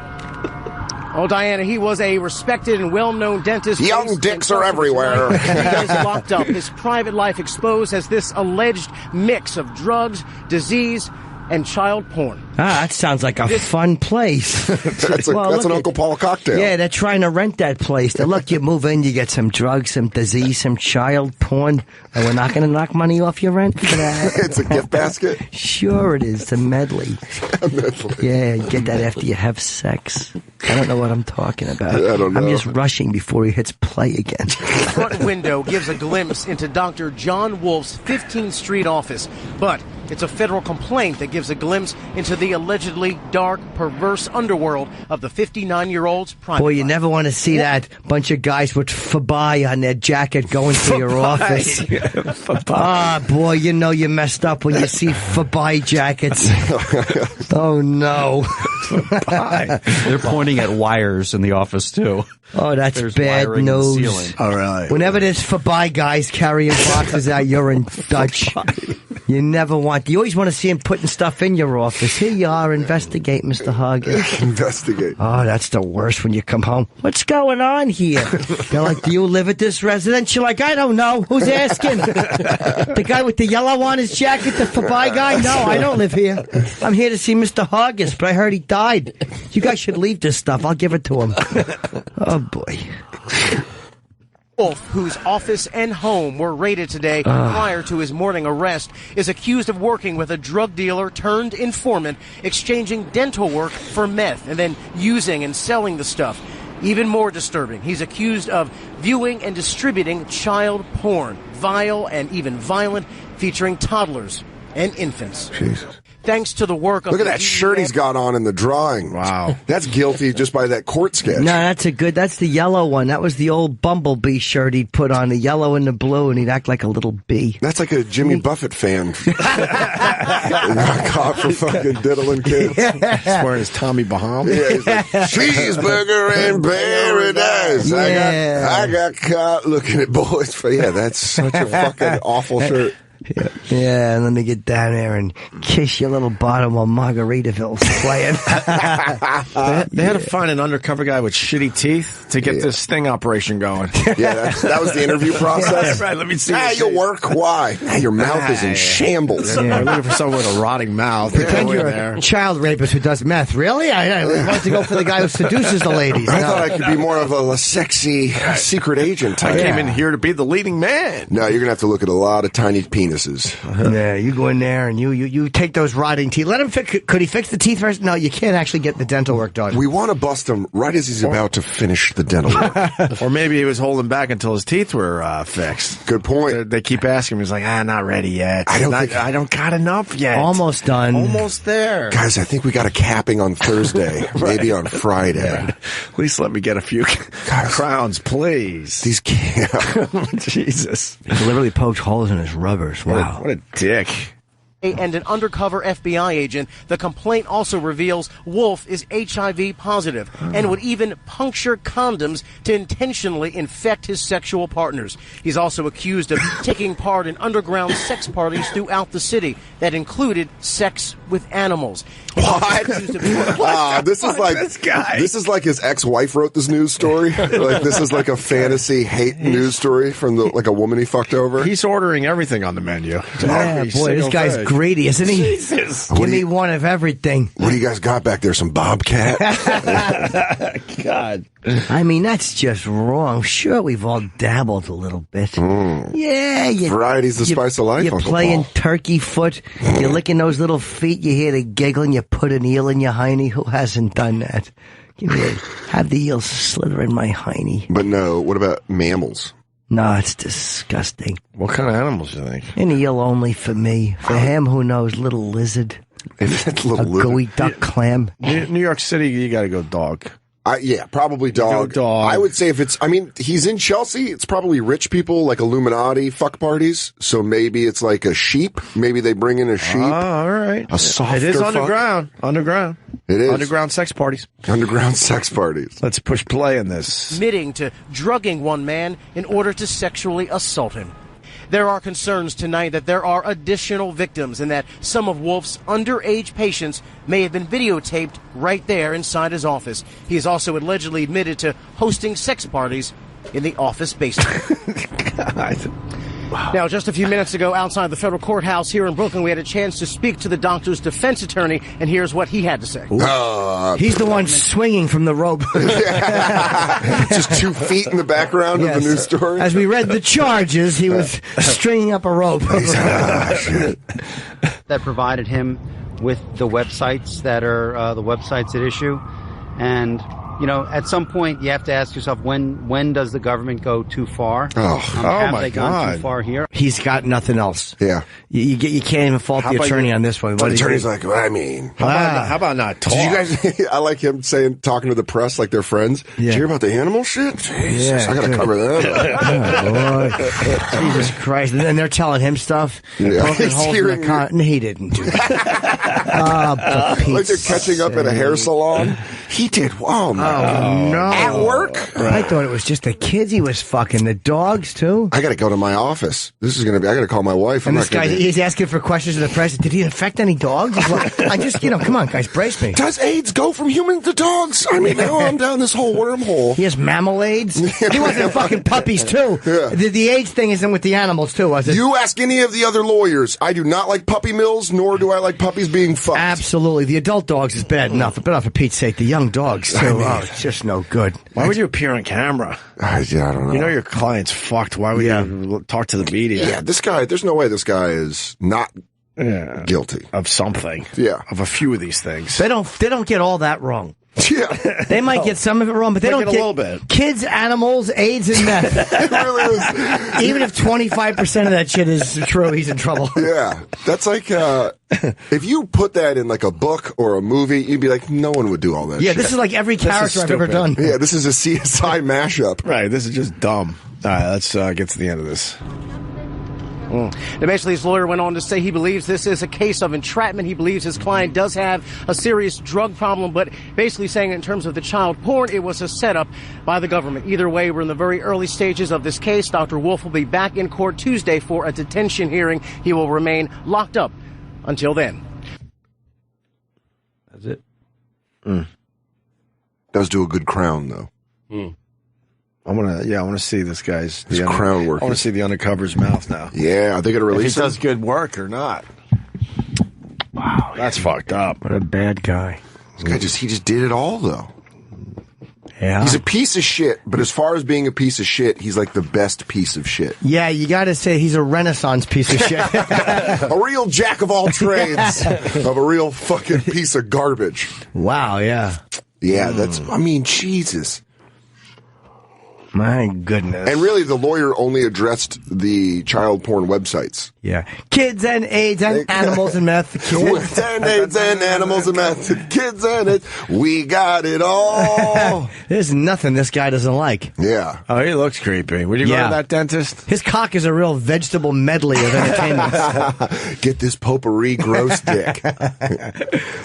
Oh, Diana, he was a respected and well-known dentist. Young dicks are everywhere. He is locked up. His private life exposed as this alleged mix of drugs, disease, and child porn. That sounds like a fun place. That's an Uncle Paul cocktail. Yeah, they're trying to rent that place. Now, look, you move in, you get some drugs, some disease, some child porn, and we're not going to knock money off your rent for that. It's a gift basket? Sure it is. It's a medley. Yeah, you get that after you have sex. I don't know what I'm talking about. I don't know. I'm just rushing before he hits play again. The front window gives a glimpse into Dr. John Wolf's 15th Street office, but it's a federal complaint that gives a glimpse into the allegedly dark, perverse underworld of the 59-year-old's private Boy, you life. never want to see that bunch of guys with Fabai on their jacket going to your office. Boy, you know you messed up when you see Fabai jackets. Oh, no. They're pointing at wires in the office, too. Oh, that's There's bad wiring in the news. ceiling. Oh, really? Whenever there's Fabai guys carrying boxes out, you're in Dutch. You never want. You always want to see him putting stuff in your office. Here you are. Investigate, Mr. Hoggins. Investigate. Oh, that's the worst when you come home. What's going on here? They're like, do you live at this residence? You're like, I don't know. Who's asking? The guy with the yellow on his jacket, the Fabai guy? No, I don't live here. I'm here to see Mr. Hoggins, but I heard he died. You guys should leave this stuff. I'll give it to him. Oh, boy. Wolf, whose office and home were raided today prior to his morning arrest, is accused of working with a drug dealer turned informant, exchanging dental work for meth and then using and selling the stuff. Even more disturbing, he's accused of viewing and distributing child porn, vile and even violent, featuring toddlers and infants. Jesus. Thanks to the work of Look at that shirt he's got on in the drawing. Wow. That's guilty just by that court sketch. No, that's the yellow one. That was the old Bumblebee shirt he'd put on, the yellow and the blue, and he'd act like a little bee. That's like a Jimmy Buffett fan. Got caught for fucking diddling kids. He's wearing his Tommy Bahama. Yeah, he's like, cheeseburger in paradise. Yeah. I got caught looking at boys. Yeah, that's such a fucking awful shirt. Yeah, and then they get down there and kiss your little bottom while Margaritaville's playing. They had to find an undercover guy with shitty teeth to get this sting operation going. Yeah, that was the interview process. Right, let me see. You'll work. Why? Your mouth is in shambles. Yeah, we're looking for someone with a rotting mouth. Pretend you're a child rapist who does meth. Really? I want to go for the guy who seduces the ladies. I thought I could be more of a sexy secret agent type. I came in here to be the leading man. No, you're going to have to look at a lot of tiny penises. geniuses. Yeah, you go in there and you take those rotting teeth. Let him fix. Could he fix the teeth first? No, you can't actually get the dental work done. We want to bust him right as he's about to finish the dental work. Or maybe he was holding back until his teeth were fixed. Good point. They keep asking him. He's like, not ready yet. I don't got enough yet. Almost done. Almost there. Guys, I think we got a capping on Thursday. Maybe on Friday. Yeah. At least let me get a few crowns, please. These Jesus. He literally poked holes in his rubbers. Wow. What a dick. And an undercover FBI agent. The complaint also reveals Wolf is HIV positive and would even puncture condoms to intentionally infect his sexual partners. He's also accused of taking part in underground sex parties throughout the city that included sex with animals. What? This is like his ex-wife wrote this news story. Like this is like a fantasy hate news story from like a woman he fucked over. He's ordering everything on the menu. Yeah, boy, this guy's greedy, isn't he? Jesus. Give me one of everything. What do you guys got back there? Some bobcat? God. I mean, that's just wrong. Sure, we've all dabbled a little bit. Yeah. Variety's the spice of life, You're Uncle playing Paul. turkey foot. You're licking those little feet. You hear the giggling. You put an eel in your hiney. Who hasn't done that? Have the eel slither in my hiney. But no, what about mammals? No, it's disgusting. What kind of animals do you think? An eel only for me. For him, who knows? Little lizard. A gooey duck clam. New York City, you got to go dog. Yeah, probably dog. I would say he's in Chelsea, it's probably rich people, like Illuminati fuck parties. So maybe it's like a sheep. Maybe they bring in a sheep. Oh, all right. A softer It is fuck. underground. It is. Underground sex parties. Underground sex parties. Let's push play in this. Admitting to drugging one man in order to sexually assault him. There are concerns tonight that there are additional victims and that some of Wolf's underage patients may have been videotaped right there inside his office. He has also allegedly admitted to hosting sex parties in the office basement. God. Wow. Now, just a few minutes ago, outside the federal courthouse here in Brooklyn, we had a chance to speak to the doctor's defense attorney, and here's what he had to say. He's the one swinging from the rope. Just 2 feet in the background of the news story. As we read the charges, he was stringing up a rope. That provided him with the websites that are the websites at issue. And, you know, at some point you have to ask yourself, when does the government go too far? Have they gone too far here? He's got nothing else. Yeah. You can't even fault the attorney on this one. The attorney's like, well, I mean. How about not talk? Did you guys, I like him talking to the press like they're friends. Did you hear about the animal shit? Jesus, I got to cover that. Oh, boy. Jesus Christ. And then they're telling him stuff. Yeah. Poking holes in the and he didn't do that. Like they're catching up at a hair salon. He did. Oh, my God. No. At work? I thought it was just the kids he was fucking. The dogs, too. I got to go to my office. This is going to be, I got to call my wife. And this guy, he's asking for questions of the press. Did he infect any dogs? I just, come on, guys, brace me. Does AIDS go from humans to dogs? I mean, now I'm down this whole wormhole. He has mammal AIDS? He wasn't fucking puppies, too. Yeah. The AIDS thing isn't with the animals, too, was it? You ask any of the other lawyers. I do not like puppy mills, nor do I like puppies being fucked. Absolutely. The adult dogs is bad enough, but for Pete's sake, the young dogs, too. It's just no good. Why would you appear on camera? I don't know. You know your client's fucked. Why would you talk to the media? Yeah, this guy, there's no way this guy is not guilty of something. Yeah. Of a few of these things. They don't get all that wrong. Yeah. They might get some of it wrong, but they don't get a little bit. Kids, animals, AIDS, and meth. It really is. Even if 25% of that shit is true, he's in trouble. Yeah. That's like, if you put that in like a book or a movie, you'd be like, no one would do all that shit. This is like every character I've ever done. Yeah, this is a CSI mashup. Right, this is just dumb. All right, let's get to the end of this. Now, basically, his lawyer went on to say he believes this is a case of entrapment. He believes his client does have a serious drug problem, but basically saying in terms of the child porn, it was a setup by the government. Either way, we're in the very early stages of this case. Dr. Wolf will be back in court Tuesday for a detention hearing. He will remain locked up until then. That's it. Does do a good crown, though. I want to see this guy's crown work. I want to see the undercover's mouth now. Yeah, are they going to release if he does good work or not. Wow, that's fucked up. What a bad guy. This guy he just did it all, though. Yeah. He's a piece of shit, but as far as being a piece of shit, he's like the best piece of shit. Yeah, you got to say he's a Renaissance piece of shit. A real jack of all trades of a real fucking piece of garbage. Wow, yeah. Yeah, I mean, Jesus. My goodness. And really, the lawyer only addressed the child porn websites. Yeah. Kids and AIDS and animals and meth. Kids and AIDS and animals and meth. Kids and AIDS. We got it all. There's nothing this guy doesn't like. Yeah. Oh, he looks creepy. Would you go to that dentist? His cock is a real vegetable medley of entertainment. Get this potpourri gross dick.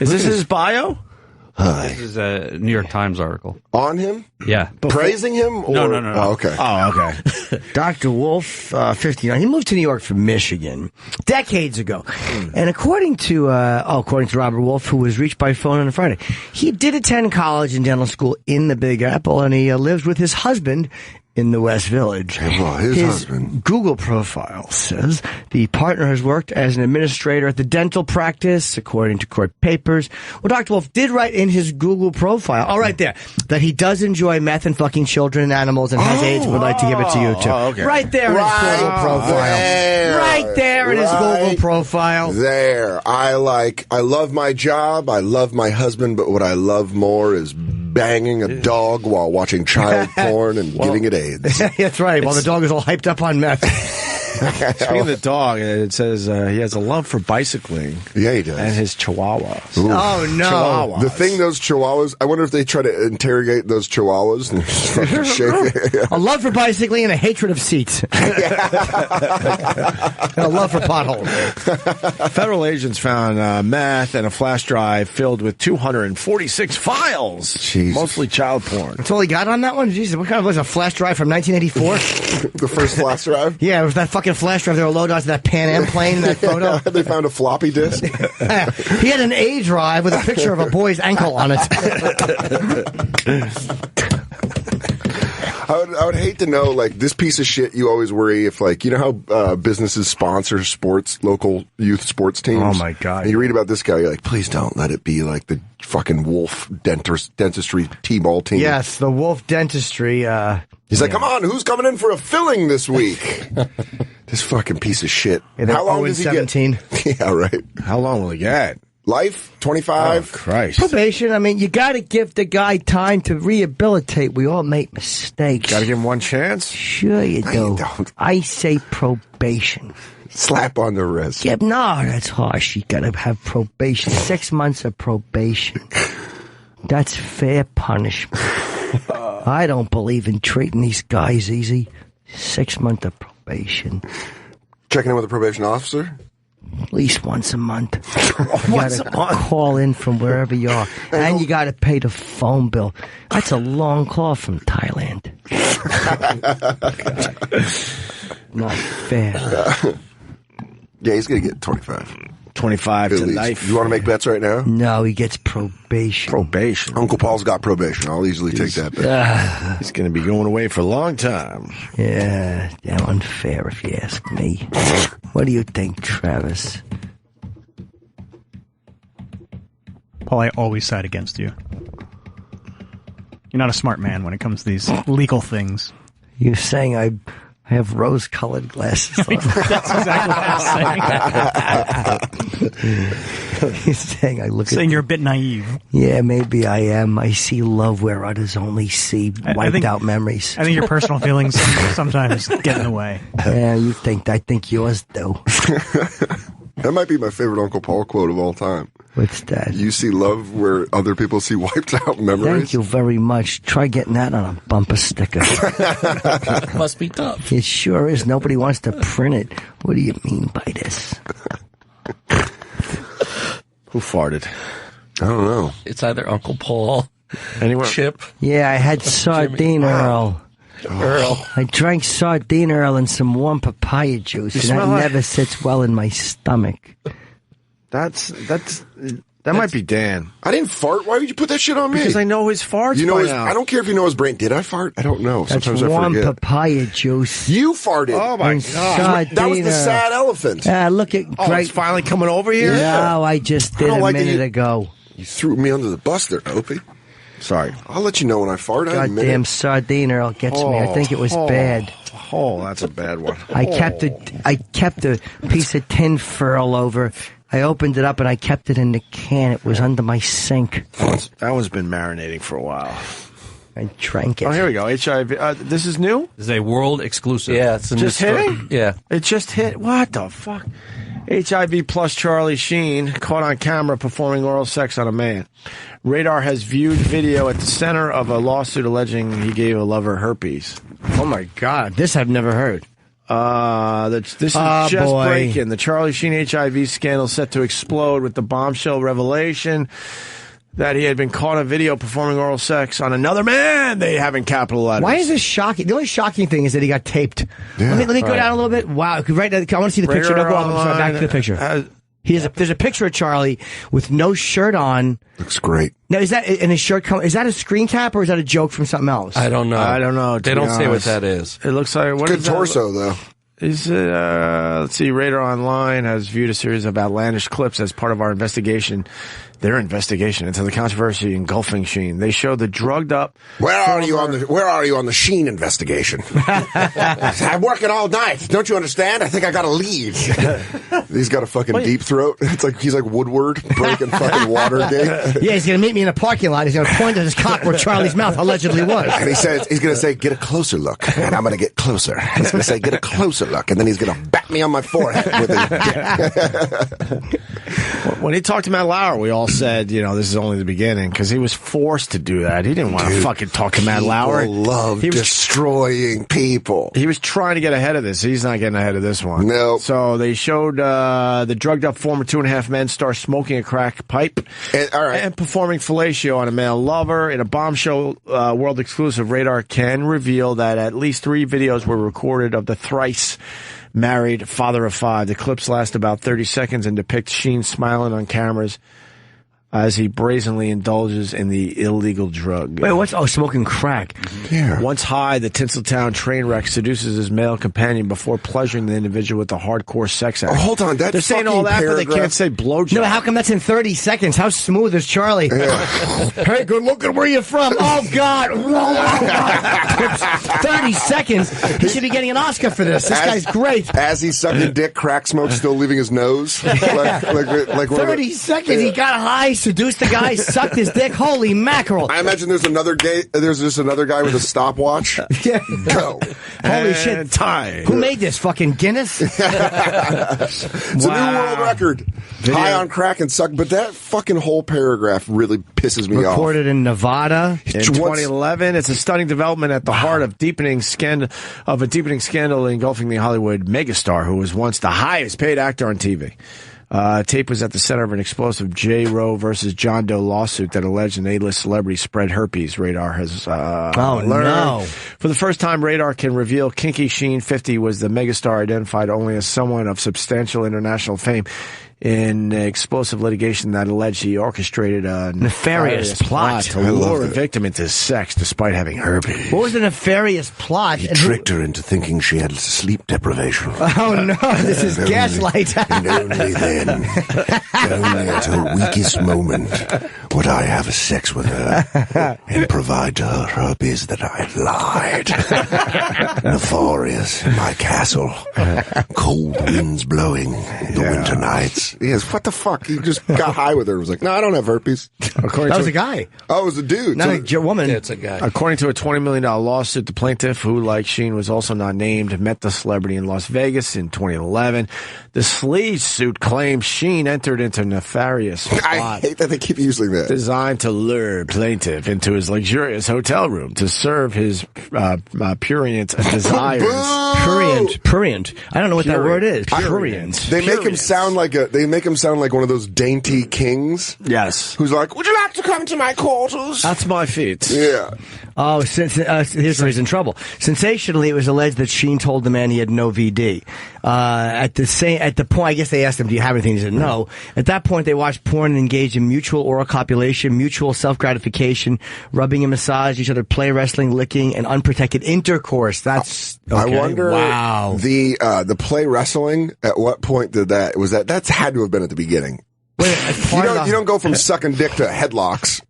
Is this his bio? This is a New York Times article. On him? Yeah. Praising him? Or? No. Oh, okay. Oh, okay. Dr. Wolf, 59. He moved to New York from Michigan decades ago. And according to Robert Wolf, who was reached by phone on a Friday, he did attend college and dental school in the Big Apple, and he lives with his husband in the West Village. Well, his husband. Google profile says the partner has worked as an administrator at the dental practice, according to court papers. Well, Dr. Wolf did write in his Google profile, right there, that he does enjoy meth and fucking children and animals and has AIDS and would like to give it to you, too. Okay. Right there in his Google profile. Right there in his Google profile. There. I love my job. I love my husband, but what I love more is banging a dog while watching child porn and giving it AIDS. That's right. While the dog is all hyped up on meth. Speaking of the dog, it says he has a love for bicycling. Yeah, he does. And his chihuahuas. Ooh. Oh, no. Chihuahuas. The thing, those chihuahuas, I wonder if they try to interrogate those chihuahuas and just fucking shake. A love for bicycling and a hatred of seats. And a love for potholes. Federal agents found meth and a flash drive filled with 246 files. Jesus. Mostly child porn. That's all he got on that one? Jesus, what kind of was a flash drive from 1984? The first flash drive? Yeah, it was that fucking flash drive they were loaded onto that Pan Am plane in that photo. They found a floppy disk. He had an A drive with a picture of a boy's ankle on it. I would hate to know, like, this piece of shit. You always worry if, like, you know how businesses sponsor local youth sports teams? Oh, my God. And you read about this guy, you're like, please don't let it be like the fucking Wolf dentistry T-ball team. Yes, the Wolf Dentistry. He's like, come on, who's coming in for a filling this week? This fucking piece of shit. How long does he 17. get? Yeah, right. How long will he get? Life? 25? Oh, Christ. Probation. I mean, you got to give the guy time to rehabilitate. We all make mistakes. Got to give him one chance? Sure you do. No, you don't. I say probation. Slap on the wrist. Yeah, no, that's harsh. You got to have probation. 6 months of probation. That's fair punishment. I don't believe in treating these guys easy. 6 months of probation. Checking in with a probation officer? At least once a month. You gotta call in from wherever you are. And you got to pay the phone bill. That's a long call from Thailand. Not fair. Yeah, he's going to get 25. 25 to life. You want to make bets right now? No, he gets probation. Probation. Uncle Paul's got probation. I'll easily take that bet. He's going to be going away for a long time. Yeah, damn unfair if you ask me. What do you think, Travis? Paul, I always side against you. You're not a smart man when it comes to these legal things. You're saying I have rose-colored glasses on. That's exactly what I'm saying. He's saying I look saying you're a bit naive. Yeah, maybe I am. I see love where others only see wiped-out memories. I think your personal feelings sometimes get in the way. Yeah, you think. I think yours do. That might be my favorite Uncle Paul quote of all time. What's that? You see love where other people see wiped out memories. Thank you very much. Try getting that on a bumper sticker. Must be tough. It sure is. Nobody wants to print it. What do you mean by this? Who farted? I don't know. It's either Uncle Paul, anywhere. Chip. Yeah, I had sardine Earl. Earl. I drank sardine Earl and some warm papaya juice, and that never sits well in my stomach. That might be Dan. I didn't fart. Why would you put that shit on me? Because I know his farts. You know I don't care if you know his brain. Did I fart? I don't know. That's Sometimes warm I forget. papaya juice. You farted. Oh my God! That was the sad elephant. Look at it's finally coming over here. No, I just did a minute ago. You threw me under the bus there, Opie. Sorry. I'll let you know when I fart. Goddamn sardine Earl gets me. I think it was bad. Oh, that's a bad one. I kept a piece of tin foil over. I opened it up and I kept it in the can. It was under my sink. That one's been marinating for a while. I drank it. Oh, here we go. HIV. This is new? This is a world exclusive. Yeah, it's a just hitting? Yeah. It just hit. What the fuck? HIV plus Charlie Sheen caught on camera performing oral sex on a man. Radar has viewed video at the center of a lawsuit alleging he gave a lover herpes. Oh my God. This I've never heard. This is just breaking. The Charlie Sheen HIV scandal set to explode with the bombshell revelation that he had been caught on video performing oral sex on another man. They haven't capital letters. Why is this shocking? The only shocking thing is that he got taped. Yeah. Let me go down a little bit. Wow. Right, I want to see the picture. Don't go on. Back to the picture. There's a picture of Charlie with no shirt on. Looks great. Now, is that in his shirt? Is that a screen cap or is that a joke from something else? I don't know. They don't say what that is. It looks like good torso though. Is it, let's see, Radar Online has viewed a series of outlandish clips as part of our investigation, their investigation into the controversy engulfing Sheen. They show the drugged up. Where are you on the Sheen investigation? I'm working all night. Don't you understand? I think I got to leave. He's got a fucking deep throat. It's like he's like Woodward breaking fucking Watergate. Yeah, he's gonna meet me in a parking lot. He's gonna point at his cock where Charlie's mouth allegedly was. And he's gonna say, "Get a closer look," and I'm gonna get closer. He's gonna say, "Get a closer look," and then he's gonna bat me on my forehead with his dick. When he talked to Matt Lauer, we all said, this is only the beginning, because he was forced to do that. He didn't want to fucking talk to Matt Lauer. Love destroying people. He was trying to get ahead of this. He's not getting ahead of this one. No. So they showed the drugged up former 2.5 Men star smoking a crack pipe and performing fellatio on a male lover. In a bombshell world exclusive, Radar can reveal that at least 3 videos were recorded of the thrice married father of 5. The clips last about 30 seconds and depict Sheen smiling on cameras as he brazenly indulges in the illegal drug. Wait, what's smoking crack? Yeah. Once high, the Tinseltown train wreck seduces his male companion before pleasuring the individual with a hardcore sex act. Oh, hold on, they're saying all that, but they can't say blowjob. No, how come that's in 30 seconds? How smooth is Charlie? Yeah. Hey, good looking. Where you from? Oh God! 30 seconds. He should be getting an Oscar for this. This guy's great. As he's sucking dick, crack smoke still leaving his nose. like 30 seconds. He got high. Seduced the guy, sucked his dick. Holy mackerel! I imagine there's just another guy with a stopwatch. Yeah. Go. Holy shit! Time. Who made this? Fucking Guinness? It's a new world record. High on crack and suck, but that fucking whole paragraph really pisses me off. Recorded in Nevada in 2011. It's a stunning development at the heart of a deepening scandal engulfing the Hollywood megastar who was once the highest paid actor on TV. Tape was at the center of an explosive J. Roe versus John Doe lawsuit that alleged an A-list celebrity spread herpes. Radar has learned. No. For the first time, Radar can reveal Kinky Sheen 50 was the megastar identified only as someone of substantial international fame in explosive litigation that alleged he orchestrated a nefarious plot to lure a victim into sex despite having herpes. What was the nefarious plot? He tricked her into thinking she had sleep deprivation. Oh no, this is gaslight. And only then, only at her weakest moment, would I have sex with her and provide to her herpes that I had lied. Nefarious in my castle, cold winds blowing in the winter nights. Yes, what the fuck? He just got high with her. He was like, no, I don't have herpes. That was a guy. Oh, it was a dude. Not a woman. Yeah, it's a guy. According to a $20 million lawsuit, the plaintiff, who, like Sheen, was also not named, met the celebrity in Las Vegas in 2011. The sleaze suit claims Sheen entered into nefarious plot. I hate that they keep using that. Designed to lure plaintiff into his luxurious hotel room to serve his prurient desires. Prurient. I don't know what that word is. Prurient. They make him sound like one of those dainty kings. Yes. Who's like, would you like to come to my quarters? That's my feet. Yeah. Oh, here's where he's in trouble. Sensationally, it was alleged that Sheen told the man he had no VD. At the point, I guess they asked him, "Do you have anything?" He said, "No." At that point, they watched porn and engaged in mutual oral copulation, mutual self-gratification, rubbing and massage each other, play wrestling, licking, and unprotected intercourse. That's okay. I wonder. Wow. The play wrestling. At what point did that? That's had to have been at the beginning. You don't go from sucking dick to headlocks.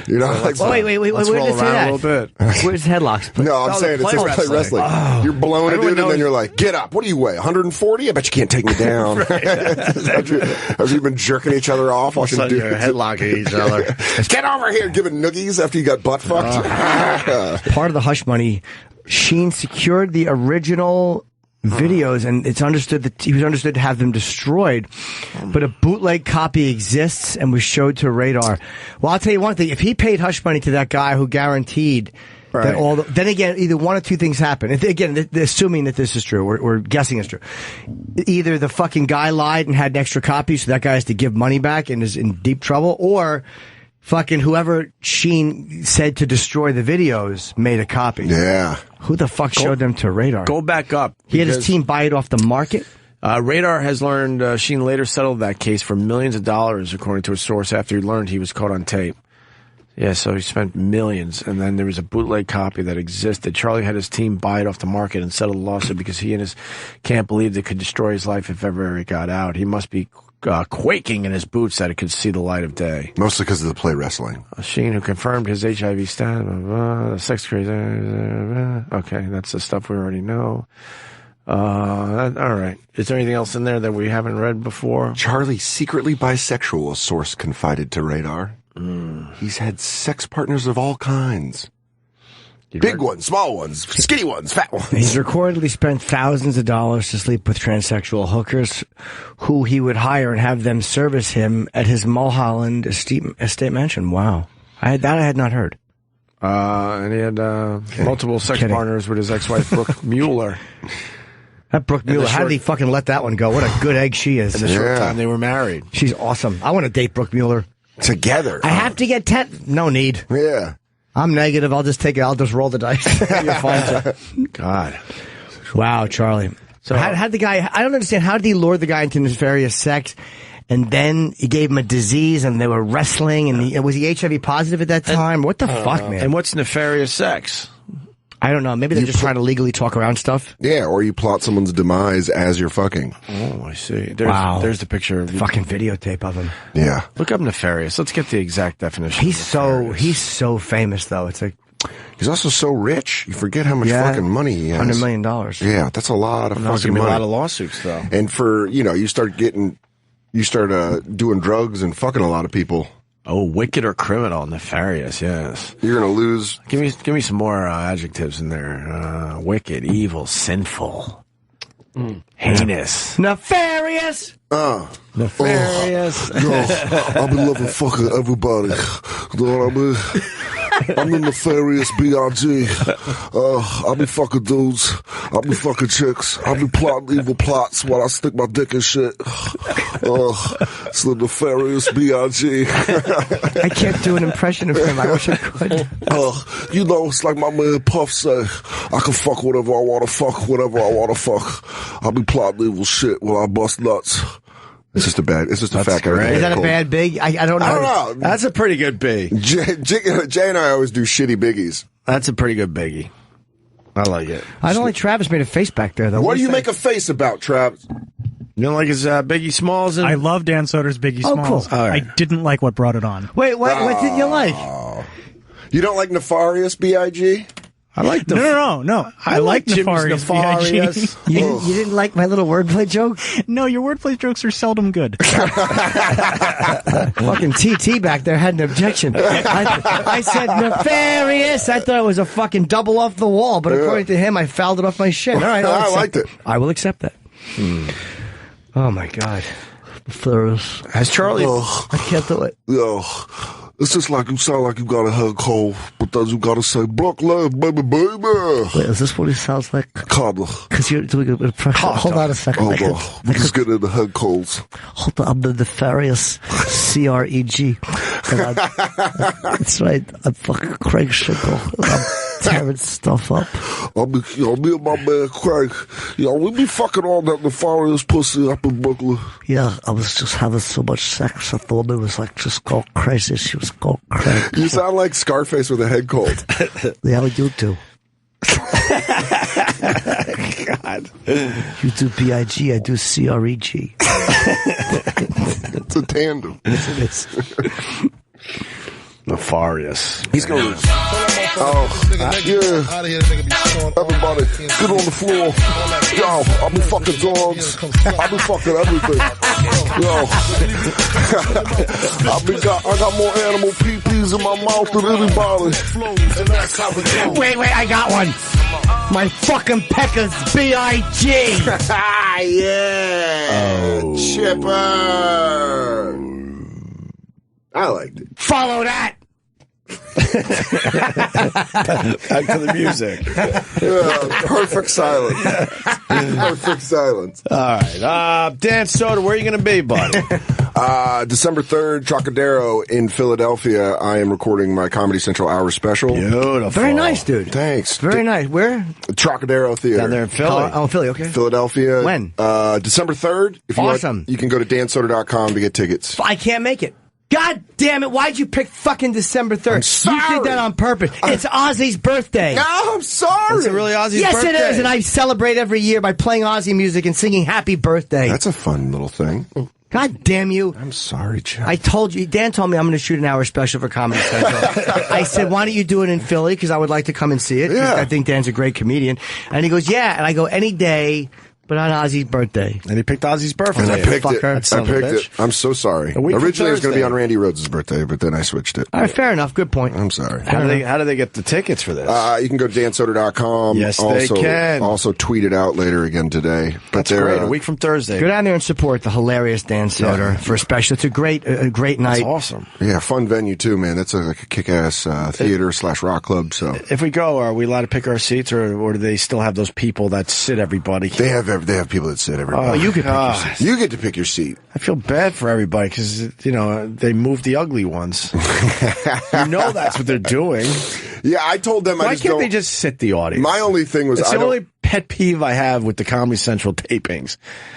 You know, wait, let's roll around a little bit. Where's headlocks? No, I'm saying it's just play wrestling. Oh. You're blowing a dude, and then you're like, "Get up! What do you weigh? 140? I bet you can't take me down." Have you been jerking each other off, watching dudes headlocking each other? Get over here, giving noogies after you got butt fucked. Part of the hush money, Sheen secured the original videos, and it's understood that he was understood to have them destroyed, but a bootleg copy exists and was showed to Radar. Well, I'll tell you one thing: if he paid hush money to that guy who guaranteed that then again, either one of two things happen. Again, assuming that this is true, or guessing it's true, either the fucking guy lied and had an extra copy, so that guy has to give money back and is in deep trouble, or fucking whoever Sheen said to destroy the videos made a copy. Yeah. Who the fuck showed them to Radar? Go back up. He had his team buy it off the market? Radar has learned Sheen later settled that case for millions of dollars, according to a source, after he learned he was caught on tape. Yeah, so he spent millions, and then there was a bootleg copy that existed. Charlie had his team buy it off the market and settle the lawsuit because he and his camp believed it could destroy his life if ever it got out. He must be quaking in his boots that it could see the light of day. Mostly because of the play wrestling. Sheen, who confirmed his HIV status, sex crazy. Okay, that's the stuff we already know. All right. Is there anything else in there that we haven't read before? Charlie, secretly bisexual, a source confided to Radar. He's had sex partners of all kinds. Big ones, small ones, skinny ones, fat ones. He's reportedly spent thousands of dollars to sleep with transsexual hookers who he would hire and have them service him at his Mulholland estate mansion. Wow. I had not heard. And he had multiple sex partners with his ex-wife, Brooke Mueller. That Brooke Mueller, how did he fucking let that one go? What a good egg she is. In the short time they were married. She's awesome. I want to date Brooke Mueller. Together. I have to get 10. No need. Yeah. I'm negative. I'll just take it. I'll just roll the dice. You're fine, sir. God. Wow, Charlie. So how the guy, I don't understand. How did he lure the guy into nefarious sex? And then he gave him a disease and they were wrestling. And was he HIV positive at that time? What the fuck, man? And what's nefarious sex? I don't know. Maybe they're just trying to legally talk around stuff. Yeah, or you plot someone's demise as you're fucking. Oh, I see. There's the picture of fucking videotape of him. Yeah. Look up nefarious. Let's get the exact definition. He's so famous though. It's like he's also so rich. You forget how much fucking money he has. $100 million. Yeah, that's a lot of fucking money. A lot of lawsuits though. And for you start doing drugs and fucking a lot of people. Oh, wicked or criminal, nefarious, yes. You're gonna lose. Give me some more adjectives in there. Wicked, evil, sinful, heinous, nefarious. Nefarious. I've been loving fucking everybody. You know what I mean? I'm the nefarious B.I.G. I'll be fucking dudes. I'll be fucking chicks. I'll be plotting evil plots while I stick my dick in shit. It's the nefarious B.I.G. I can't do an impression of him. I wish I could. It's like my man Puff say, I can fuck whatever I want to fuck, whatever I want to fuck. I'll be plotting evil shit while I bust nuts. It's just a fat guy. Is that a bad big? I don't know. I don't know. That's a pretty good big. Jay and I always do shitty biggies. That's a pretty good biggie. I like it. I don't like Travis made a face back there, though. What do you make a face about, Travis? You don't like his Biggie Smalls? I love Dan Soder's Biggie Smalls. Cool. Right. I didn't like what brought it on. Wait, what did you like? You don't like Nefarious B.I.G.? I like the... No. I like Nefarious B.I.G. You didn't like my little wordplay joke? No, your wordplay jokes are seldom good. Fucking TT back there had an objection. I said nefarious. I thought it was a fucking double off the wall, but according to him, I fouled it off my shit. All right, I liked it. I will accept that. Oh, my God. Nefarious. Has Charlie... I can't do it. It's just like you sound like you got a head cold, but then you gotta say, Brooklyn, baby. Wait, is this what he sounds like? Kinda. Because you're doing an impression. Hold on a second. Hold on. We just get into head colds. Hold on, I'm the nefarious CREG. That's right. I'm fucking Craig Schinkle. I'm tearing stuff up. Me and my man Craig, we be fucking all that nefarious pussy up in Brooklyn. Yeah, I was just having so much sex. I thought it was like just go crazy. She was going crazy. You sound like Scarface with a head cold. Yeah, you do. God. You do B-I-G, I do C-R-E-G. It's a tandem. It's nefarious. He's going. Yeah. Everybody, get on the floor. Yo, I'll be fucking dogs. I'll be fucking everything. Yo, I got more animal pee-pees in my mouth than anybody. Wait, I got one. My fucking peckers, B-I-G. Yeah. Oh. Chipper. I liked it. Follow that. Back to the music. Yeah, perfect silence. Perfect silence. All right. Dan Soder, where are you going to be, buddy? December 3rd, Trocadero in Philadelphia. I am recording my Comedy Central Hour special. Beautiful. Very nice, dude. Thanks. Very nice. Where? Trocadero Theater. Down there in Philly. Oh, Philly, okay. Philadelphia. When? December 3rd. If awesome. You can go to dansoder.com to get tickets. I can't make it. God damn it, why'd you pick fucking December 3rd? I'm sorry. You did that on purpose. It's Ozzy's birthday. No, I'm sorry. Is it really Ozzy's Yes, birthday? it is, and I celebrate every year by playing Ozzy music and singing happy birthday. That's a fun little thing. God damn you. I'm sorry, Jeff. I told you, Dan told me I'm going to shoot an hour special for Comedy Central. I said, why don't you do it in Philly? Because I would like to come and see it. Yeah. I think Dan's a great comedian. And he goes, yeah. And I go, any day, but on Ozzy's birthday. And he picked Ozzy's birthday. And I picked it. Fucker. I picked it. I'm so sorry. Originally it was going to be on Randy Rhoads' birthday, but then I switched it. All right, fair enough. Good point. I'm sorry. How do they get the tickets for this? You can go to dansoder.com. Yes, also, they can. Also tweet it out later again today. But That's great. A week from Thursday. Go down there and support the hilarious Dan Soder for a special. It's a great night. That's awesome. Yeah, fun venue too, man. That's like a kick-ass theater / rock club. So if we go, are we allowed to pick our seats, or do they still have those people that sit everybody? They have people that sit everybody. Oh, you can pick your seat. You get to pick your seat. I feel bad for everybody because, they moved the ugly ones. That's what they're doing. Yeah, I told them Why can't they just sit the audience? My only thing was it's the only pet peeve I have with the Comedy Central tapings.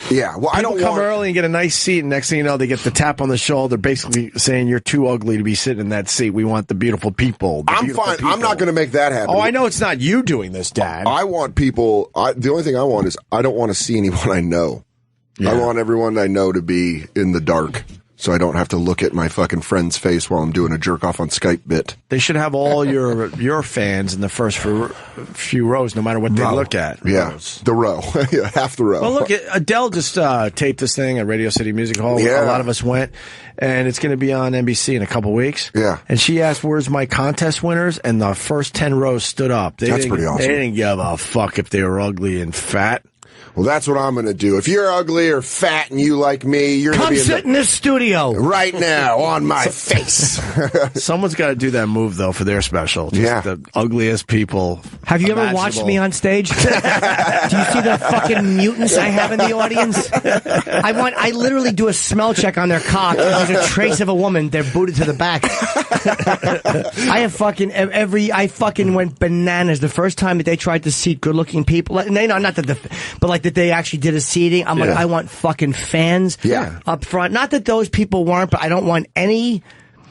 Yeah, well, People I don't come early and get a nice seat, and next thing you know, they get the tap on the shoulder, basically saying you're too ugly to be sitting in that seat. We want the beautiful people. I'm fine. I'm not going to make that happen. Oh, I know it's not you doing this, Dad. I want people. The only thing I want is I don't want to see anyone I know. Yeah. I want everyone I know to be in the dark, so I don't have to look at my fucking friend's face while I'm doing a jerk off on Skype bit. They should have all your fans in the first few rows, no matter what they look at. Yeah, the row. Yeah, half the row. Well, look, Adele just taped this thing at Radio City Music Hall. Yeah. A lot of us went, and it's going to be on NBC in a couple weeks. Yeah. And she asked, where's my contest winners? And the first 10 rows stood up. That's pretty awesome. They didn't give a fuck if they were ugly and fat. Well, that's what I'm going to do. If you're ugly or fat and you like me, you're going to be sit in this studio right now on my face. Someone's got to do that move, though, for their special. Just the ugliest people. Have you ever watched me on stage? Do you see the fucking mutants I have in the audience? I literally do a smell check on their cock. If there's a trace of a woman, they're booted to the back. I fucking went bananas the first time that they tried to seat good-looking people. But like that they actually did a seating. I'm like, I want fucking fans up front. Not that those people weren't, but I don't want any.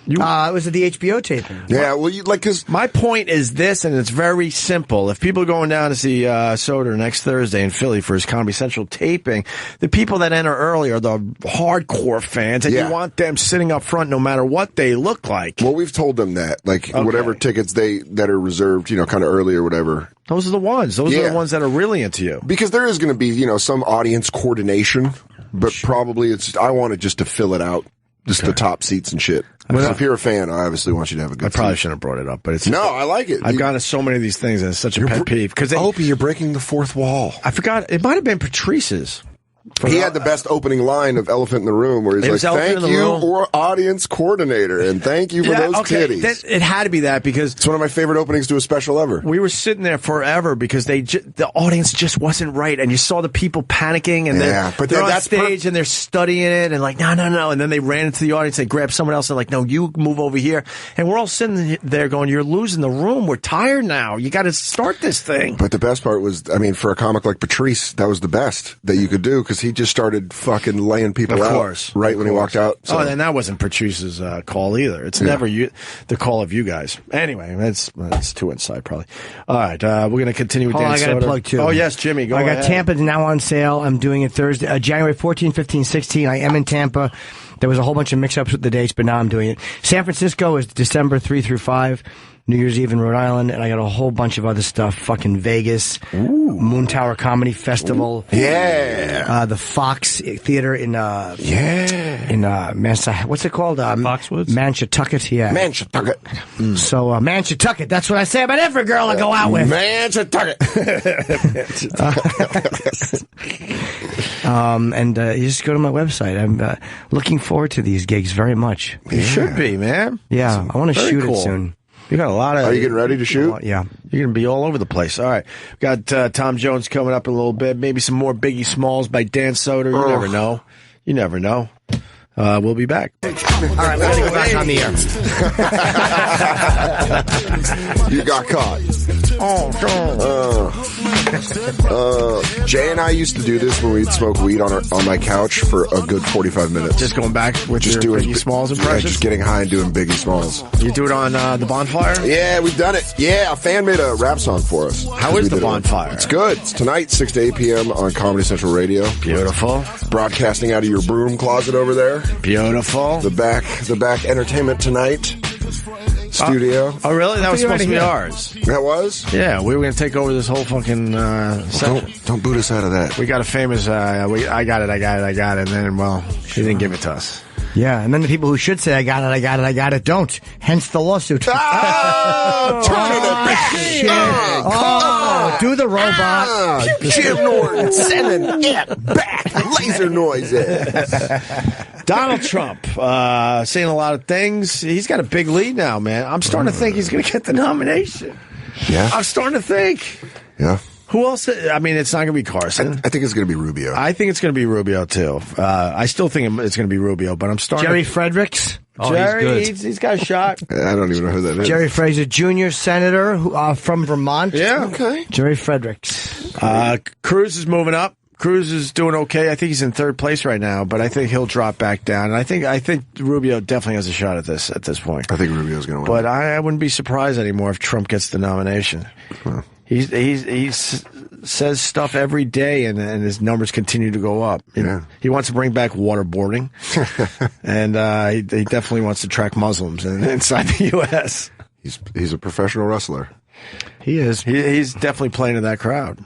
It was at the HBO taping. Yeah, well, because my point is this, and it's very simple. If people are going down to see Soder next Thursday in Philly for his Comedy Central taping, the people that enter early are the hardcore fans, and you want them sitting up front no matter what they look like. Well, we've told them that, whatever tickets that are reserved, kind of early or whatever. Those are the ones. Those are the ones that are really into you. Because there is going to be, some audience coordination, but probably I want it just to fill it out. Just the top seats and shit. If you're a fan, I obviously want you to have a good I probably shouldn't have brought it up, but it's... No, I like it. I've gone to so many of these things, and it's such a pet peeve. Opie, you're breaking the fourth wall. I forgot. It might have been Patrice's. He had the best opening line of Elephant in the Room, where he's like, thank you, or audience coordinator, and thank you for those titties. It had to be that, because... It's one of my favorite openings to a special ever. We were sitting there forever because the audience just wasn't right, and you saw the people panicking, and they're on stage, and they're studying it, and like, no, and then they ran into the audience, they grabbed someone else, and like, no, you move over here, and we're all sitting there going, you're losing the room, we're tired now, you got to start this thing. But the best part was, for a comic like Patrice, that was the best that you could do, because he just started fucking laying people out. Of course. Right when he walked out. So. Oh, and that wasn't Patrice's call either. It's never the call of you guys. Anyway, that's too inside probably. All right, we're going to continue with Dan I got to Soder. plug too. Oh, yes, Jimmy, go ahead. I got Tampa now on sale. I'm doing it Thursday, January 14, 15, 16. I am in Tampa. There was a whole bunch of mix-ups with the dates, but now I'm doing it. San Francisco is December 3 through 5. New Year's Eve in Rhode Island, and I got a whole bunch of other stuff. Fucking Vegas, Moon Tower Comedy Festival, the Fox Theater in Manchester. What's it called? Foxwoods, Manchatucket. Yeah, Manchatucket. So Manchatucket. That's what I say about every girl I go out with. Manchatucket. And you just go to my website. I'm looking forward to these gigs very much. You should be, man. Yeah, I want to shoot it soon. You got a lot of. Are you getting ready to shoot? Yeah. You're going to be all over the place. All right. Got Tom Jones coming up in a little bit. Maybe some more Biggie Smalls by Dan Soder. You never know. You never know. We'll be back. All right, we're going to go back on the air. You got caught. Jay and I used to do this when we'd smoke weed on my couch for a good 45 minutes. Just going back with your Biggie Smalls impression? Yeah, just getting high and doing Biggie Smalls. You do it on the Bonfire? Yeah, we've done it. Yeah, a fan made a rap song for us. How is the Bonfire? It's good. It's tonight, 6 to 8 p.m. on Comedy Central Radio. Beautiful. Broadcasting out of your broom closet over there. Beautiful. The back Entertainment Tonight studio. Oh, really? That was supposed to be ours. That was? Yeah, we were going to take over this whole fucking section. Don't boot us out of that. We got a famous, I got it, and then, well, she didn't give it to us. Yeah, and then the people who should say, I got it, don't. Hence the lawsuit. Oh, turn it back. Shit. Oh, do the robot. Jim Norton sending it back. Laser noises. Donald Trump saying a lot of things. He's got a big lead now, man. I'm starting to think he's going to get the nomination. Yeah. I'm starting to think. Yeah. Who else? I mean, it's not going to be Carson. I think it's going to be Rubio. I think it's going to be Rubio, too. I still think it's going to be Rubio, but I'm starting Jerry Fredericks. Oh, Jerry, he's got a shot. I don't even know who that is. Jerry Fraser Jr., senator from Vermont. Yeah. Okay. Jerry Fredericks. Cruz is moving up. Cruz is doing okay. I think he's in third place right now, but I think he'll drop back down. And I think Rubio definitely has a shot at this point. I think Rubio's going to win. But I wouldn't be surprised anymore if Trump gets the nomination. Huh. He says stuff every day, and his numbers continue to go up. Yeah. He wants to bring back waterboarding, and he definitely wants to track Muslims inside the U.S. He's a professional wrestler. He is. He's definitely playing to that crowd.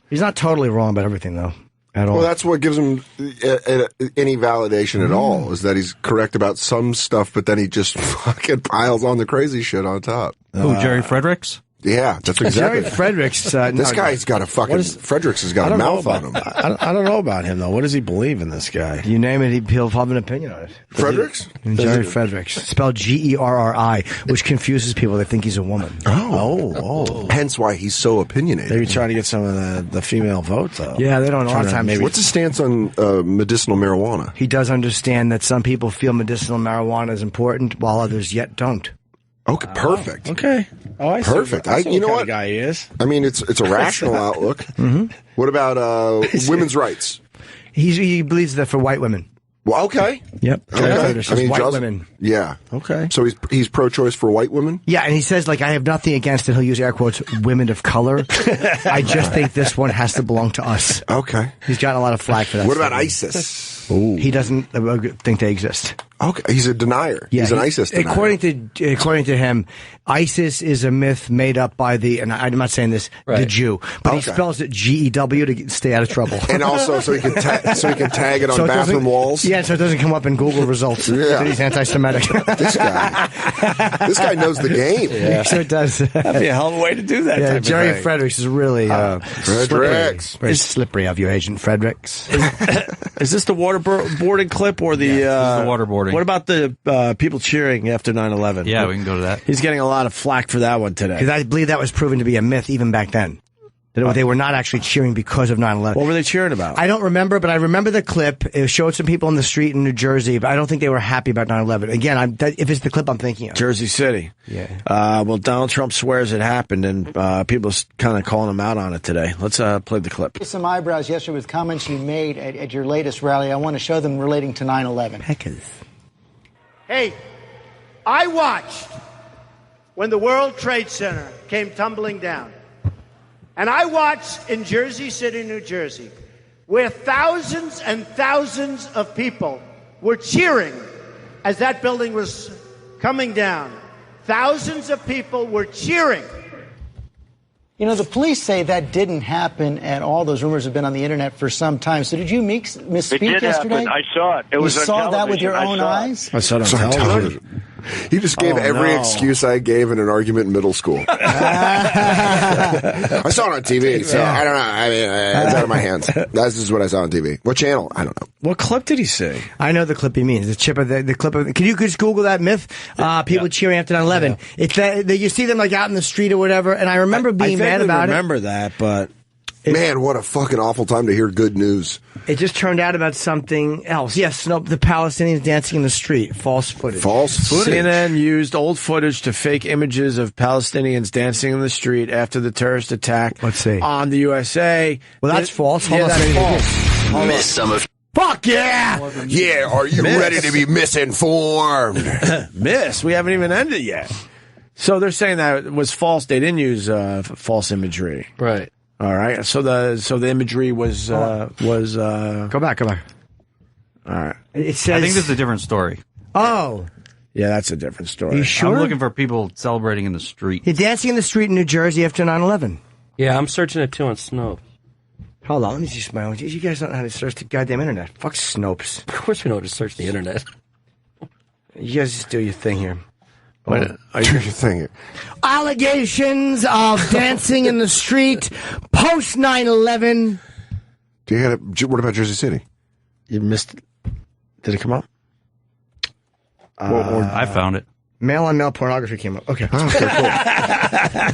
He's not totally wrong about everything, though. At all. Well, that's what gives him any validation at all, is that he's correct about some stuff, but then he just fucking piles on the crazy shit on top. Who, Jerry Fredericks? Yeah, that's exactly. Jerry Fredericks. This guy's got a fucking. Fredericks has got a mouth on him. I don't know about him though. What does he believe in? This guy. You name it, he'll have an opinion on it. Fredericks. Jerry Fredericks, spelled Gerri, which confuses people. They think he's a woman. Oh. Hence why he's so opinionated. Maybe trying to get some of the female vote though. Yeah, they don't. A lot of times. What's his stance on medicinal marijuana? He does understand that some people feel medicinal marijuana is important, while others yet don't. Okay, perfect. Okay. Oh, I see. Perfect. I see you know what what? kind of guy he is. I mean, it's a rational outlook. Mm-hmm. What about women's rights? He believes that for white women. Well, okay. Yep. Okay. I mean, white women. Yeah. Okay. So he's pro-choice for white women? Yeah, and he says, I have nothing against it. He'll use air quotes, women of color. I just think this one has to belong to us. Okay. He's gotten a lot of flack for that. What about ISIS? Ooh. He doesn't think they exist. Okay, he's a denier. Yeah, he's an ISIS denier. According to him, ISIS is a myth made up by and I'm not saying this, the Jew, but he spells it GEW to stay out of trouble. And also so he can tag it on bathroom walls. Yeah, so it doesn't come up in Google results. Yeah. That he's anti-Semitic. This guy knows the game. Yeah. Sure does. That'd be a hell of a way to do that. Yeah, Jerry Fredericks is really Fredericks. Very slippery of you, Agent Fredericks. Is this the waterboarding clip or the waterboarding? What about the people cheering after 9/11? Yeah, we can go to that. He's getting a lot of flack for that one today. Because I believe that was proven to be a myth even back then. They were not actually cheering because of 9/11. What were they cheering about? I don't remember, but I remember the clip. It showed some people in the street in New Jersey, but I don't think they were happy about 9/11. Again, if it's the clip I'm thinking of. Jersey City. Yeah. Well, Donald Trump swears it happened, and people are kind of calling him out on it today. Let's play the clip. Some eyebrows yesterday with comments you made at your latest rally. I want to show them relating to 9/11. Hey, I watched when the World Trade Center came tumbling down. And I watched in Jersey City, New Jersey, where thousands and thousands of people were cheering as that building was coming down. Thousands of people were cheering. You know, the police say that didn't happen, and all those rumors have been on the internet for some time. So did you misspeak it did yesterday? Happen. I saw it. You saw that with your own eyes? I saw it on television. He just gave every excuse I gave in an argument in middle school. I saw it on TV, so I don't know. I mean, it's out of my hands. That's just what I saw on TV. What channel? I don't know. What clip did he say? I know the clip he means. The clip of. Can you just Google that myth? People cheering after 9/11. Yeah. It's that you see them like out in the street or whatever. And I remember being mad about it. I remember that, but. Man, what a fucking awful time to hear good news. It just turned out about something else. Yes, the Palestinians dancing in the street. False footage. CNN used old footage to fake images of Palestinians dancing in the street after the terrorist attack on the USA. Well, that's false. Yeah, that's false. Miss some of... Fuck yeah! Yeah, are you ready to be misinformed? Miss, we haven't even ended yet. So they're saying that it was false. They didn't use false imagery. Right. All right. So the imagery was go back. All right. It says I think this is a different story. Oh. Yeah, that's a different story. Are you sure? I'm looking for people celebrating in the street. You're dancing in the street in New Jersey after 9/11. Yeah, I'm searching it too on Snopes. Hold on, let me see my own. You guys don't know how to search the goddamn internet. Fuck Snopes. Of course we know how to search the internet. You guys just do your thing here. Do your thing. Allegations of dancing in the street post 9/11. What about Jersey City? You missed. Did it come up? I found it. Male-on-male pornography came up. Okay. Oh, okay, cool.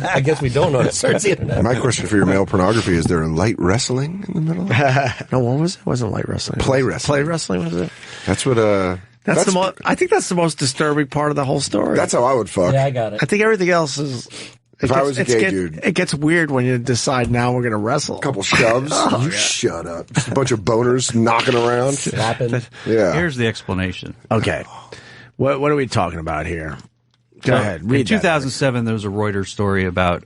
I guess we don't know how to search the internet. My question for your male pornography, is there light wrestling in the middle? No, what was it? It wasn't light wrestling. Play wrestling. Play wrestling, was it? That's what, That's the most. I think that's the most disturbing part of the whole story. That's how I would fuck. Yeah, I got it. I think everything else is. I was a gay dude. It gets weird when you decide now we're going to wrestle. A couple shoves. Shut up. Just a bunch of boners knocking around. Slapping. Yeah. Here's the explanation. Okay. What are we talking about here? Go ahead. Read in 2007, there was a Reuters story about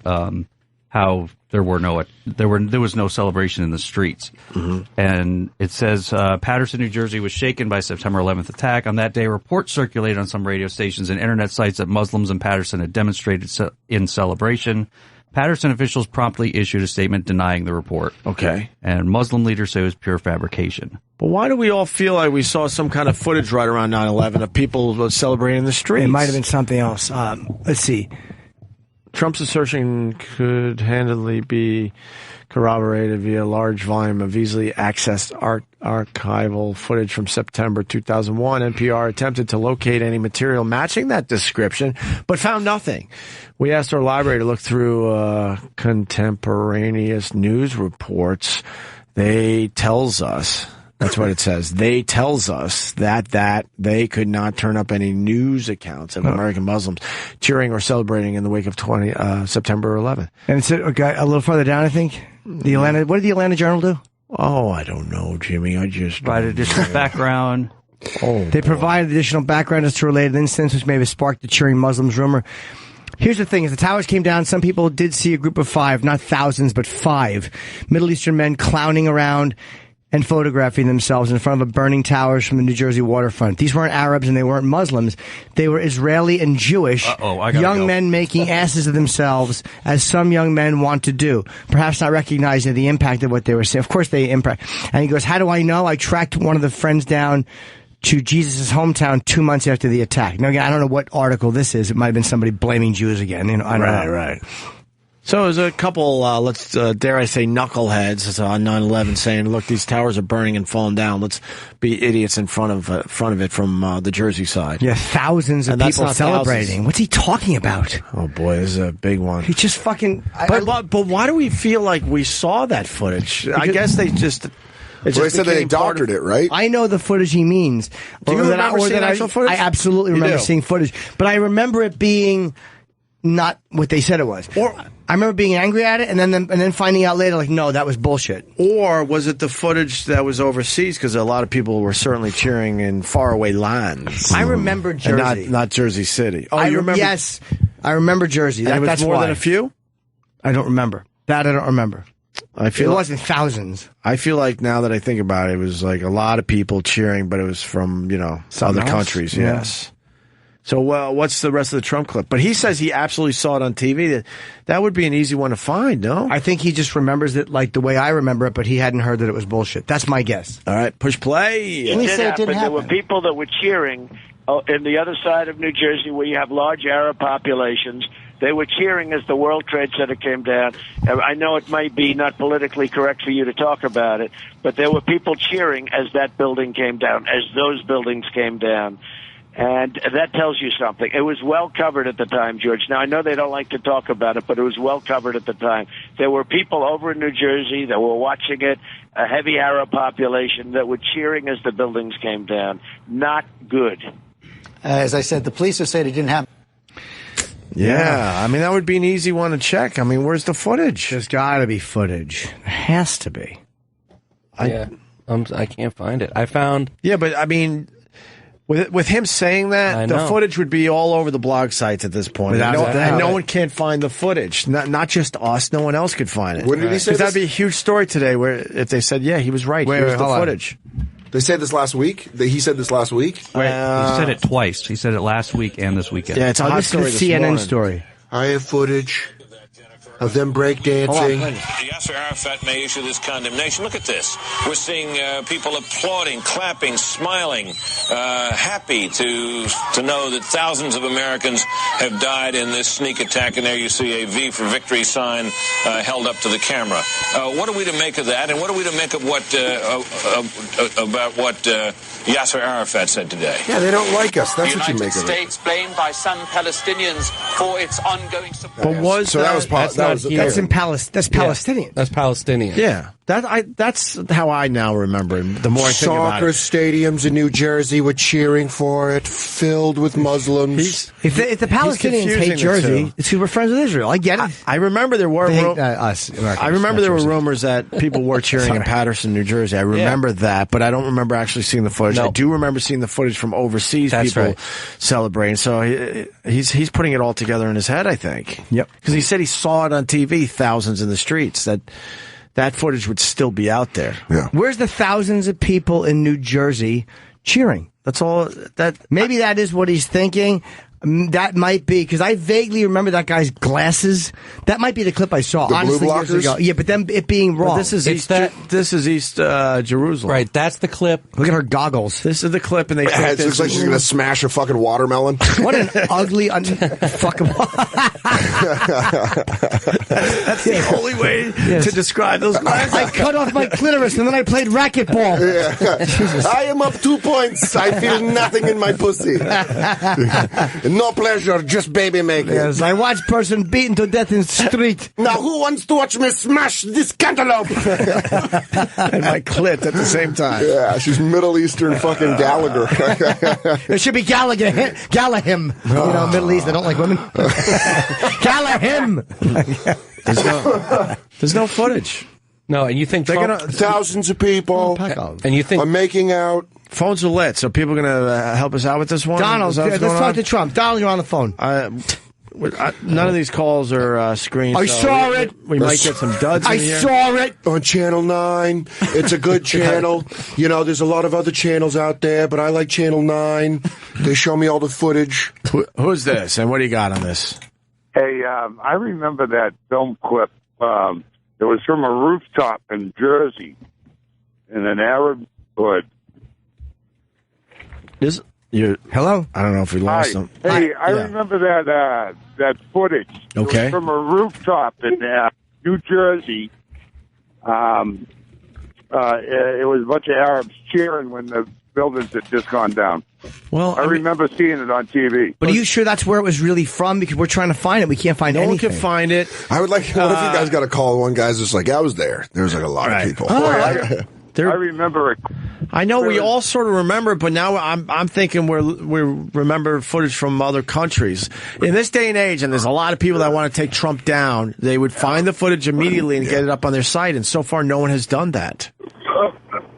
how there was no celebration in the streets. Mm-hmm. And it says Paterson, New Jersey was shaken by September 11th attack. On that day, reports circulated on some radio stations and internet sites that Muslims in Paterson had demonstrated in celebration. Paterson officials promptly issued a statement denying the report. Okay. And Muslim leaders say it was pure fabrication. But why do we all feel like we saw some kind of footage right around 9/11 of people celebrating in the streets? It might have been something else. Let's see. Trump's assertion could handily be corroborated via a large volume of easily accessed archival footage from September 2001. NPR attempted to locate any material matching that description, but found nothing. We asked our library to look through contemporaneous news reports. They tells us, that's what it says, they tells us that they could not turn up any news accounts of American Muslims cheering or celebrating in the wake of September 11th. And it's a little further down, I think. What did the Atlanta Journal do? Oh, I don't know, Jimmy. I just provided additional background. They provided additional background as to related incidents which may have sparked the cheering Muslims rumor. Here's the thing. As the towers came down, some people did see a group of 5, not thousands, but 5 Middle Eastern men clowning around and photographing themselves in front of a burning towers from the New Jersey waterfront. These weren't Arabs and they weren't Muslims. They were Israeli and Jewish young men making asses of themselves, as some young men want to do, perhaps not recognizing the impact of what they were saying. Of course they impact. And he goes, how do I know? I tracked one of the friends down to Jesus' hometown 2 months after the attack. Now, again, I don't know what article this is. It might have been somebody blaming Jews again. I don't know. Right. So there's a couple, dare I say, knuckleheads on 9/11 saying, "Look, these towers are burning and falling down. Let's be idiots in front of it from the Jersey side." Yeah, thousands of people celebrating. Thousands. What's he talking about? Oh boy, this is a big one. He just fucking. But why do we feel like we saw that footage? I guess they just. They said they doctored it, right? I know the footage he means. Do you remember seeing actual footage? I absolutely remember seeing footage, but I remember it being not what they said it was. Or I remember being angry at it, and then finding out later, like, no, that was bullshit. Or was it the footage that was overseas? Because a lot of people were certainly cheering in faraway lands. I remember Jersey, and not Jersey City. Oh, you remember? Yes, I remember Jersey. And it was that's more why. than a few. I don't remember that. I don't remember. I feel it wasn't thousands. I feel like now that I think about it, it was like a lot of people cheering, but it was from other countries. Yeah. Yes. So what's the rest of the Trump clip? But he says he absolutely saw it on TV. That would be an easy one to find, no? I think he just remembers it like the way I remember it, but he hadn't heard that it was bullshit. That's my guess. All right, push play. It didn't happen. There were people that were cheering in the other side of New Jersey where you have large Arab populations. They were cheering as the World Trade Center came down. I know it might be not politically correct for you to talk about it, but there were people cheering as that building came down, as those buildings came down. And that tells you something. It was well covered at the time, George. Now, I know they don't like to talk about it, but it was well covered at the time. There were people over in New Jersey that were watching it, a heavy Arab population that were cheering as the buildings came down. Not good. As I said, the police have said it didn't happen. Yeah, I mean, that would be an easy one to check. I mean, where's the footage? There's got to be footage. There has to be. I can't find it. I found... Yeah, but I mean... With him saying that, the footage would be all over the blog sites at this point. And no one can't find the footage. Not just us. No one else could find it. When did he say this? That'd be a huge story today where if they said, yeah, he was right. Here's the footage. They said this last week? He said this last week? He said it twice. He said it last week and this weekend. Yeah, it's a hot story this is a CNN story. I have footage of them breakdancing. Yasser Arafat may issue this condemnation. Look at this. We're seeing people applauding, clapping, smiling, happy to know that thousands of Americans have died in this sneak attack. And there you see a V for victory sign held up to the camera. What are we to make of that? And what are we to make of about what Yasser Arafat said today? Yeah, they don't like us. That's the what you United make of it. States blamed by some Palestinians for its ongoing support. But that's Palestinian. That's Palestinian. Yeah. That's how I now remember it. The more I think about Soccer it. stadiums in New Jersey were cheering for it, filled with Muslims. If the Palestinians hate Jersey, it's because we're friends with Israel. I get it. I remember there were us. Americans, I remember there were rumors that people were cheering in Paterson, New Jersey. I remember that, but I don't remember actually seeing the footage. No. I do remember seeing the footage from overseas people celebrating. So he's putting it all together in his head, I think. Yep. Because he said he saw it on TV, thousands in the streets. That footage would still be out there. Yeah. Where's the thousands of people in New Jersey cheering? That's all. Maybe that is what he's thinking. That might be, because I vaguely remember that guy's glasses. That might be the clip I saw, honestly, years ago. Yeah, but then it being wrong. But this is East Jerusalem. Right, that's the clip. Look at her goggles. This is the clip, and they think It looks like she's going to smash a fucking watermelon. What an ugly, fucking... That's the only way to describe those glasses. I cut off my clitoris, and then I played racquetball. Yeah. I am up 2 points. I feel nothing in my pussy. No pleasure, just baby making. Yes, I watch person beaten to death in the street. Now who wants to watch me smash this cantaloupe? And my clit at the same time. Yeah, she's Middle Eastern fucking Gallagher. It should be Galahim. You know, Middle East, they don't like women. Galahim. There's no footage. No, and you think thousands of people and you think are making out. Phones are lit, so people are going to help us out with this one? Donald, let's talk to Trump. Donald, you're on the phone. None of these calls are screened. I saw it. We might get some duds in here. I saw it. On Channel 9. It's a good channel. You know, there's a lot of other channels out there, but I like Channel 9. They show me all the footage. Who's this, and what do you got on this? Hey, I remember that film clip. It was from a rooftop in Jersey, in an Arab hood. Hello? I don't know if we lost him. Hey, I remember that footage. Okay. It was from a rooftop in New Jersey. It was a bunch of Arabs cheering when the buildings had just gone down. Well, I remember seeing it on TV. But are you sure that's where it was really from? Because we're trying to find it. We can't find anything. No one can find it. I would like, what if you guys got a call? One guy's just like, I was there. There's like a lot of people. I remember it. I know we all sort of remember it, but now I'm thinking we remember footage from other countries. In this day and age, and there's a lot of people that want to take Trump down, they would find the footage immediately and get it up on their site, and so far no one has done that.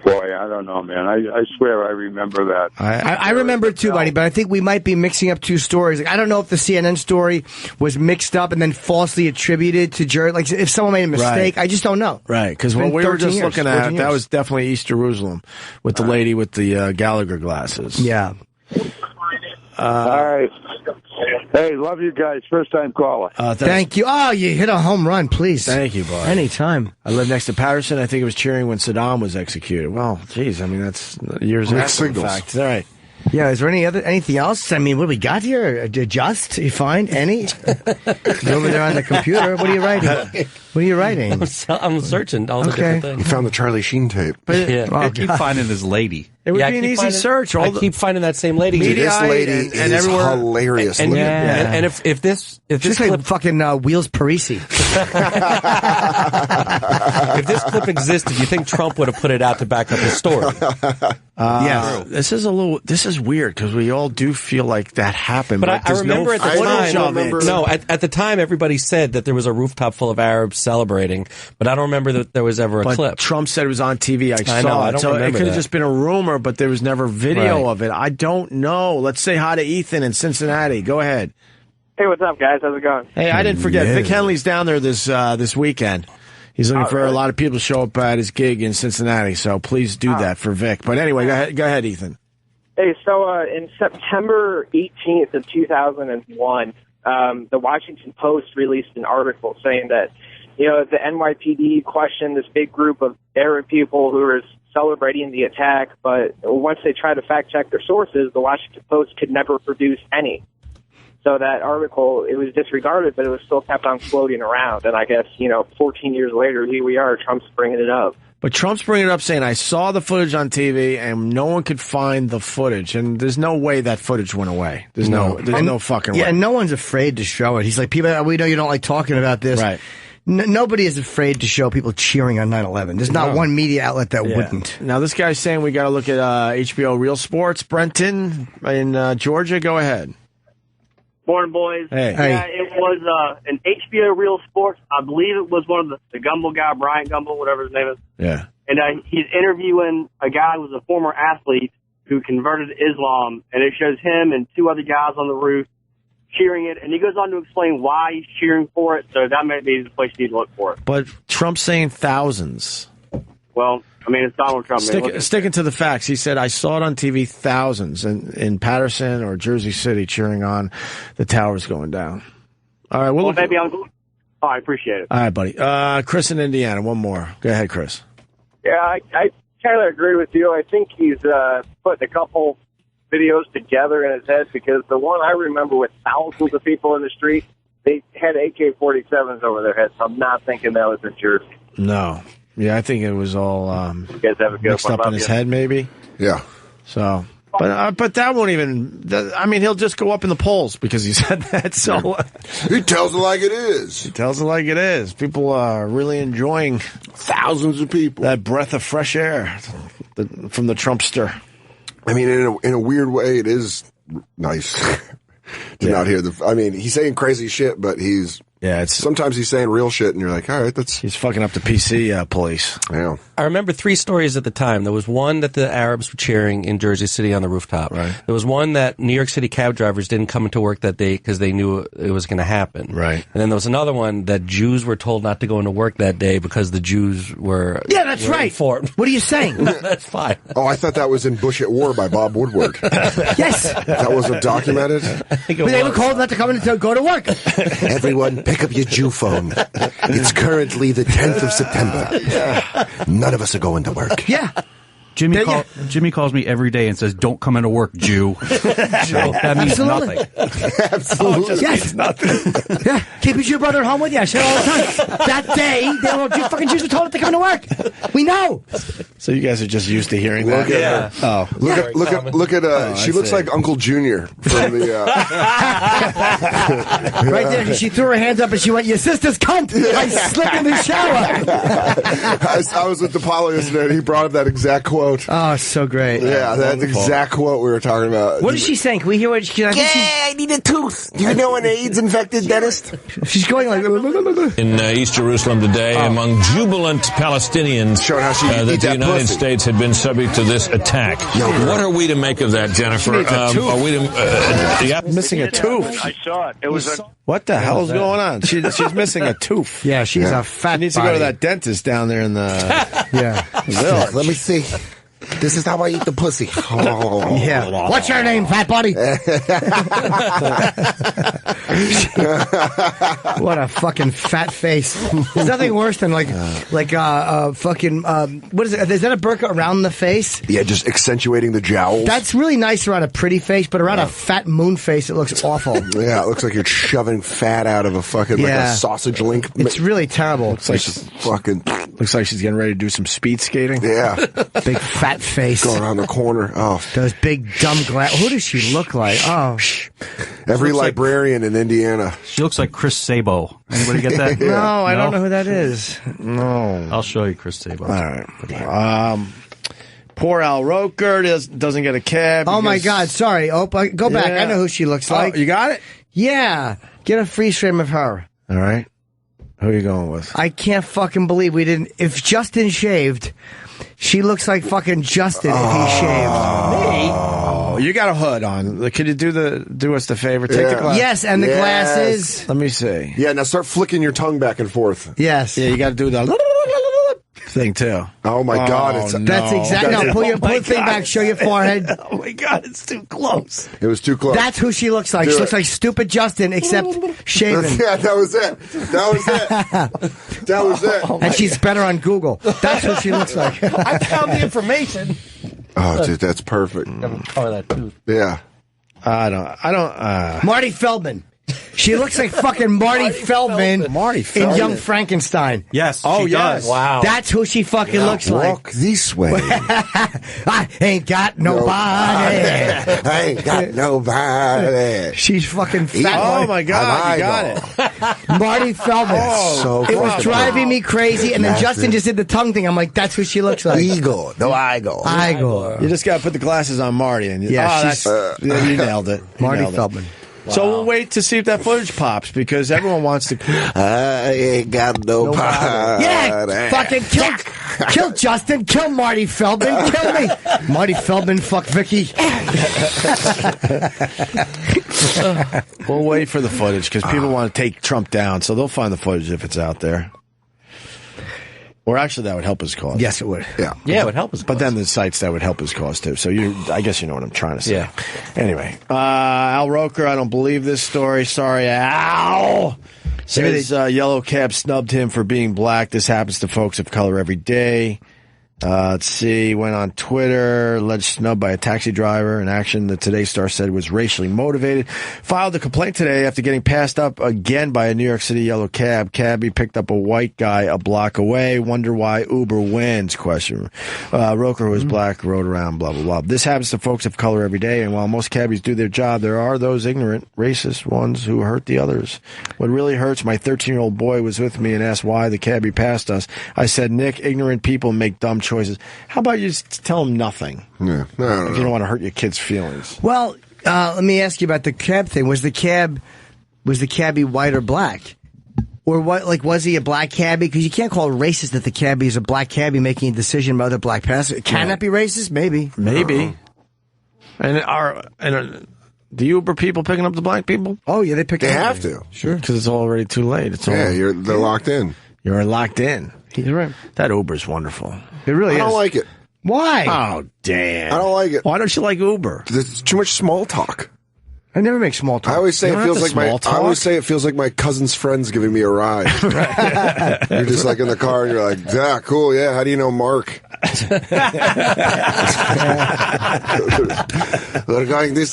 Boy, I don't know, man. I swear I remember that. I remember it too, buddy, but I think we might be mixing up two stories. Like, I don't know if the CNN story was mixed up and then falsely attributed to Jersey. Like, if someone made a mistake, I just don't know. Right, because what we were just looking at, that was definitely East Jerusalem with the lady with the Gallagher glasses. Yeah. All right. Hey, love you guys. First time caller. Thank you. Oh, you hit a home run, please. Thank you, bud. Anytime. I live next to Patterson. I think it was cheering when Saddam was executed. Well, geez, I mean, that's years after the fact. All right. Yeah, is there anything else? I mean, what do we got here? Just, you find any? You're over there on the computer. What are you writing? What are you writing? I'm searching all the different things. You found the Charlie Sheen tape. I keep finding this lady. It would be an easy search. I keep finding that same lady. This lady is hilarious. And if this She's clip like fucking Wheels Parisi. if this clip existed, do you think Trump would have put it out to back up his story? Yeah, this is weird because we all do feel like that happened. But I remember at the time. No, at the time, everybody said that there was a rooftop full of Arabs celebrating, but I don't remember that there was ever a clip. Trump said it was on TV. I saw I it. don't So remember it could have that. just been a rumor, but there was never video of it. I don't know. Let's say hi to Ethan in Cincinnati. Go ahead. Hey, what's up, guys? How's it going? Hey, I didn't forget. Vic Henley's down there this weekend. He's looking for a lot of people to show up at his gig in Cincinnati, so please do that for Vic. But anyway, go ahead, Ethan. Hey, so in September 18th of 2001, the Washington Post released an article saying that, the NYPD questioned this big group of Arab people who were celebrating the attack, but once they tried to fact-check their sources, the Washington Post could never produce any. So that article, it was disregarded, but it was still kept on floating around. And I guess, 14 years later, here we are, Trump's bringing it up. But Trump's bringing it up saying, I saw the footage on TV and no one could find the footage. And there's no way that footage went away. There's no fucking way. Yeah, and no one's afraid to show it. He's like, people, we know you don't like talking about this. Right. Nobody is afraid to show people cheering on 9/11. There's not one media outlet that wouldn't. Now, this guy's saying we got to look at HBO Real Sports. Brenton in Georgia, go ahead. Morning, boys. Hey. Yeah, it was an HBO Real Sports. I believe it was one of the Gumbel guy, Brian Gumbel, whatever his name is. Yeah. And he's interviewing a guy who was a former athlete who converted to Islam, and it shows him and two other guys on the roof cheering it, and he goes on to explain why he's cheering for it, so that might be the place you need to look for it. But Trump's saying thousands. Well, I mean, it's Donald Trump. Sticking to the facts, he said, I saw it on TV, thousands in Patterson or Jersey City cheering on the towers going down. All right, well, maybe I appreciate it. All right, buddy. Chris in Indiana, one more. Go ahead, Chris. Yeah, I kind of agree with you. I think he's putting a couple videos together in his head, because the one I remember with thousands of people in the street, they had AK-47s over their heads, so I'm not thinking that was in Jersey. No. Yeah, I think it was all you guys have a good mixed up in his head, maybe. Yeah. So, but that won't even. I mean, he'll just go up in the polls because he said that. So he tells it like it is. He tells it like it is. People are really enjoying thousands of people that breath of fresh air from the Trumpster. I mean, in a weird way, it is nice to not hear the. I mean, he's saying crazy shit, but he's. Yeah, sometimes he's saying real shit, and you're like, all right, he's fucking up the PC police. Yeah. I remember three stories at the time. There was one that the Arabs were cheering in Jersey City on the rooftop. Right. There was one that New York City cab drivers didn't come into work that day because they knew it was going to happen. Right. And then there was another one that Jews were told not to go into work that day because the Jews were. Yeah, that's right. Informed. What are you saying? That's fine. Oh, I thought that was in Bush at War by Bob Woodward. Yes. That was documented. But they were called not to come in to go to work. Everyone, pick up your Jew phone. It's currently the 10th of September. None of us are going to work. Yeah. Jimmy calls me every day and says, "Don't come into work, Jew." That means nothing. Absolutely. Yes. Nothing. Yeah. Keep your brother at home with you. I say it all the time. That day, they were fucking Jews were told to come to work. We know. So you guys are just used to hearing that? Yeah. Oh. Look at she looks like Uncle Junior from the right there. She threw her hands up and she went, "Your sister's cunt." I slipped in the shower. I was with DePaulo yesterday and he brought up that exact quote. Oh, so great. Yeah, that's the exact quote we were talking about. What is she saying? Can we hear what she... I need a tooth. You know an AIDS-infected dentist? She's going like... In East Jerusalem today, among jubilant Palestinians, that the United States had been subject to this attack. What are we to make of that, Jennifer? Are we to... missing a tooth. I saw it. It was What the hell is going on? She's missing a tooth. Yeah, she's a fat She needs to go to that dentist down there in the... Yeah. Let me see. This is how I eat the pussy. Yeah. What's your name, fat body? What a fucking fat face. There's nothing worse than fucking what is it? Is that a burqa around the face? Yeah, just accentuating the jowls. That's really nice around a pretty face, but around a fat moon face, it looks awful. Yeah, it looks like you're shoving fat out of a fucking like a sausage link. It's really terrible. Looks like she's getting ready to do some speed skating. Yeah. Big fat face. Going around the corner. Oh. Those big dumb glasses. Who does she look like? Oh. Every librarian in Indiana. She looks like Chris Sabo. Anybody get that? No, I don't know who that is. No. I'll show you Chris Sabo. All right. Poor Al Roker doesn't get a cab. Oh, my God. Sorry. Go back. Yeah. I know who she looks like. You got it? Yeah. Get a freeze frame of her. All right. Who are you going with? I can't fucking believe we didn't. If Justin shaved, she looks like fucking Justin if he shaved. Me? Oh, you got a hood on. Could you do us the favor? Take the glasses. Yes, and the glasses. Let me see. Yeah, now start flicking your tongue back and forth. Yes. Yeah, you got to do the thing too. Oh my God! That's exactly. No, pull your thing back. Show your forehead. Oh my God! It's too close. It was too close. That's who she looks like. She looks like stupid Justin, except shaven. Yeah, that was it. That was it. And she's better on Google. That's what she looks like. I found the information. Oh, dude, that's perfect. Color that tooth. Yeah. I don't. Marty Feldman. She looks like fucking Marty Feldman in Young Frankenstein. Yes. Oh, yes. Does. Wow. That's who she fucking looks like. Walk this way. I ain't got nobody. I ain't got nobody. She's fucking fat. Oh my God! You got it. Marty Feldman. It was driving me crazy, and then Justin just did the tongue thing. I'm like, that's who she looks like. Igor. No, Igor. You just got to put the glasses on Marty, and you nailed it. Marty Feldman. Wow. So we'll wait to see if that footage pops because everyone wants to. I ain't got nobody. Yeah, fucking kill Justin, kill Marty Feldman, kill me. Marty Feldman, fuck Vicky. We'll wait for the footage because people want to take Trump down, so they'll find the footage if it's out there. Or actually, that would help his cause. Yes, it would. Yeah, it would help his cause. But then the sites that would help his cause too. So I guess you know what I'm trying to say. Yeah. Anyway, Al Roker, I don't believe this story. Sorry, Al. Says yellow cab snubbed him for being black. This happens to folks of color every day. Let's see. Went on Twitter. Alleged snub by a taxi driver. An action that Today Star said was racially motivated. Filed a complaint today after getting passed up again by a New York City yellow cab. Cabbie picked up a white guy a block away. Wonder why Uber wins? Question. Roker, who was black, rode around. Blah blah blah. This happens to folks of color every day. And while most cabbies do their job, there are those ignorant, racist ones who hurt the others. What really hurts? My 13-year-old boy was with me and asked why the cabbie passed us. I said, Nick, ignorant people make dumb choices. How about you just tell them nothing? Yeah. No. If you don't want to hurt your kids' feelings. Well, let me ask you about the cab thing. Was the cabbie white or black? Or what? Like, was he a black cabbie? Because you can't call it racist that the cabbie is a black cabbie making a decision about other black passengers. Can that be racist? Maybe. And the Uber people picking up the black people? Oh yeah, they have to. Sure, because it's already too late. They're locked in. You're locked in. He's right. That Uber's wonderful. It really is. I don't like it. Why? Oh, damn. I don't like it. Why don't you like Uber? There's too much small talk. I never make small talk. I always say it feels like my cousin's friend's giving me a ride. You're just like in the car and you're like, yeah, cool, yeah. How do you know Mark?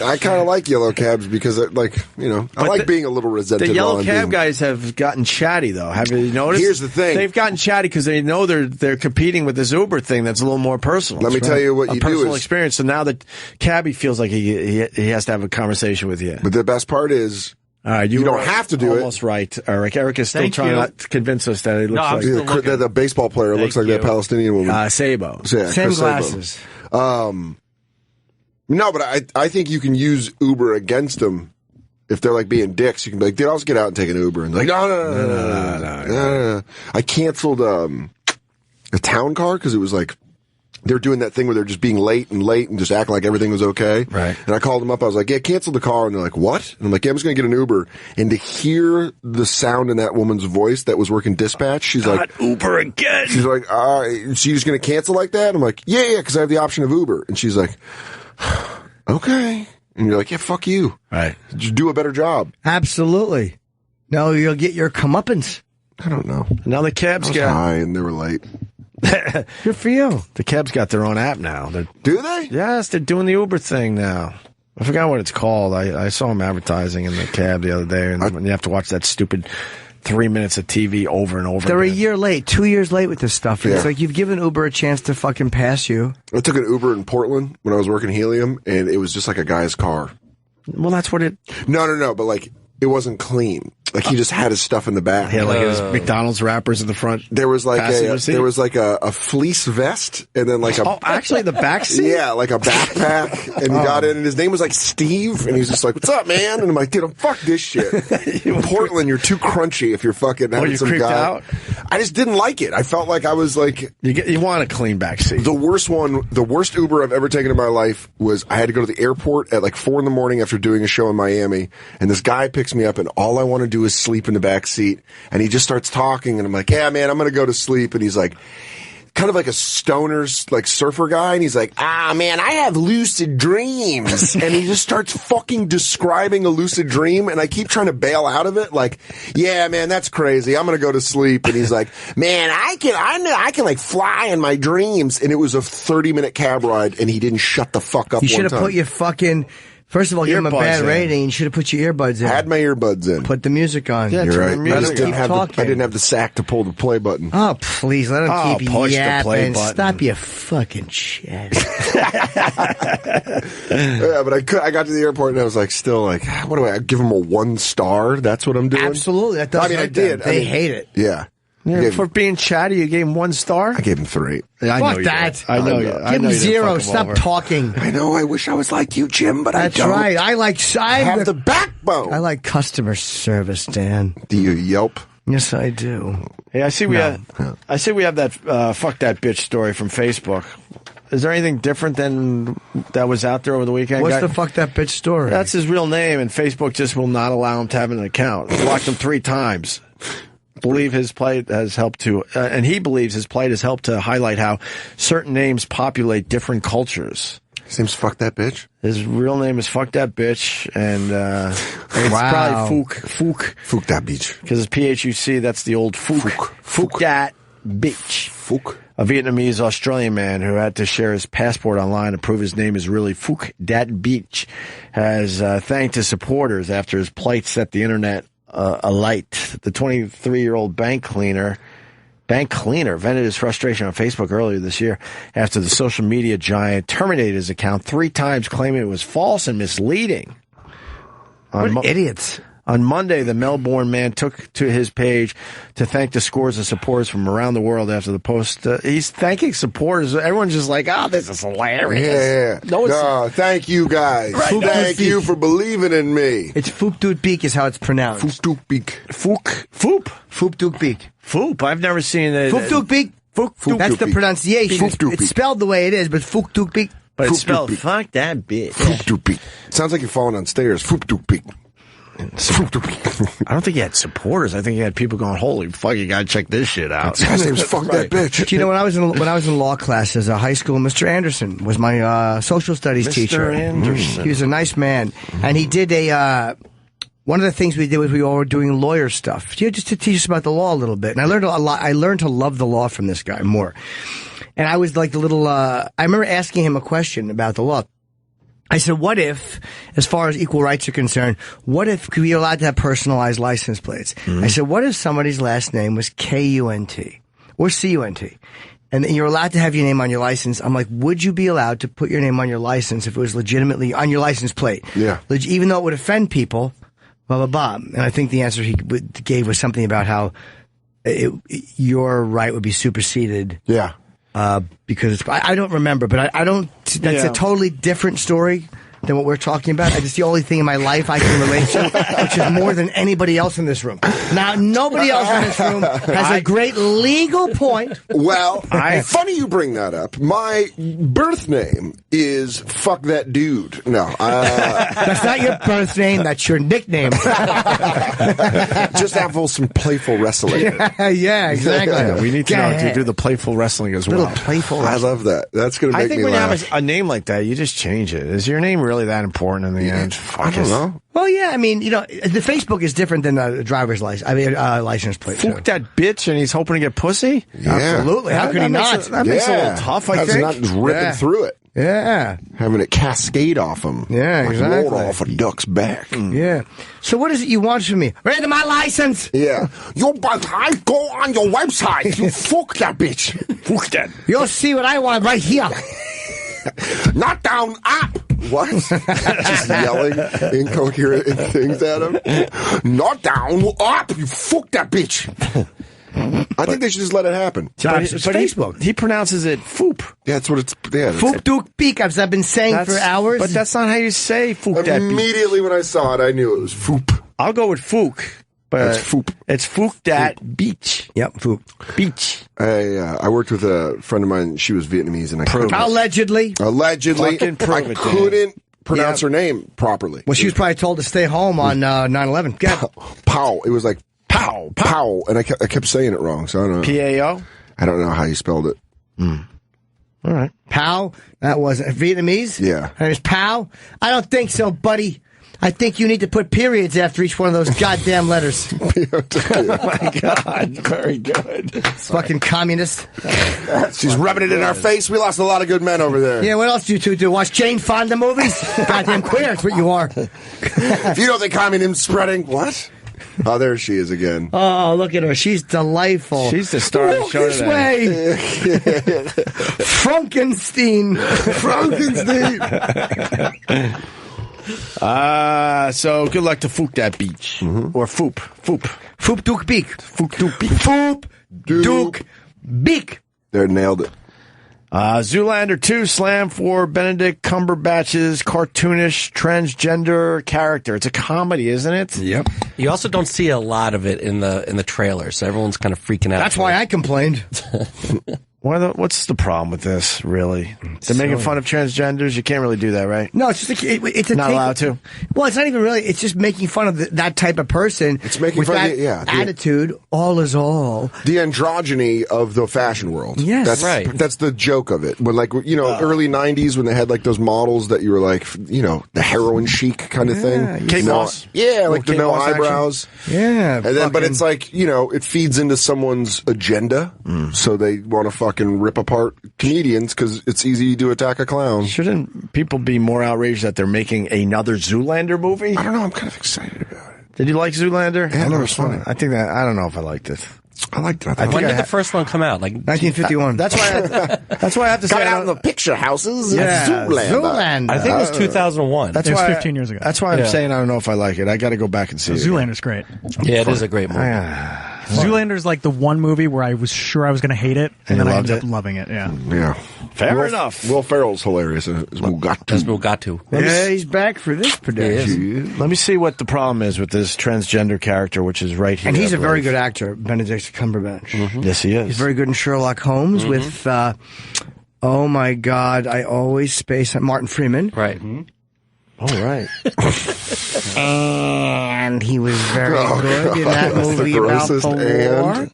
I kind of like yellow cabs because, I like being a little resentful. The yellow cab guys have gotten chatty, though. Have you noticed? Here's the thing. They've gotten chatty because they know they're competing with this Uber thing that's a little more personal. Let me tell you what you do personal is experience. So now the cabbie feels like he has to have a conversation with you. But the best part is, you don't have to do it. Almost right, Eric. Eric is still trying to convince us that he looks like the baseball player looks like that Palestinian woman. Sabo. Yeah, Same glasses. No, but I think you can use Uber against them if they're like being dicks. You can be like, dude, I'll just get out and take an Uber. And they're like, no. I canceled a town car because it was like, they're doing that thing where they're just being late and just acting like everything was okay. Right. And I called them up. I was like, yeah, cancel the car. And they're like, what? And I'm like, yeah, I'm just going to get an Uber. And to hear the sound in that woman's voice that was working dispatch, she's like, Uber again. She's like, so you're just going to cancel like that? I'm like, yeah, because I have the option of Uber. And she's like, okay. And you're like, yeah, fuck you. Right. Just do a better job. Absolutely. No, you'll get your comeuppance. I don't know. Now the cabs got high and they were late. Good for you. The cabs got their own app now. Do they? Yes, they're doing the Uber thing now. I forgot what it's called. I saw them advertising in the cab the other day, and you have to watch that stupid 3 minutes of TV over and over They're again. a year late, 2 years late with this stuff. Yeah. It's like you've given Uber a chance to fucking pass you. I took an Uber in Portland when I was working Helium, and it was just like a guy's car. Well, that's what it... No, but like, it wasn't clean. Like, he just had his stuff in the back. Yeah, like his McDonald's wrappers in the front. There was like passenger a fleece vest, and then like actually the back seat? Yeah, like a backpack, and he got in, and his name was like Steve, and he was just like, what's up, man? And I'm like, dude, fuck this shit. In Portland, you're too crunchy if you're fucking having you some creeped guy. out? I just didn't like it. I felt like I was like... You want a clean back seat. The worst Uber I've ever taken in my life was I had to go to the airport at like 4 a.m. after doing a show in Miami, and this guy picks me up, and all I want to do is sleep in the back seat, and he just starts talking, and I'm like, yeah, man, I'm gonna go to sleep. And he's like, kind of like a stoner, like surfer guy, and he's like, man, I have lucid dreams. And he just starts fucking describing a lucid dream, and I keep trying to bail out of it, like, yeah, man, that's crazy, I'm gonna go to sleep. And he's like, man, I can like fly in my dreams. And it was a 30-minute cab ride, and he didn't shut the fuck up. You should have put your fucking... First of all, give him a bad rating. You should have put your earbuds in. I had my earbuds in. Put the music on. Yeah, you're right. I just I didn't have the sack to pull the play button. Oh, please, let him keep push the play yapping. button. Stop your fucking shit. Yeah, but I got to the airport and I was like, still like, what do I give him a 1 star? That's what I'm doing? Absolutely. That does I did. They hate it. Yeah. Yeah, for being chatty, you gave him 1 star? I gave him 3. Yeah, Fuck that. I know you. Give him 0. Stop talking. I know. I wish I was like you, Jim, but That's I don't. right. I have the backbone. I like customer service, Dan. Do you Yelp? Yes, I do. Hey, I see we have that fuck that bitch story from Facebook. Is there anything different than that was out there over the weekend? What's the fuck that bitch story? That's his real name, and Facebook just will not allow him to have an account. Blocked him 3 times. Believe his plight has helped to, and he believes his plight has helped to highlight how certain names populate different cultures. His name's Fuck That Bitch? His real name is Fuck That Bitch, and it's probably Fook. Fook That Bitch. Because it's P-H-U-C, that's the old Fook. Fook That Bitch. Fook. A Vietnamese Australian man who had to share his passport online to prove his name is really Fook Dat Beach has thanked his supporters after his plight set the internet alight. The 23-year-old bank cleaner vented his frustration on Facebook earlier this year after the social media giant terminated his account 3 times, claiming it was false and misleading. What idiots. On Monday, the Melbourne man took to his page to thank the scores of supporters from around the world after the post. He's thanking supporters. Everyone's just like, this is hilarious. Yeah. No, thank you guys. Right. Thank you for believing in me. It's Foop Doot Beak is how it's pronounced. Foop Doot Beak. Foop Doot Beak. Foop. I've never seen it. Foop Doot Beak. Foop That's the pronunciation. It's spelled the way it is, but Foop Doot Beak. But it's spelled fuck that bitch. Foop Doot Beak. Sounds like you're falling on stairs. Foop Doot Beak. I don't think he had supporters. I think he had people going, "Holy fuck, you gotta check this shit out." His name's Fuck That Bitch. Do you know when I was in law class as a high school, Mr. Anderson was my social studies teacher. Mr. Anderson. He was a nice man, and he did one of the things we did was we all were doing lawyer stuff, just to teach us about the law a little bit. And I learned a lot. I learned to love the law from this guy more. And I was like the little, I remember asking him a question about the law. I said, what if, as far as equal rights are concerned, what if we were allowed to have personalized license plates? I said, what if somebody's last name was K-U-N-T or C-U-N-T? And you're allowed to have your name on your license. I'm like, would you be allowed to put your name on your license if it was legitimately on your license plate? Yeah. Even though it would offend people, blah, blah, blah. And I think the answer he gave was something about how your right would be superseded. Yeah. Because I don't remember, but I don't, that's a totally different story than what we're talking about. It's the only thing in my life I can relate to, which is more than anybody else in this room. Now, nobody else in this room has a great legal point. Well, funny you bring that up. My birth name is Fuck That Dude. No. That's not your birth name. That's your nickname. Just have some playful wrestling. Yeah, exactly. Yeah, we need to know to do the playful wrestling as well. Little playful wrestling. I love that. That's going to make me I think when laugh. you have a name like that, you just change it. Is your name really that important in the end? I don't know. Well, yeah, I mean, the Facebook is different than a driver's license. I mean, license plate. Fuck that bitch, and he's hoping to get pussy? Yeah. Absolutely. How could he not? That makes it a little tough, I think. Not just ripping through it. Yeah. Having it cascade off him. Yeah, like exactly. roll off a duck's back. Yeah. So what is it you want from me? Read my license. Yeah. I go on your website. You fuck that bitch. Fuck that. You'll see what I want right here. Not down, up. What? Just yelling incoherent things at him. Not down, up. You fuck that bitch. I think they should just let it happen. But Facebook. He pronounces it foop. Yeah, that's what it's. Yeah, Foop Duke Beak, as I've been saying for hours. But that's not how you say foop that beach. Immediately when I saw it, I knew it was foop. I'll go with fook. But it's foop. It's fook that beach. Yep, foop. Beach. I worked with a friend of mine. She was Vietnamese, and I couldn't. Allegedly. Fucking prove it, couldn't pronounce her name properly. Well, she was probably told to stay home on 9/11. Pow. It was like pow, pow, and I kept saying it wrong. So I don't know. P-A-O? I don't know how you spelled it. All right. Pow. That was Vietnamese? Yeah. Her name's Pow? I don't think so, buddy. I think you need to put periods after each one of those goddamn letters. Oh, my God. Very good. Fucking communist. She's rubbing it in our face. We lost a lot of good men over there. Yeah, what else do you two do? Watch Jane Fonda movies? Goddamn queer, that's what you are. If you don't think communism's spreading, what? Oh, there she is again. Oh, look at her. She's delightful. She's the star of the show this today. way. Frankenstein. So good luck to Fook that beach. Or Foop. Foop Duke Beak. Fook Duke Beak. Foop Duke Beak. There, nailed it. Zoolander 2 slam for Benedict Cumberbatch's cartoonish transgender character. It's a comedy, isn't it? Yep. You also don't see a lot of it in the trailer, so everyone's kind of freaking out. That's why I complained. What's the problem with this, really? They're making fun of transgenders. You can't really do that, right? No, it's just it's not allowed to. Well, it's not even really. It's just making fun of that type of person. It's making with fun that of the attitude. All is all. The androgyny of the fashion world. Yes, that's right. That's the joke of it. When early '90s, when they had like those models that you were like, the heroin chic kind of thing. Kate Moss. Yeah, like the Kate no Moss eyebrows. action. Yeah, and then, but it's like it feeds into someone's agenda, so they want to fucking rip apart comedians because it's easy to attack a clown. Shouldn't people be more outraged that they're making another Zoolander movie? I don't know. I'm kind of excited about it. Did you like Zoolander? Yeah, it was funny. I think that I don't know if I liked it. I liked it. When did the first one come out? Like 1951. That's why I have to say Got out in the picture houses. Yeah, Zoolander. I think it was 2001. That's It was why 15 years ago. That's why I'm saying I don't know if I like it. I got to go back and see it. Zoolander's great. Yeah, it is a great movie. Zoolander's like the one movie where I was sure I was going to hate it, and then I ended up loving it. Yeah. Yeah. Fair enough. Will Ferrell's hilarious as Mugatu. Yeah, he's back for this production. Let me see what the problem is with this transgender character, which is right here. And he's a very good actor, Benedict Cumberbatch. Yes, he is. He's very good in Sherlock Holmes with, oh my God, I always space on Martin Freeman. Right. All right. And he was very good in that movie about the war.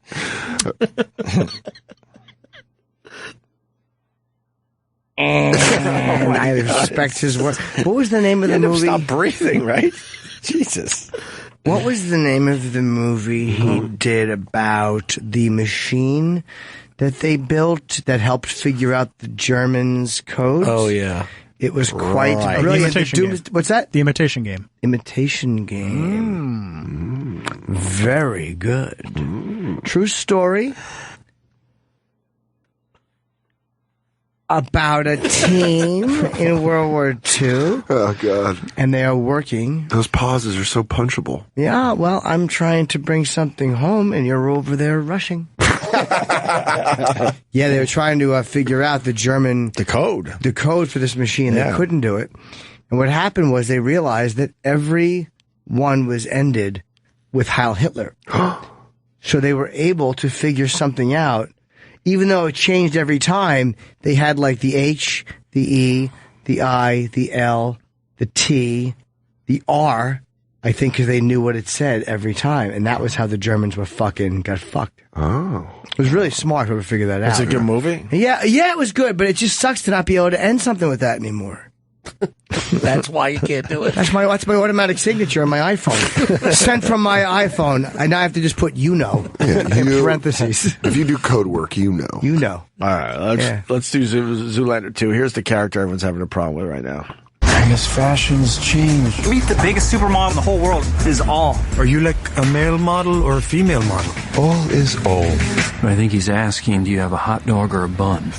And I respect his work. What was the name of the movie? Stop breathing, right? Jesus. What was the name of the movie he did about the machine that they built that helped figure out the Germans' codes? Oh, yeah. It was quite brilliant. The Imitation Game. What's that? The Imitation Game. Imitation Game. Very good. True story. About a team in World War II. Oh, God. And they are working. Those pauses are so punchable. Yeah, well, I'm trying to bring something home, and you're over there rushing. Yeah, they were trying to figure out the code for this machine. They couldn't do it. And what happened was they realized that every one was ended with Heil Hitler. So they were able to figure something out. Even though it changed every time, they had like the H, the E, the I, the L, the T, the R, I think, because they knew what it said every time. And that was how the Germans got fucked. Oh. It was really smart whoever figured that out. It's a good movie? Yeah, it was good, but it just sucks to not be able to end something with that anymore. That's why you can't do it. That's my automatic signature on my iPhone. Sent from my iPhone. I now have to just put in parentheses. If you do code work, you know. You know. All right, let's do Zoolander 2. Here's the character everyone's having a problem with right now. Miss Fashion's changed. Meet the biggest supermodel in the whole world is all. Are you like a male model or a female model? All is all. I think he's asking, do you have a hot dog or a bun?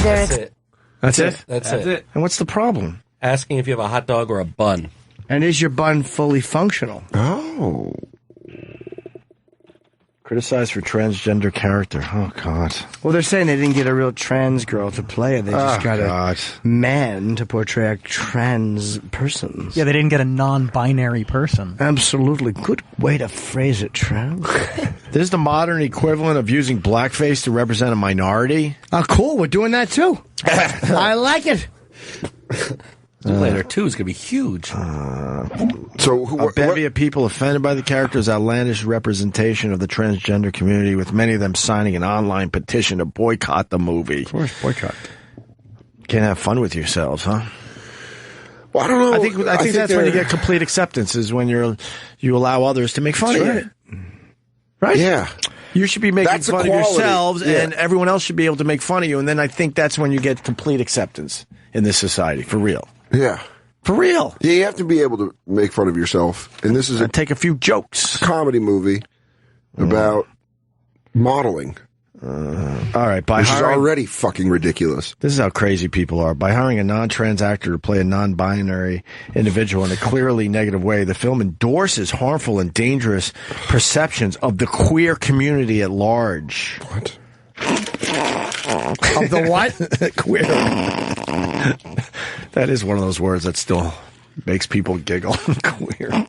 That's it. That's it? That's it. And what's the problem? Asking if you have a hot dog or a bun. And is your bun fully functional? Oh. Criticized for transgender character. Oh, God. Well, they're saying they didn't get a real trans girl to play it. They just got God. a man to portray a trans person. Yeah, they didn't get a non-binary person. Absolutely. Good way to phrase it, Trav. This is the modern equivalent of using blackface to represent a minority. Oh, cool. We're doing that, too. I like it. Zoolander 2 is going to be huge. A bevy of people offended by the character's outlandish representation of the transgender community, with many of them signing an online petition to boycott the movie. Of course, boycott. Can't have fun with yourselves, huh? Well, I don't know. I think that's when you get complete acceptance, is when you allow others to make fun of you. Right? Yeah. You should be making fun of yourselves, and everyone else should be able to make fun of you, and then I think that's when you get complete acceptance in this society, for real. Yeah. For real. Yeah, you have to be able to make fun of yourself. And this is take a few jokes. Comedy movie about modeling. All right. Which is already fucking ridiculous. This is how crazy people are. By hiring a non-trans actor to play a non-binary individual in a clearly negative way, the film endorses harmful and dangerous perceptions of the queer community at large. What? Of the what? Queer. That is one of those words that still makes people giggle. Queer.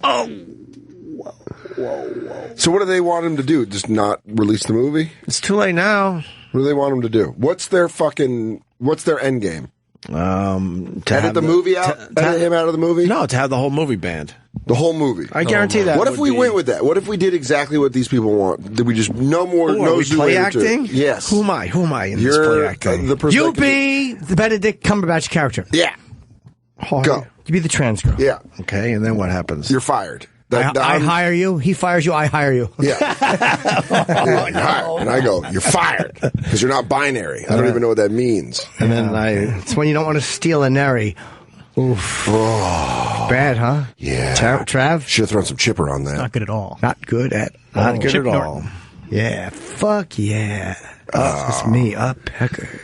Oh. Whoa. So what do they want him to do? Just not release the movie? It's too late now. What do they want him to do? What's their end game? To edit the movie out? Edit him out of the movie? No, to have the whole movie banned. The whole movie? I guarantee that. What if we went with that? What if we did exactly what these people want? Did we just no more? Ooh, no we play Zoolander 2? acting? Yes. Who am I in this play acting? You be the Benedict Cumberbatch character. Yeah. Go. You be the trans girl. Yeah. Okay, and then what happens? You're fired. I hire you. He fires you. I hire you. Yeah. You're hired. And I go, you're fired because you're not binary. I don't even know what that means. And then it's when you don't want to steal a nary. Oof. Oh. Bad, huh? Yeah. Trav? Should have thrown some chipper on that. Not good at all. Not good at all. Not good Chip at Norton. all. Yeah. Fuck yeah. It's me, Peckers.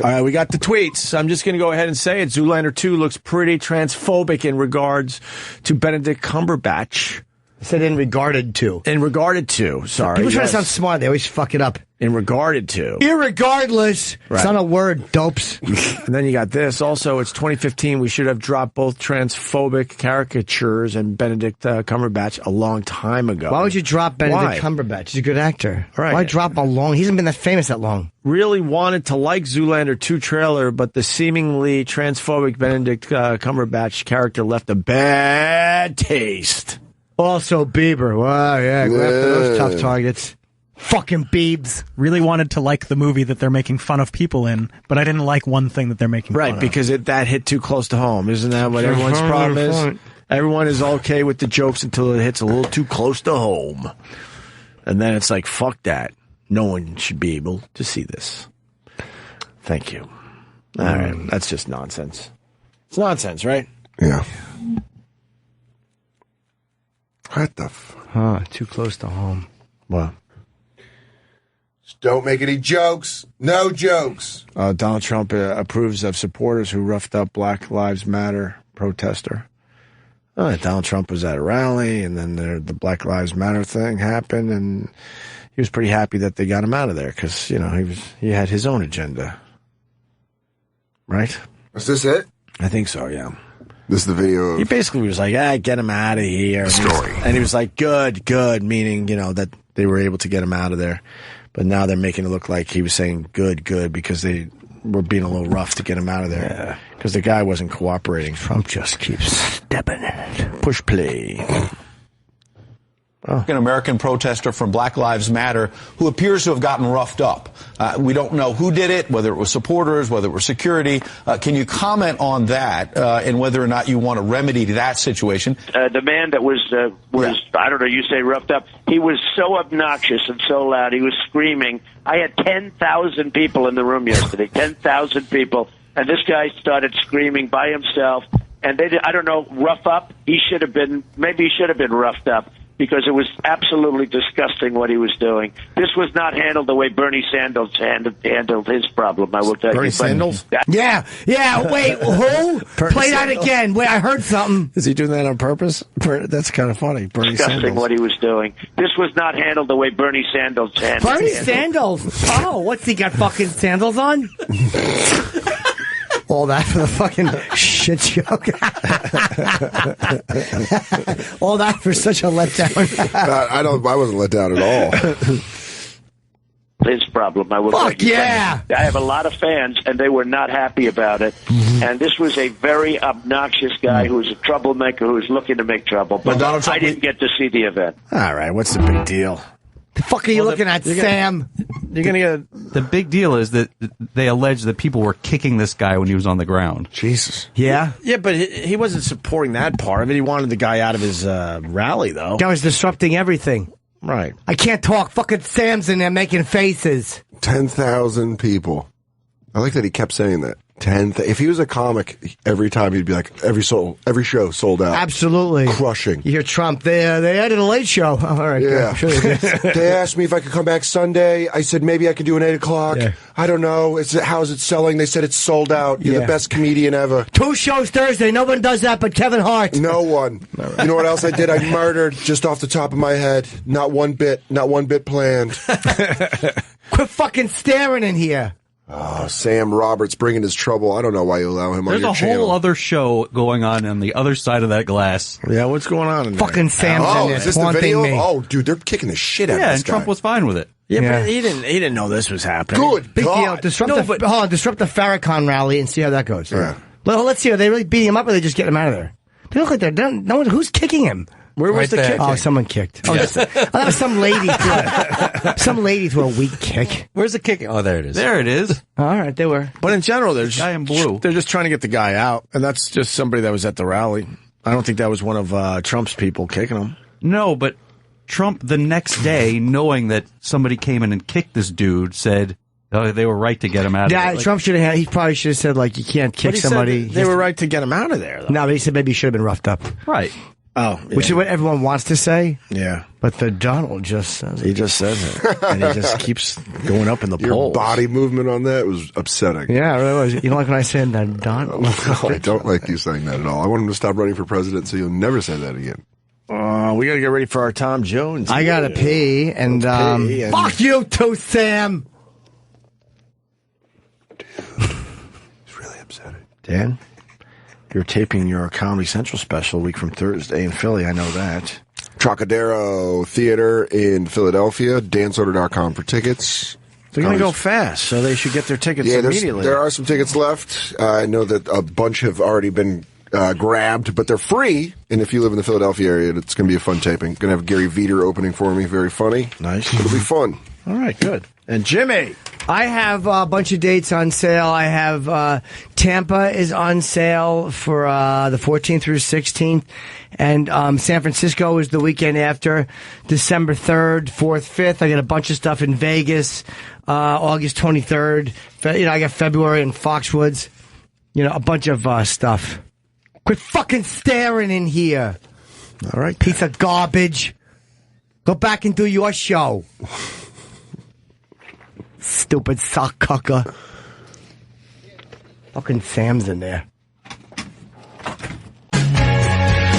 All right, we got the tweets. I'm just going to go ahead and say it. Zoolander 2 looks pretty transphobic in regards to Benedict Cumberbatch. I said in regarded to. In regarded to, sorry. People try to sound smart. They always fuck it up. In regarded to. Irregardless. Right. It's not a word, dopes. And then you got this. Also, it's 2015. We should have dropped both transphobic caricatures and Benedict Cumberbatch a long time ago. Why would you drop Benedict Cumberbatch? He's a good actor. Right. Why drop him long? He hasn't been that famous that long. Really wanted to like Zoolander 2 trailer, but the seemingly transphobic Benedict Cumberbatch character left a bad taste. Also, Bieber. Wow, yeah, go after those tough targets. Fucking Biebs. Really wanted to like the movie that they're making fun of people in, but I didn't like one thing that they're making fun of. Because that hit too close to home. Isn't that what everyone's problem is? Everyone is okay with the jokes until it hits a little too close to home. And then it's like, fuck that. No one should be able to see this. Thank you. All right. That's just nonsense. It's nonsense, right? Yeah. What the too close to home. Well. Just don't make any jokes. No jokes. Donald Trump approves of supporters who roughed up Black Lives Matter protester. Donald Trump was at a rally, and then the Black Lives Matter thing happened, and he was pretty happy that they got him out of there because, he had his own agenda. Right? Is this it? I think so, yeah. This is the video He basically was like, get him out of here. And he was like, good, meaning, that they were able to get him out of there. But now they're making it look like he was saying good, because they were being a little rough to get him out of there. Because the guy wasn't cooperating. Trump just keeps stepping in it. Push play. An American protester from Black Lives Matter who appears to have gotten roughed up. We don't know who did it, whether it was supporters, whether it was security. Can you comment on that and whether or not you want to remedy that situation? The man that was I don't know, you say roughed up. He was so obnoxious and so loud. He was screaming. I had 10,000 people in the room yesterday, 10,000 people. And this guy started screaming by himself. And they did, I don't know, rough up. Maybe he should have been roughed up, because it was absolutely disgusting what he was doing. This was not handled the way Bernie Sanders handled his problem, I will tell you. Bernie Sanders? Yeah, wait, who? Play that again. Wait, I heard something. Is he doing that on purpose? That's kind of funny. Bernie Disgusting Sanders. what he was doing. This was not handled the way Bernie Sanders handled Bernie Sanders? Oh, what's he got fucking sandals on? All that for the fucking shit joke. All that for such a letdown. I wasn't let down at all. His problem, I will tell you. Fuck yeah! I have a lot of fans, and they were not happy about it. And this was a very obnoxious guy who was a troublemaker who was looking to make trouble. But I didn't get to see the event. All right, what's the big deal? The fuck are you looking at, Sam? You're gonna get the big deal is that they allege that people were kicking this guy when he was on the ground. Jesus. Yeah? Yeah, but he wasn't supporting that part of it. He wanted the guy out of his rally, though. Guy was disrupting everything. Right. I can't talk. Fucking Sam's in there making faces. 10,000 people. I like that he kept saying that. If he was a comic, every time he'd be like, every show sold out. Absolutely. Crushing. You hear Trump, they added a late show. All right. Yeah. Sure they did. They asked me if I could come back Sunday. I said, maybe I could do an 8 o'clock. Yeah. I don't know. How's it selling? They said it's sold out. You're the best comedian ever. 2 shows Thursday. No one does that but Kevin Hart. No one. Right. You know what else I did? I murdered just off the top of my head. Not one bit planned. Quit fucking staring in here. Oh, Sam Roberts bringing his trouble. I don't know why you allow him on your channel. There's a whole other show going on the other side of that glass. Yeah, what's going on in there? Fucking Sam's in there. Is this the video? Oh, dude, they're kicking the shit out of this and guy. Trump was fine with it. Yeah, but he didn't know this was happening. Good Big God. deal. Disrupt the Farrakhan rally and see how that goes. Yeah. Well, let's see. Are they really beating him up, or are they just getting him out of there? They look like they're done. No one. Who's kicking him? Where was the kick? Oh, someone kicked. Oh, that was some lady. Some lady threw a weak kick. Where's the kick? Oh, there it is. There it is. All right, they were. But in general, they're guy in blue. They're just trying to get the guy out, and that's just somebody that was at the rally. I don't think that was one of Trump's people kicking him. No, but Trump the next day, knowing that somebody came in and kicked this dude, said they were right to get him out of there. Yeah, Trump should have. He probably should have said, like, you can't kick somebody. They were right to get him out of there, though. No, but he said maybe he should have been roughed up. Right. Oh, yeah. Which is what everyone wants to say. Yeah. But the Donald just says it. He just says it. And he just keeps going up in the polls. Your body movement on that was upsetting. Yeah, it really was. You don't like when I say that, Donald? No, I don't like you saying that at all. I want him to stop running for president so you'll never say that again. We got to get ready for our Tom Jones. I got to pee, and fuck you too, Sam. Dude, it's really upsetting. Dan? You're taping your Comedy Central special a week from Thursday in Philly. I know that. Trocadero Theater in Philadelphia. DanSoder.com for tickets. They're going to go fast, so they should get their tickets immediately. There are some tickets left. I know that a bunch have already been grabbed, but they're free. And if you live in the Philadelphia area, it's going to be a fun taping. Going to have Gary Veeder opening for me. Very funny. Nice. It'll be fun. All right, good. And Jimmy? I have a bunch of dates on sale. I have Tampa is on sale for the 14th through 16th. And San Francisco is the weekend after, December 3rd, 4th, 5th. I got a bunch of stuff in Vegas, August 23rd. I got February in Foxwoods. A bunch of stuff. Quit fucking staring in here. All right. Piece of garbage. Go back and do your show. Stupid sock cucker. Fucking Sam's in there.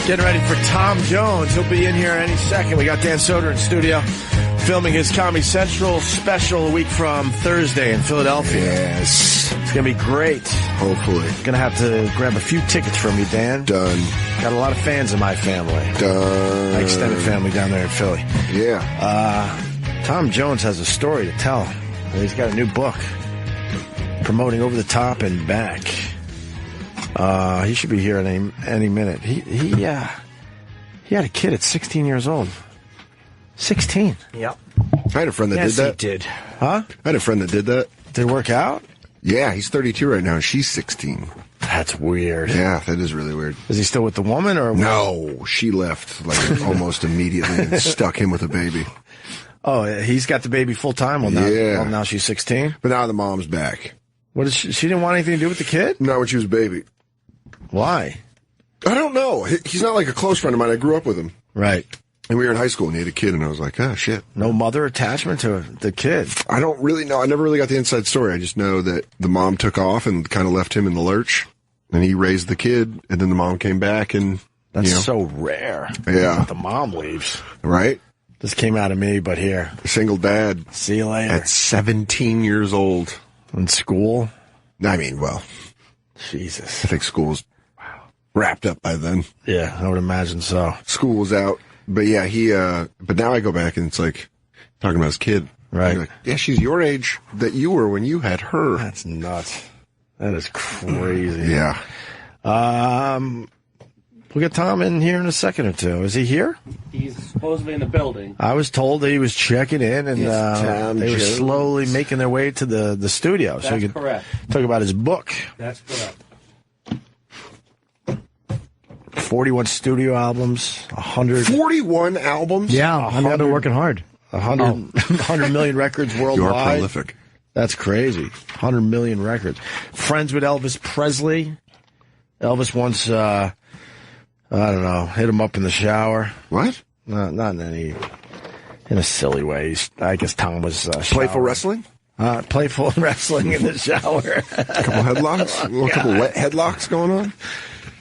Getting ready for Tom Jones. He'll be in here any second. We got Dan Soder in studio filming his Comedy Central special a week from Thursday in Philadelphia. Yes. It's going to be great. Hopefully. Going to have to grab a few tickets from you, Dan. Done. Got a lot of fans in my family. Done. My extended family down there in Philly. Yeah. Tom Jones has a story to tell. He's got a new book promoting Over the Top and Back. He should be here any minute. He had a kid at 16 years old. 16. Yep. I had a friend that did that. He did. Huh? I had a friend that did that. Did it work out? Yeah, he's 32 right now. She's 16. That's weird. Yeah, that is really weird. Is he still with the woman or? No, she left like almost immediately and stuck him with a baby. Oh, he's got the baby full time. Well, now she's 16. But now the mom's back. What is she didn't want anything to do with the kid? Not when she was a baby. Why? I don't know. He's not like a close friend of mine. I grew up with him. Right. And we were in high school and he had a kid and I was like, oh, shit. No mother attachment to the kid. I don't really know. I never really got the inside story. I just know that the mom took off and kind of left him in the lurch. And he raised the kid and then the mom came back and... That's so rare. Yeah. The mom leaves. Right? This came out of me, but here. Single dad. See you later. At 17 years old. In school? I mean, well... Jesus. I think school's wrapped up by then. Yeah, I would imagine so. School was out. But yeah, but now I go back and it's like talking about his kid. Right. Like, yeah, she's your age that you were when you had her. That's nuts. That is crazy. Yeah. We'll get Tom in here in a second or two. Is he here? He's supposedly in the building. I was told that he was checking in and they were slowly making their way to the studio. That's so he could correct. Talk about his book. That's correct. 41 studio albums, 100... 41 albums? Yeah, I've been working hard. 100 million records worldwide. You're prolific. That's crazy. 100 million records. Friends with Elvis Presley. Elvis once, I don't know, hit him up in the shower. What? Not in a silly way. I guess Tom was playful wrestling? Playful wrestling in the shower. A couple headlocks? A couple wet headlocks going on?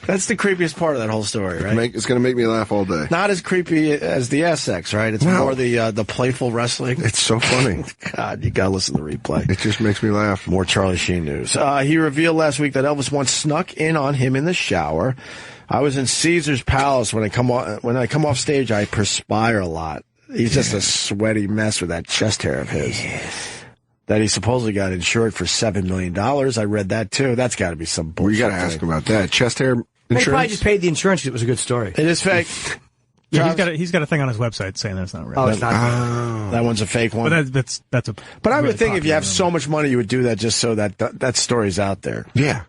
That's the creepiest part of that whole story, right? It's going to make me laugh all day. Not as creepy as the sex, right? It's more the playful wrestling. It's so funny. God, you got to listen to the replay. It just makes me laugh. More Charlie Sheen news. He revealed last week that Elvis once snuck in on him in the shower. I was in Caesar's Palace. When I come off stage, I perspire a lot. He's just a sweaty mess with that chest hair of his. Yes. That he supposedly got insured for $7 million. I read that too. That's got to be some bullshit. Well, you got to ask him about that. Chest hair insurance? They probably just paid the insurance because it was a good story. It is fake. Yeah, he's got a thing on his website saying that's not real. Oh, it's not real. That one's a fake one. But that's a. But I would really think if you have popular so much money, you would do that just so that story's out there. Yeah.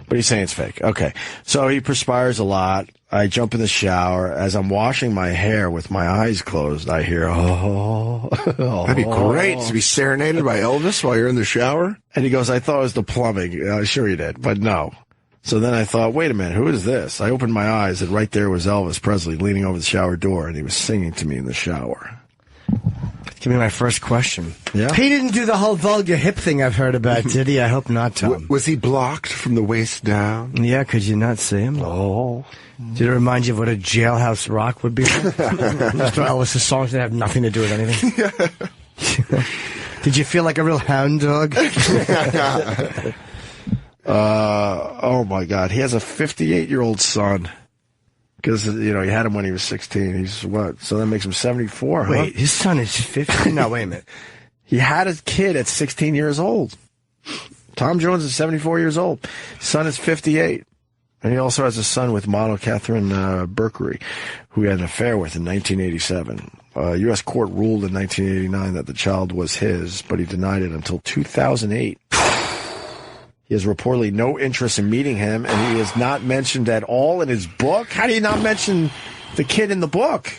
But he's saying it's fake. Okay. So he perspires a lot. I jump in the shower. As I'm washing my hair with my eyes closed, I hear, oh. That'd be great to be serenaded by Elvis while you're in the shower. And he goes, I thought it was the plumbing. Sure you did, but no. So then I thought, wait a minute, who is this? I opened my eyes, and right there was Elvis Presley leaning over the shower door, and he was singing to me in the shower. Give me my first question. Yeah? He didn't do the whole vulgar hip thing I've heard about, did he? I hope not, Tom. Was he blocked from the waist down? Yeah, could you not see him? Oh. Did it remind you of what a jailhouse rock would be like? Just Elvis' songs that have nothing to do with anything. Did you feel like a real hound dog? Oh my God. He has a 58-year-old son. Because, he had him when he was 16. He's what? So that makes him 74, huh? Wait, his son is 50? No, wait a minute. He had his kid at 16 years old. Tom Jones is 74 years old. His son is 58. And he also has a son with model Catherine Berkery, who he had an affair with in 1987. A U.S. court ruled in 1989 that the child was his, but he denied it until 2008. He has reportedly no interest in meeting him, and he is not mentioned at all in his book. How do you not mention the kid in the book?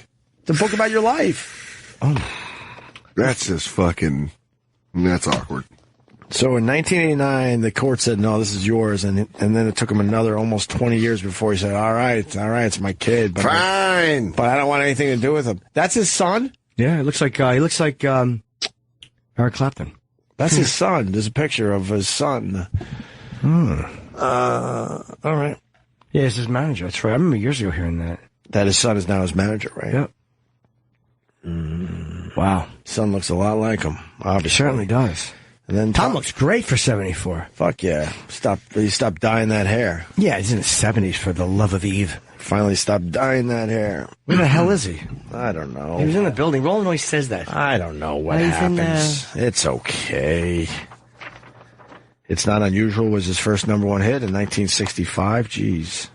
The book about your life. Oh, that's just fucking... That's awkward. So in 1989, the court said, no, this is yours, and then it took him another almost 20 years before he said, all right, it's my kid. But Fine. But I don't want anything to do with him. That's his son? Yeah, it looks like he looks like Eric Clapton. That's his son. There's a picture of his son. All right. Yeah, it's his manager. That's right. I remember years ago hearing that. That his son is now his manager, right? Yep. Wow. Son looks a lot like him, obviously. He certainly does. And then Tom looks great for 74. Fuck yeah. He stopped dyeing that hair. Yeah, he's in his 70s, for the love of Eve. Finally stopped dyeing that hair. Where the hell is he? I don't know. He was in the building. Roland always says that. I don't know what happens. It's okay. It's Not Unusual was his first number one hit in 1965. Jeez.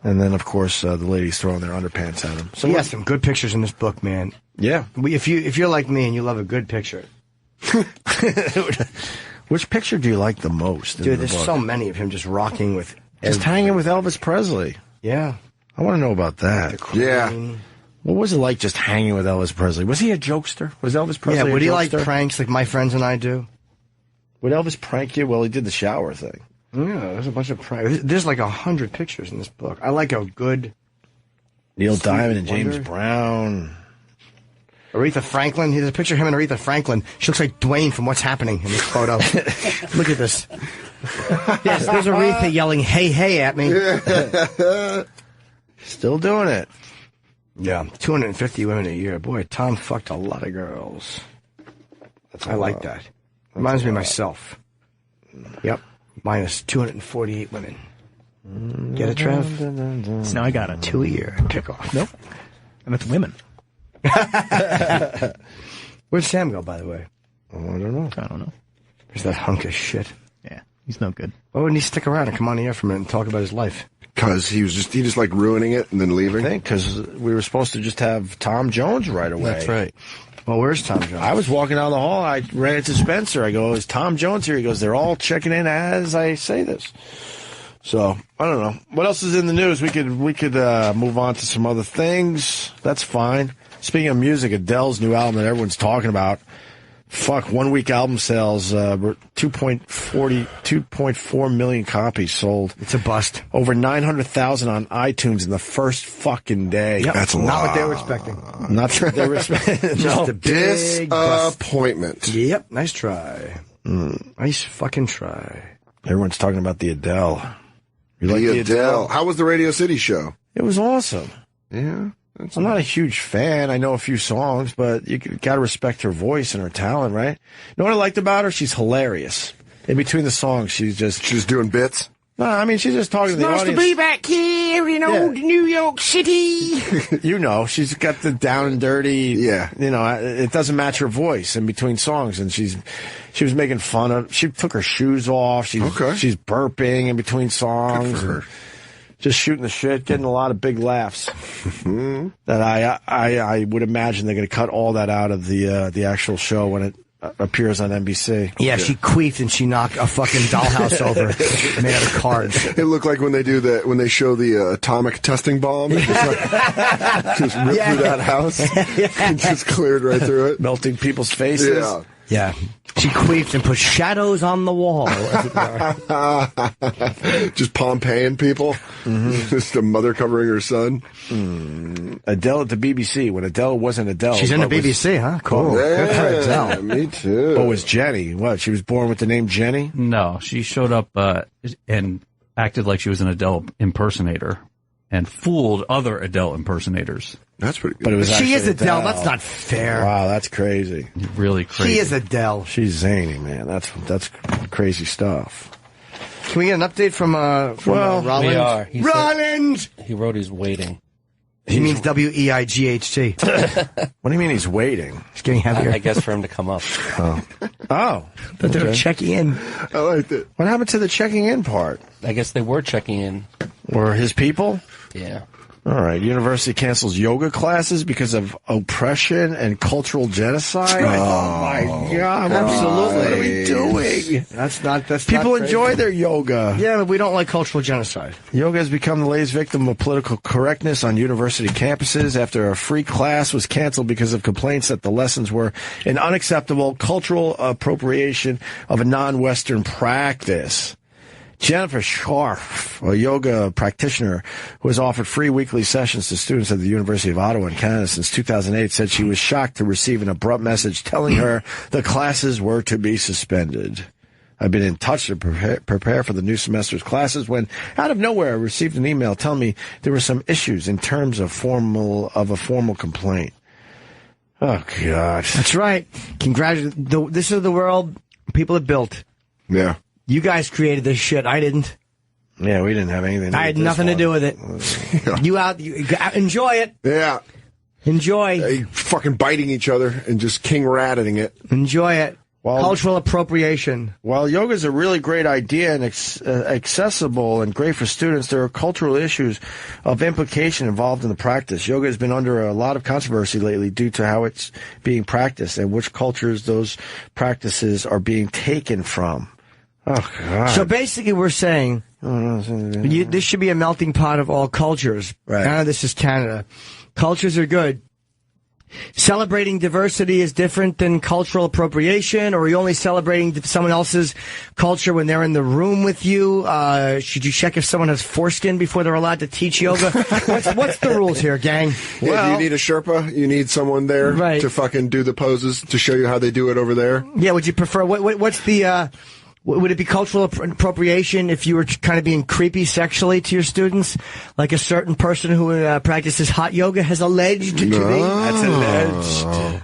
And then, of course, the ladies throwing their underpants at him. So he has some good pictures in this book, man. Yeah. If you're like me and you love a good picture. Which picture do you like the most? Dude, there's so many of him just rocking with... Just hanging with Elvis Presley. Yeah. I want to know about that. Yeah. What was it like just hanging with Elvis Presley? Was he a jokester? Was Elvis Presley would a he jokester? like pranks like my friends and I do? Would Elvis prank you? Well, he did the shower thing. Yeah, there's a bunch of pranks. There's like 100 pictures in this book. I like a good... Neil Diamond and James Wonder. Brown. Aretha Franklin. There's a picture of him and Aretha Franklin. She looks like Dwayne from What's Happening in this photo. Look at this. Yes, there's Aretha yelling, hey, hey, at me. Still doing it. Yeah, 250 women a year. Boy, Tom fucked a lot of girls. I like that. Reminds me of myself. Yep. Minus 248 women. Get it, Trev? So now I got a 2 a year kickoff. Nope. And it's women. Where'd Sam go, by the way? Oh, I don't know. There's that hunk of shit. Yeah, he's no good. Why wouldn't he stick around and come on the air for a minute and talk about his life? Because he just like ruining it and then leaving. I think because we were supposed to just have Tom Jones right away. That's right. Well, where's Tom Jones? I was walking down the hall. I ran into Spencer. I go, is Tom Jones here? He goes, they're all checking in as I say this. So, I don't know. What else is in the news? We could move on to some other things. That's fine. Speaking of music, Adele's new album that everyone's talking about. Fuck, 1 week album sales, 2.4 million copies sold. It's a bust. Over 900,000 on iTunes in the first fucking day. Yep. That's a lot. Not what they were expecting. Not what they were expecting. Just a big bust. Disappointment. Yep, nice try. Nice fucking try. Everyone's talking about the Adele. You like the Adele. How was the Radio City show? It was awesome. Yeah. I'm not a huge fan. I know a few songs, but you got to respect her voice and her talent, right? You know what I liked about her? She's hilarious. In between the songs, she's doing bits. No, I mean, she's just talking to the Nice audience. to be back here in old New York City. You know, she's got the down and dirty. Yeah. You know, it doesn't match her voice in between songs, and she was making fun of. She took her shoes off. She's burping in between songs. Good for her. Just shooting the shit, getting a lot of big laughs. That I would imagine they're going to cut all that out of the actual show when it appears on NBC. Yeah, she queefed and she knocked a fucking dollhouse over made out of cards. It looked like when they show the atomic testing bomb, it just ripped through that house, and just cleared right through it, melting people's faces. Yeah. She queefed and put shadows on the wall. Just Pompeian people. Just a mother covering her son. Adele at the BBC. When Adele wasn't Adele. She's in the BBC, huh? Cool. Yeah, Good for Adele. Me too. Oh, was Jenny. What? She was born with the name Jenny? No, she showed up and acted like she was an Adele impersonator and fooled other Adele impersonators. That's pretty good. But it was She is actually Adele. That's not fair. Wow, that's crazy. Really crazy. She is Adele. She's zany, man. That's crazy stuff. Can we get an update from Rollins? We are. Rollins! He wrote he's waiting. He means WEIGHT. What do you mean he's waiting? It's getting heavier. I guess for him to come up. Oh. But they're checking in. I liked it. What happened to the checking in part? I guess they were checking in. Or his people? Yeah. All right. University cancels yoga classes because of oppression and cultural genocide. Oh my God! Absolutely. What are we doing? That's people not enjoy crazy. their yoga. Yeah, but we don't like cultural genocide. Yoga has become the latest victim of political correctness on university campuses after a free class was canceled because of complaints that the lessons were an unacceptable cultural appropriation of a non-Western practice. Jennifer Scharf, a yoga practitioner who has offered free weekly sessions to students at the University of Ottawa in Canada since 2008, said she was shocked to receive an abrupt message telling her the classes were to be suspended. I've been in touch to prepare for the new semester's classes when, out of nowhere, I received an email telling me there were some issues in terms of a formal complaint. Oh, God. That's right. Congratulations. This is the world people have built. Yeah. You guys created this shit. I didn't. Yeah, we didn't have anything to do I had nothing to do with it. You enjoy it. Yeah. Enjoy. Fucking biting each other and just king ratting it. Enjoy it. Cultural appropriation. While yoga is a really great idea and accessible and great for students, there are cultural issues of implication involved in the practice. Yoga has been under a lot of controversy lately due to how it's being practiced and which cultures those practices are being taken from. Oh, God. So basically we're saying this should be a melting pot of all cultures. Right. Now this is Canada. Cultures are good. Celebrating diversity is different than cultural appropriation, or are you only celebrating someone else's culture when they're in the room with you? Should you check if someone has foreskin before they're allowed to teach yoga? What's the rules here, gang? Yeah, do you need a Sherpa? You need someone there to fucking do the poses to show you how they do it over there? Yeah, would you prefer, what's the, would it be cultural appropriation if you were kind of being creepy sexually to your students? Like a certain person who practices hot yoga has alleged to be? That's alleged.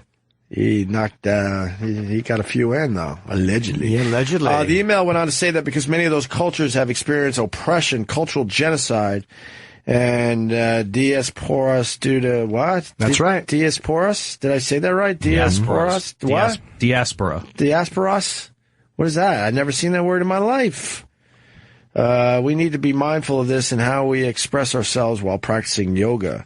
He knocked, he got a few in, though, allegedly. Yeah, allegedly. The email went on to say that because many of those cultures have experienced oppression, cultural genocide, and diasporas due to what? That's right. Diasporas? Did I say that right? Diasporas? What? Diaspora. Diasporas? What is that? I've never seen that word in my life. We need to be mindful of this and how we express ourselves while practicing yoga.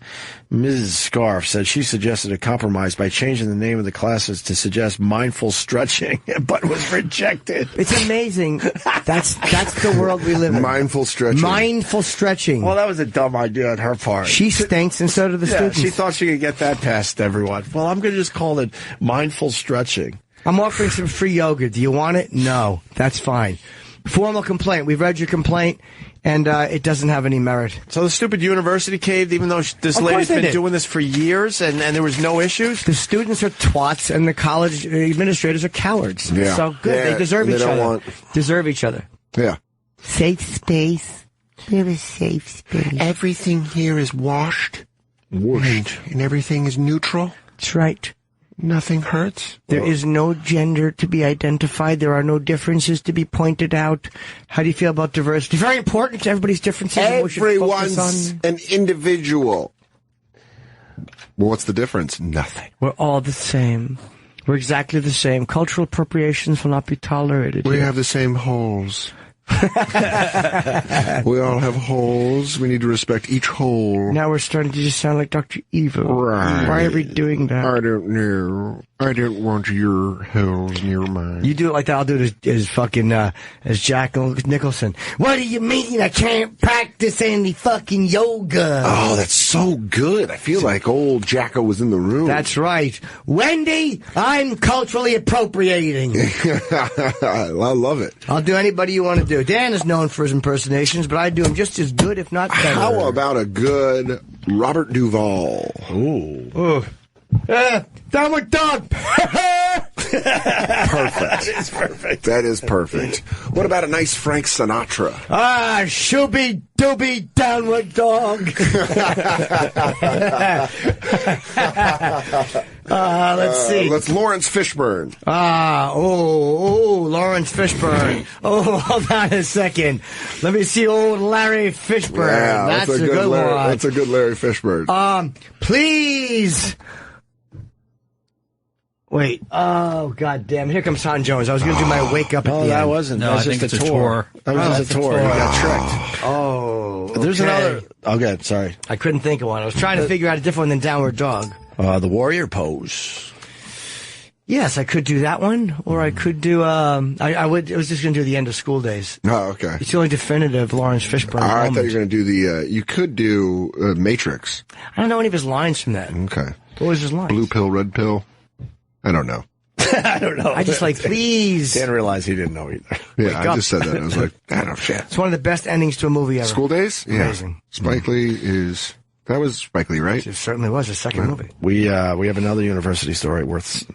Mrs. Scarf said she suggested a compromise by changing the name of the classes to suggest mindful stretching, but was rejected. It's amazing. That's the world we live in. Mindful stretching. Mindful stretching. Well, that was a dumb idea on her part. She stinks, and so do the students. She thought she could get that past everyone. Well, I'm going to just call it mindful stretching. I'm offering some free yoga. Do you want it? No. That's fine. Formal complaint. We've read your complaint, and it doesn't have any merit. So the stupid university caved, even though this lady's been doing this for years, and there was no issues? The students are twats, and the college administrators are cowards. Yeah. So good. Yeah, they deserve each other. want... Deserve each other. Yeah. Safe space. We're a safe space. Everything here is washed. And everything is neutral. That's right. Nothing hurts. There is no gender to be identified. There are no differences to be pointed out. How do you feel about diversity? Very important to everybody's differences. Everyone's an individual. Well, what's the difference? Nothing. We're all the same. We're exactly the same. Cultural appropriations will not be tolerated. We have the same holes. We all have holes. We need to respect each hole. Now we're starting to just sound like Dr. Evil. Right. Why are we doing that? I don't know. I don't want your holes near mine. You do it like that, I'll do it as fucking, as Jack Nicholson. What do you mean I can't practice any fucking yoga? Oh, that's so good. I feel like old Jacko was in the room. That's right. Wendy, I'm culturally appropriating. I love it. I'll do anybody you want to do. Dan is known for his impersonations, but I do him just as good, if not better. How about a good Robert Duvall? Ooh. Downward dog. Perfect. That is perfect. That is perfect. What about a nice Frank Sinatra? Shooby dooby downward dog. Let's see. Let's Lawrence Fishburne. Lawrence Fishburne. Hold on a second. Let me see old Larry Fishburne. Yeah, that's a good one. That's a good Larry Fishburne. Please. Wait. Oh, God damn. Here comes Han Jones. I was going to do my wake up at the end. That wasn't. No, that was I think just it's a a tour. tour. That was just a tour. You got tricked. Oh. There's okay. Okay, sorry. I couldn't think of one. I was trying to figure out a different one than downward dog. The warrior pose. Yes, I could do that one, or I could do. I was just going to do the end of school days. Oh, okay. It's the only definitive Lawrence Fishburne. I moment. thought you were going to do the. You could do Matrix. I don't know any of his lines from that. Okay. What was his line? Blue pill, red pill. I don't know. I don't know. I just like, please. Didn't realize he didn't know either. Yeah, I just said that. I was like, I don't know shit. It's one of the best endings to a movie ever. School Days? Yeah. Amazing. Spike Lee is. That was Spike Lee, right? It certainly was a second movie. We have another university story worth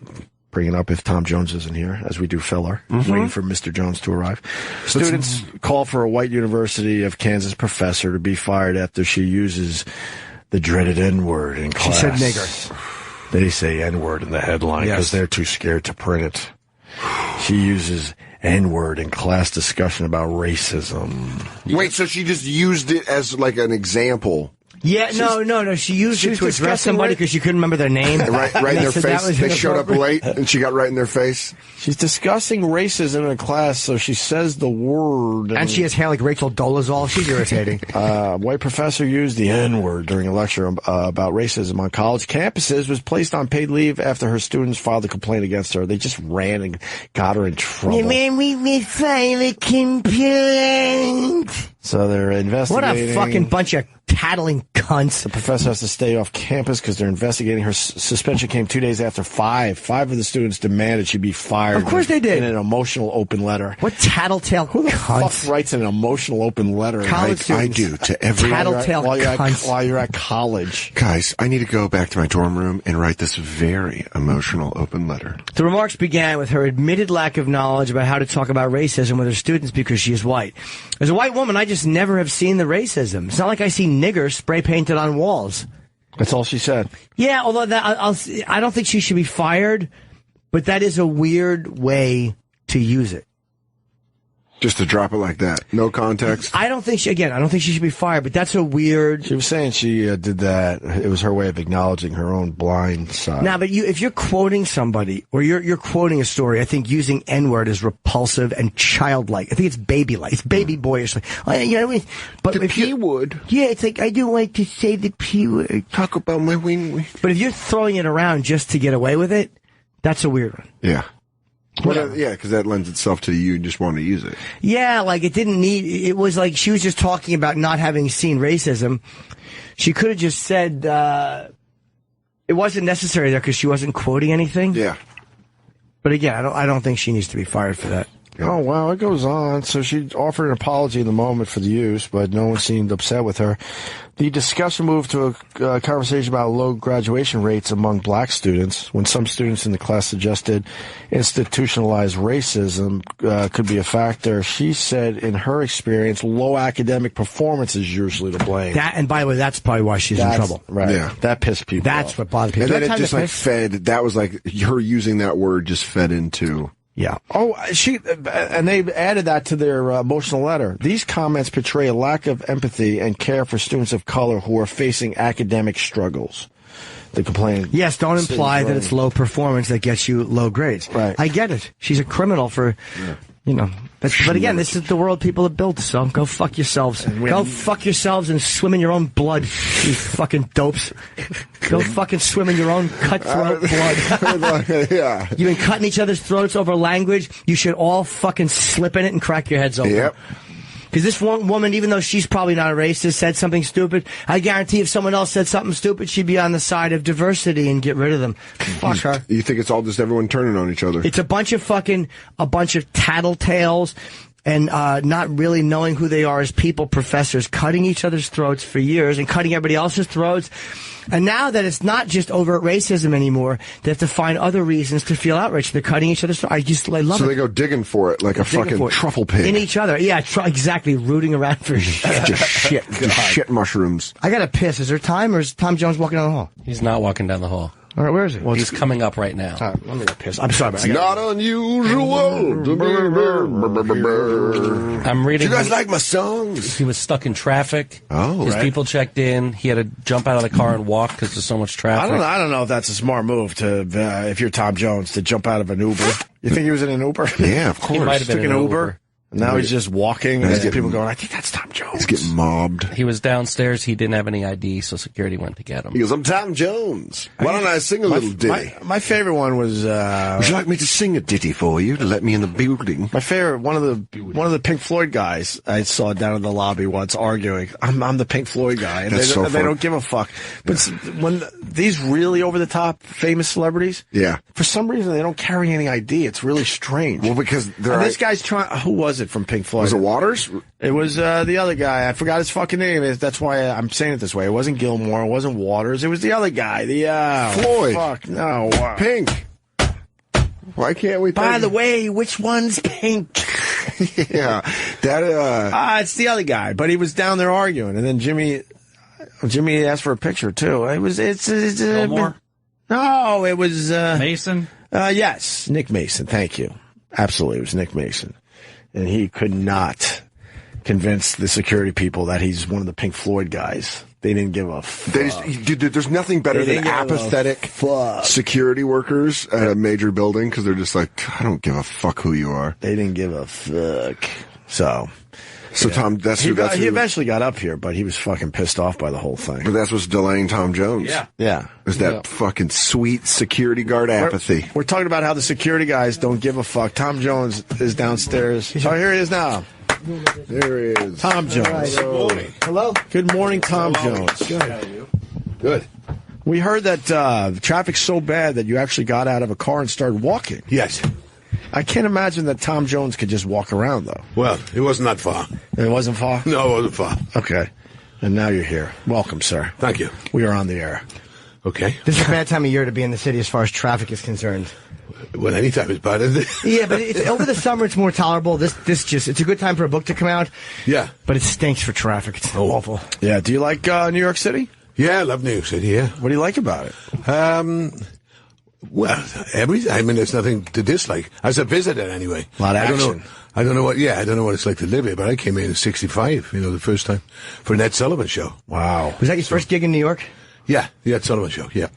bringing up if Tom Jones isn't here, as we do filler, waiting for Mr. Jones to arrive. Students call for a white University of Kansas professor to be fired after she uses the dreaded N-word in class. She said nigger. They say N-word in the headline because they're too scared to print it. She uses N-word in class discussion about racism. Wait, so she just used it as like an example? Yeah, no. She used it to address somebody because she couldn't remember their name. right in their face. They showed up late, and she got right in their face. She's discussing racism in class, so she says the word. And she has hair like Rachel Dolezal. She's irritating. White professor used the N-word during a lecture about racism on college campuses, was placed on paid leave after her students filed a complaint against her. They just ran and got her in trouble. We filed a complaint. So they're investigating. What a fucking bunch of tattling cunts. The professor has to stay off campus because they're investigating. Her suspension came 2 days after five of the students demanded she be fired. Of course they did. In an emotional open letter. What tattletale Who the cunts? fuck writes an emotional open letter? I do to every tattletale cunts. While you're at college. Guys, I need to go back to my dorm room and write this very emotional open letter. The remarks began with her admitted lack of knowledge about how to talk about racism with her students because she is white. As a white woman, I just never have seen the racism. It's not like I see niggers spray painted on walls. That's all she said. Yeah, although I don't think she should be fired, but that is a weird way to use it. Just to drop it like that. No context. I don't think she should be fired, but that's a weird... She was saying she did that. It was her way of acknowledging her own blind side. But if you're quoting somebody, or you're quoting a story, I think using N-word is repulsive and childlike. I think it's baby-like. It's baby boyish. But the P-word. Yeah, it's like, I don't like to say the P-word. Talk about my wing. But if you're throwing it around just to get away with it, that's a weird one. Yeah. Yeah, because that lends itself to you just want to use it. Yeah, like it was like she was just talking about not having seen racism. She could have just said it wasn't necessary there because she wasn't quoting anything. Yeah. But again, I don't think she needs to be fired for that. Oh, wow, it goes on. So she offered an apology in the moment for the use, but no one seemed upset with her. The discussion moved to a conversation about low graduation rates among black students, when some students in the class suggested institutionalized racism could be a factor. She said, in her experience, low academic performance is usually to blame. And by the way, that's probably why she's in trouble. Right. Yeah. That pissed people That's off. what bothered people. And then it just that was like her using that word just fed into... Yeah. Oh, and they added that to their emotional letter. These comments portray a lack of empathy and care for students of color who are facing academic struggles. The complaint. Yes, don't imply that it's low performance that gets you low grades. Right. I get it. She's a criminal for, but again, this is the world people have built, so go fuck yourselves. Go fuck yourselves and swim in your own blood, you fucking dopes. Go fucking swim in your own cutthroat blood. Yeah. You've been cutting each other's throats over language. You should all fucking slip in it and crack your heads open. Yep. Because this one woman, even though she's probably not a racist, said something stupid. I guarantee if someone else said something stupid, she'd be on the side of diversity and get rid of them. Fuck her. You think it's all just everyone turning on each other? It's a bunch of tattletales and not really knowing who they are as people, professors, cutting each other's throats for years and cutting everybody else's throats. And now that it's not just overt racism anymore, they have to find other reasons to feel outraged. They're cutting each other's throats. I love it. So they go digging for it like a fucking truffle pig. In each other. Yeah, exactly. Rooting around for shit. Just shit mushrooms. I gotta piss. Is there time or is Tom Jones walking down the hall? He's not walking down the hall. All right, where is he? Well, he's coming up right now. All right, let me go piss. I'm sorry, it's not unusual to be. I'm reading. Do you guys like my songs? He was stuck in traffic. Oh, his right. people checked in. He had to jump out of the car and walk because there's so much traffic. I don't know if that's a smart move to, if you're Tom Jones, to jump out of an Uber. You think he was in an Uber? Yeah, of course. He might have been Took in an an Uber. And now he's just walking, and people going, I think that's Tom Jones. He's getting mobbed. He was downstairs. He didn't have any ID, so security went to get him. He goes, I'm Tom Jones. Why don't I sing a little ditty? My favorite one was... Would you like me to sing a ditty for you to let me in the building? My favorite, one of the Pink Floyd guys I saw down in the lobby once arguing, I'm the Pink Floyd guy. And they don't give a fuck. But when these really over-the-top famous celebrities, for some reason they don't carry any ID. It's really strange. Well, because this guy's trying... Who was it from Pink Floyd? Was it Waters? It was the other guy. I forgot his fucking name. That's why I'm saying it this way. It wasn't Gilmore. It wasn't Waters. It was the other guy. Floyd. Fuck, no. Pink. Why can't we... By the way, which one's Pink? Yeah. That, it's the other guy. But he was down there arguing. And then Jimmy asked for a picture, too. It's Gilmore? No, it was... Mason? Yes, Nick Mason. Thank you. Absolutely. It was Nick Mason. And he could not convince the security people that he's one of the Pink Floyd guys. They didn't give a fuck. There's nothing better than apathetic security workers at a major building because they're just like, I don't give a fuck who you are. They didn't give a fuck. So Tom, he eventually got up here, but he was fucking pissed off by the whole thing. But that's what's delaying Tom Jones. Yeah. Is that fucking sweet security guard apathy. We're talking about how the security guys don't give a fuck. Tom Jones is downstairs. Oh, here he is now. There he is. Tom Jones. Right. Good morning. Hello. Good morning, Tom Jones. Good. We heard that the traffic's so bad that you actually got out of a car and started walking. Yes. I can't imagine that Tom Jones could just walk around, though. Well, it wasn't that far. It wasn't far? No, it wasn't far. Okay. And now you're here. Welcome, sir. Thank you. We are on the air. Okay. This is a bad time of year to be in the city as far as traffic is concerned. Well, any time is bad, isn't it? Yeah, but over the summer it's more tolerable. It's a good time for a book to come out. Yeah. But it stinks for traffic. It's awful. Yeah. Do you like New York City? Yeah, I love New York City, yeah. What do you like about it? Well, everything. I mean, there's nothing to dislike. As a visitor, anyway. A lot of action. I don't know what it's like to live here, but I came in in 65, the first time, for an Ed Sullivan show. Wow. Was that your first gig in New York? Yeah, the Ed Sullivan show, yeah.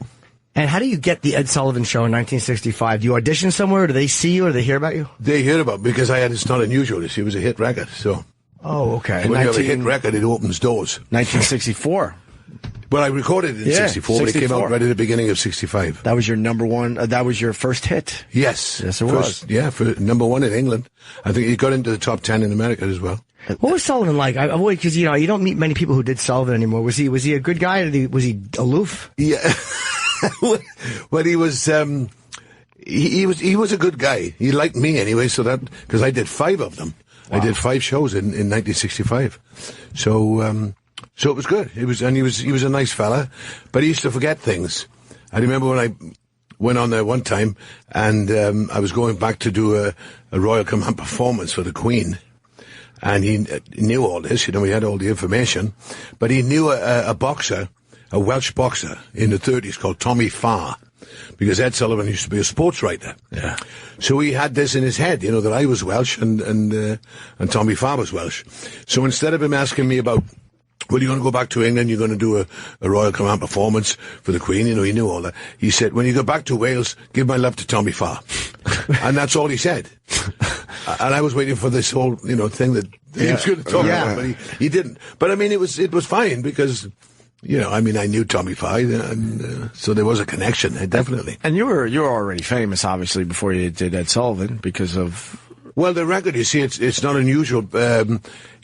And how do you get the Ed Sullivan show in 1965? Do you audition somewhere, or do they see you, or do they hear about you? They hear about me because It's Not Unusual. It was a hit record, so. Oh, okay. When you have a hit record, it opens doors. 1964. Well, I recorded it in 64, but it came out right at the beginning of 65. That was your number one, that was your first hit? Yes. Yes, it was. Yeah, for number one in England. I think he got into the top 10 in America as well. What was Sullivan like? Because, you don't meet many people who did Sullivan anymore. Was he a good guy, or was he aloof? Yeah. Well, he was he was a good guy. He liked me anyway, so that, because I did 5 of them. Wow. I did 5 shows in 1965. So it was good. He was a nice fella, but he used to forget things. I remember when I went on there one time, and I was going back to do a Royal Command performance for the Queen. And he knew all this, he had all the information, but he knew a boxer, a Welsh boxer in the 30s called Tommy Farr, because Ed Sullivan used to be a sports writer. Yeah. So he had this in his head, that I was Welsh and Tommy Farr was Welsh. So instead of him asking me about, well, you're going to go back to England, you're going to do a Royal Command performance for the Queen, he knew all that. He said, when you go back to Wales, give my love to Tommy Farr. And that's all he said. And I was waiting for this whole, thing that he was going to talk about, but he didn't. But I mean, it was fine because, I knew Tommy Farr, and so there was a connection, definitely. And you were already famous, obviously, before you did Ed Sullivan because of... Well, the record, you see, it's not unusual.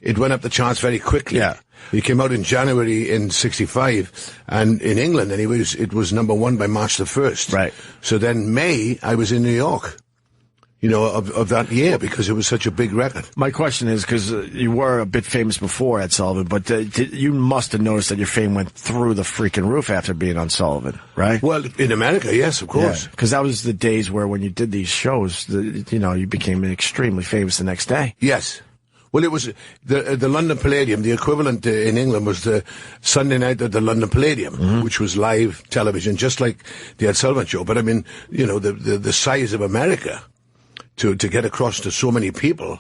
It went up the charts very quickly. Yeah. It came out in January in 65, and in England, anyways, it was number 1 by March the 1st. Right. So then May, I was in New York, of that year, because it was such a big record. My question is, because you were a bit famous before Ed Sullivan, but you must have noticed that your fame went through the freaking roof after being on Sullivan, right? Well, in America, yes, of course. Because that was the days where when you did these shows, you became extremely famous the next day. Yes. Well, it was the London Palladium. The equivalent in England was the Sunday night at the London Palladium, which was live television, just like the Ed Sullivan show. But I mean, the size of America to get across to so many people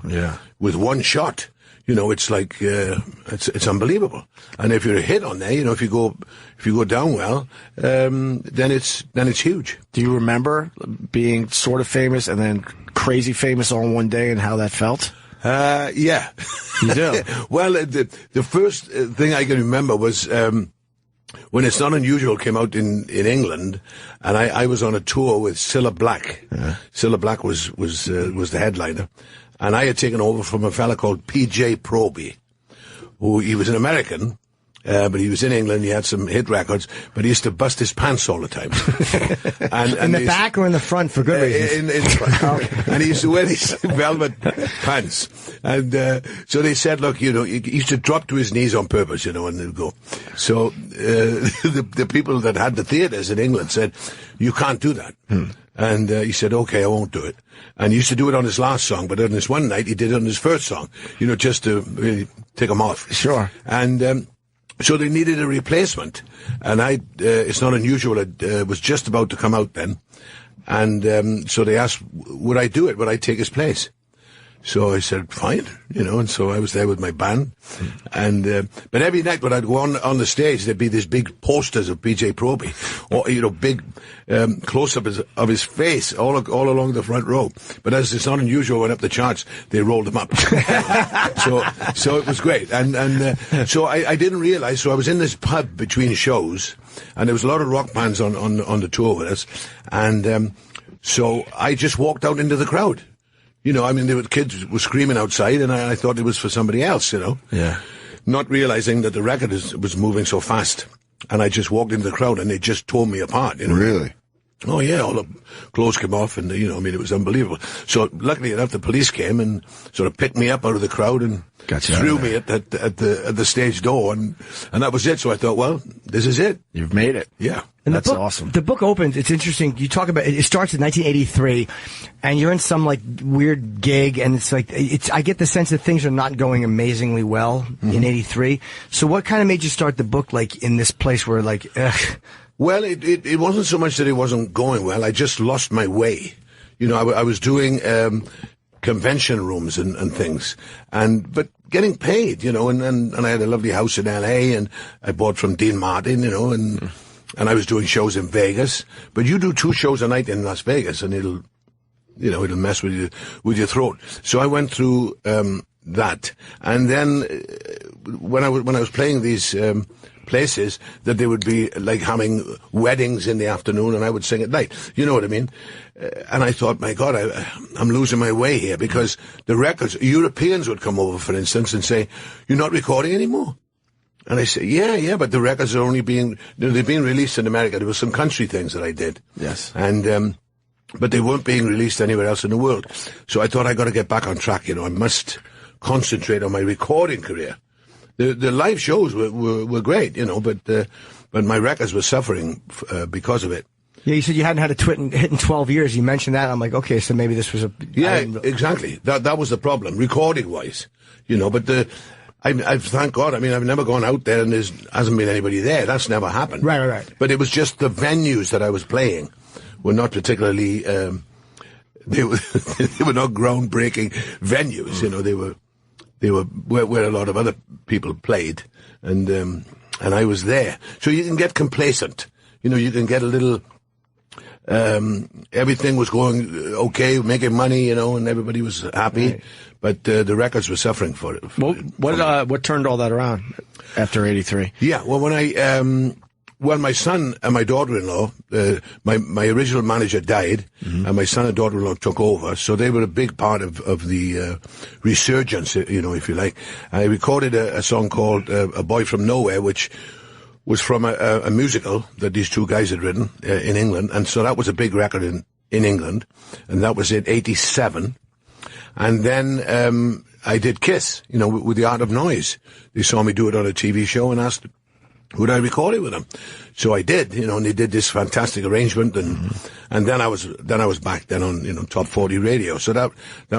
with one shot, it's like it's unbelievable. And if you're a hit on there, if you go down well, then it's huge. Do you remember being sort of famous and then crazy famous all in one day and how that felt? Yeah. You do? Well, the first thing I can remember was when It's Not Unusual came out in England, and I was on a tour with Cilla Black. Cilla Black was the headliner, and I had taken over from a fella called P.J. Proby, who he was an American. But he was in England, he had some hit records, but he used to bust his pants all the time. and in the back or in the front for good reasons? In the front. And he used to wear these velvet pants. And so they said, look, you know, he used to drop to his knees on purpose, you know, and they'd go. So the people that had the theatres in England said, you can't do that. And he said, okay, I won't do it. And he used to do it on his last song, but on this one night he did it on his first song, you know, just to really take him off. Sure. And so they needed a replacement, and It's Not Unusual, it was just about to come out then, and so they asked, would I do it, would I take his place? So I said, fine, you know, and so I was there with my band, and but every night when I'd go on the stage, there'd be these big posters of PJ Proby, or, you know, big close-ups of his face all along the front row. But as It's Not Unusual went up the charts, they rolled them up. so it was great, and so I didn't realize. So I was in this pub between shows, and there was a lot of rock bands on the tour with us, and so I just walked out into the crowd. You know, I mean, kids were screaming outside, and I thought it was for somebody else, you know. Yeah. Not realizing that the record was moving so fast. And I just walked into the crowd, and they just tore me apart, you know. Really? Oh, yeah, all the clothes came off, and, you know, I mean, it was unbelievable. So, luckily enough, the police came and sort of picked me up out of the crowd and threw me at the stage door, and that was it. So I thought, well, this is it. You've made it. Yeah. And That's awesome. The book opens, it's interesting, you talk about, it starts in 1983, and you're in some, like, weird gig, and it's like, I get the sense that things are not going amazingly well in 83. So what kind of made you start the book, like, in this place where, like, ugh? Well, it wasn't so much that it wasn't going well. I just lost my way. You know, I was doing convention rooms and things, but getting paid, you know, and I had a lovely house in L.A., and I bought from Dean Martin, you know, and I was doing shows in Vegas. But you do 2 shows a night in Las Vegas, and it'll mess with your throat. So I went through that, and then when I was playing these places, that they would be like having weddings in the afternoon, and I would sing at night. You know what I mean? And I thought, my God, I'm losing my way here, because the records, Europeans would come over, for instance, and say, "You're not recording anymore." And I say, yeah, but the records are only they're being released in America. There were some country things that I did. Yes. And, but they weren't being released anywhere else in the world. So I thought I got to get back on track, you know. I must concentrate on my recording career. The live shows were great, you know, but my records were suffering because of it. Yeah, you said you hadn't had a hit in 12 years. You mentioned that. I'm like, okay, so maybe this was a... Yeah, exactly. That was the problem, recording-wise, you know, but I thank God, I mean, I've never gone out there and there hasn't been anybody there. That's never happened. Right. But it was just the venues that I was playing were not particularly... they were not groundbreaking venues, you know, they were where a lot of other people played, and I was there. So you can get complacent, you know. You can get a little. Everything was going okay, making money, you know, and everybody was happy, right. But the records were suffering for it. What turned all that around after '83? Yeah, well, when my son and my daughter-in-law, my original manager died, and my son and daughter-in-law took over, so they were a big part of the resurgence, you know, if you like. I recorded a song called "A Boy from Nowhere," which was from a musical that these 2 guys had written in England, and so that was a big record in England, and that was in '87. And then I did Kiss, you know, with The Art of Noise. They saw me do it on a TV show and asked, would I record it with them? So I did, you know, and they did this fantastic arrangement, and then I was back then on, you know, Top 40 radio. So that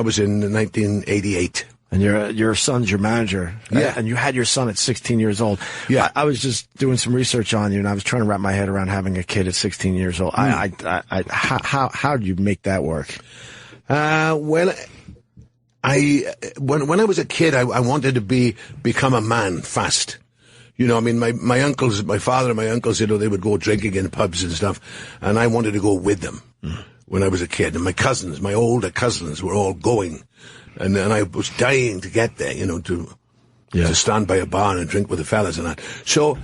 was in 1988. And your son's your manager. Yeah. And you had your son at 16 years old. Yeah. I was just doing some research on you, and I was trying to wrap my head around having a kid at 16 years old. How did you make that work? Well, when I was a kid, I wanted to become a man fast. You know, I mean, my uncles, my father and my uncles, you know, they would go drinking in pubs and stuff, and I wanted to go with them. when I was a kid, and my older cousins were all going, and I was dying to get there, to stand by a bar and drink with the fellas and that. So,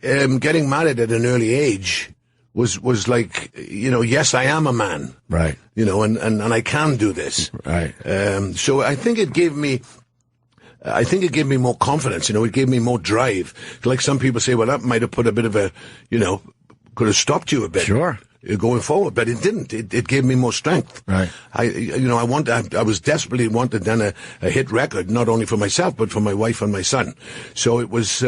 getting married at an early age was like, yes, I am a man. Right. And I can do this. Right. So I think it gave me more confidence, it gave me more drive. Like some people say, well, that might have put a bit of a, could have stopped you a bit. Sure. Going forward, but it didn't. It gave me more strength. Right. I was desperately wanted then a hit record, not only for myself, but for my wife and my son. So it was,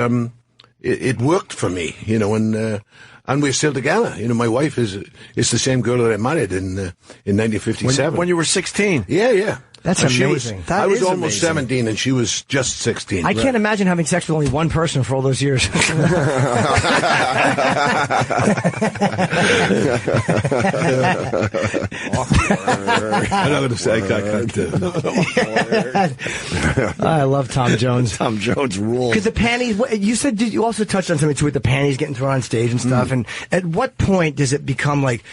it worked for me, and we're still together. My wife is the same girl that I married in 1957. When you were 16. Yeah. That's amazing. I was almost 17 and she was just 16. I can't imagine having sex with only one person for all those years. I love Tom Jones. Tom Jones rules. Because the panties, you said, you also touched on something too with the panties getting thrown on stage and stuff. And at what point does it become like,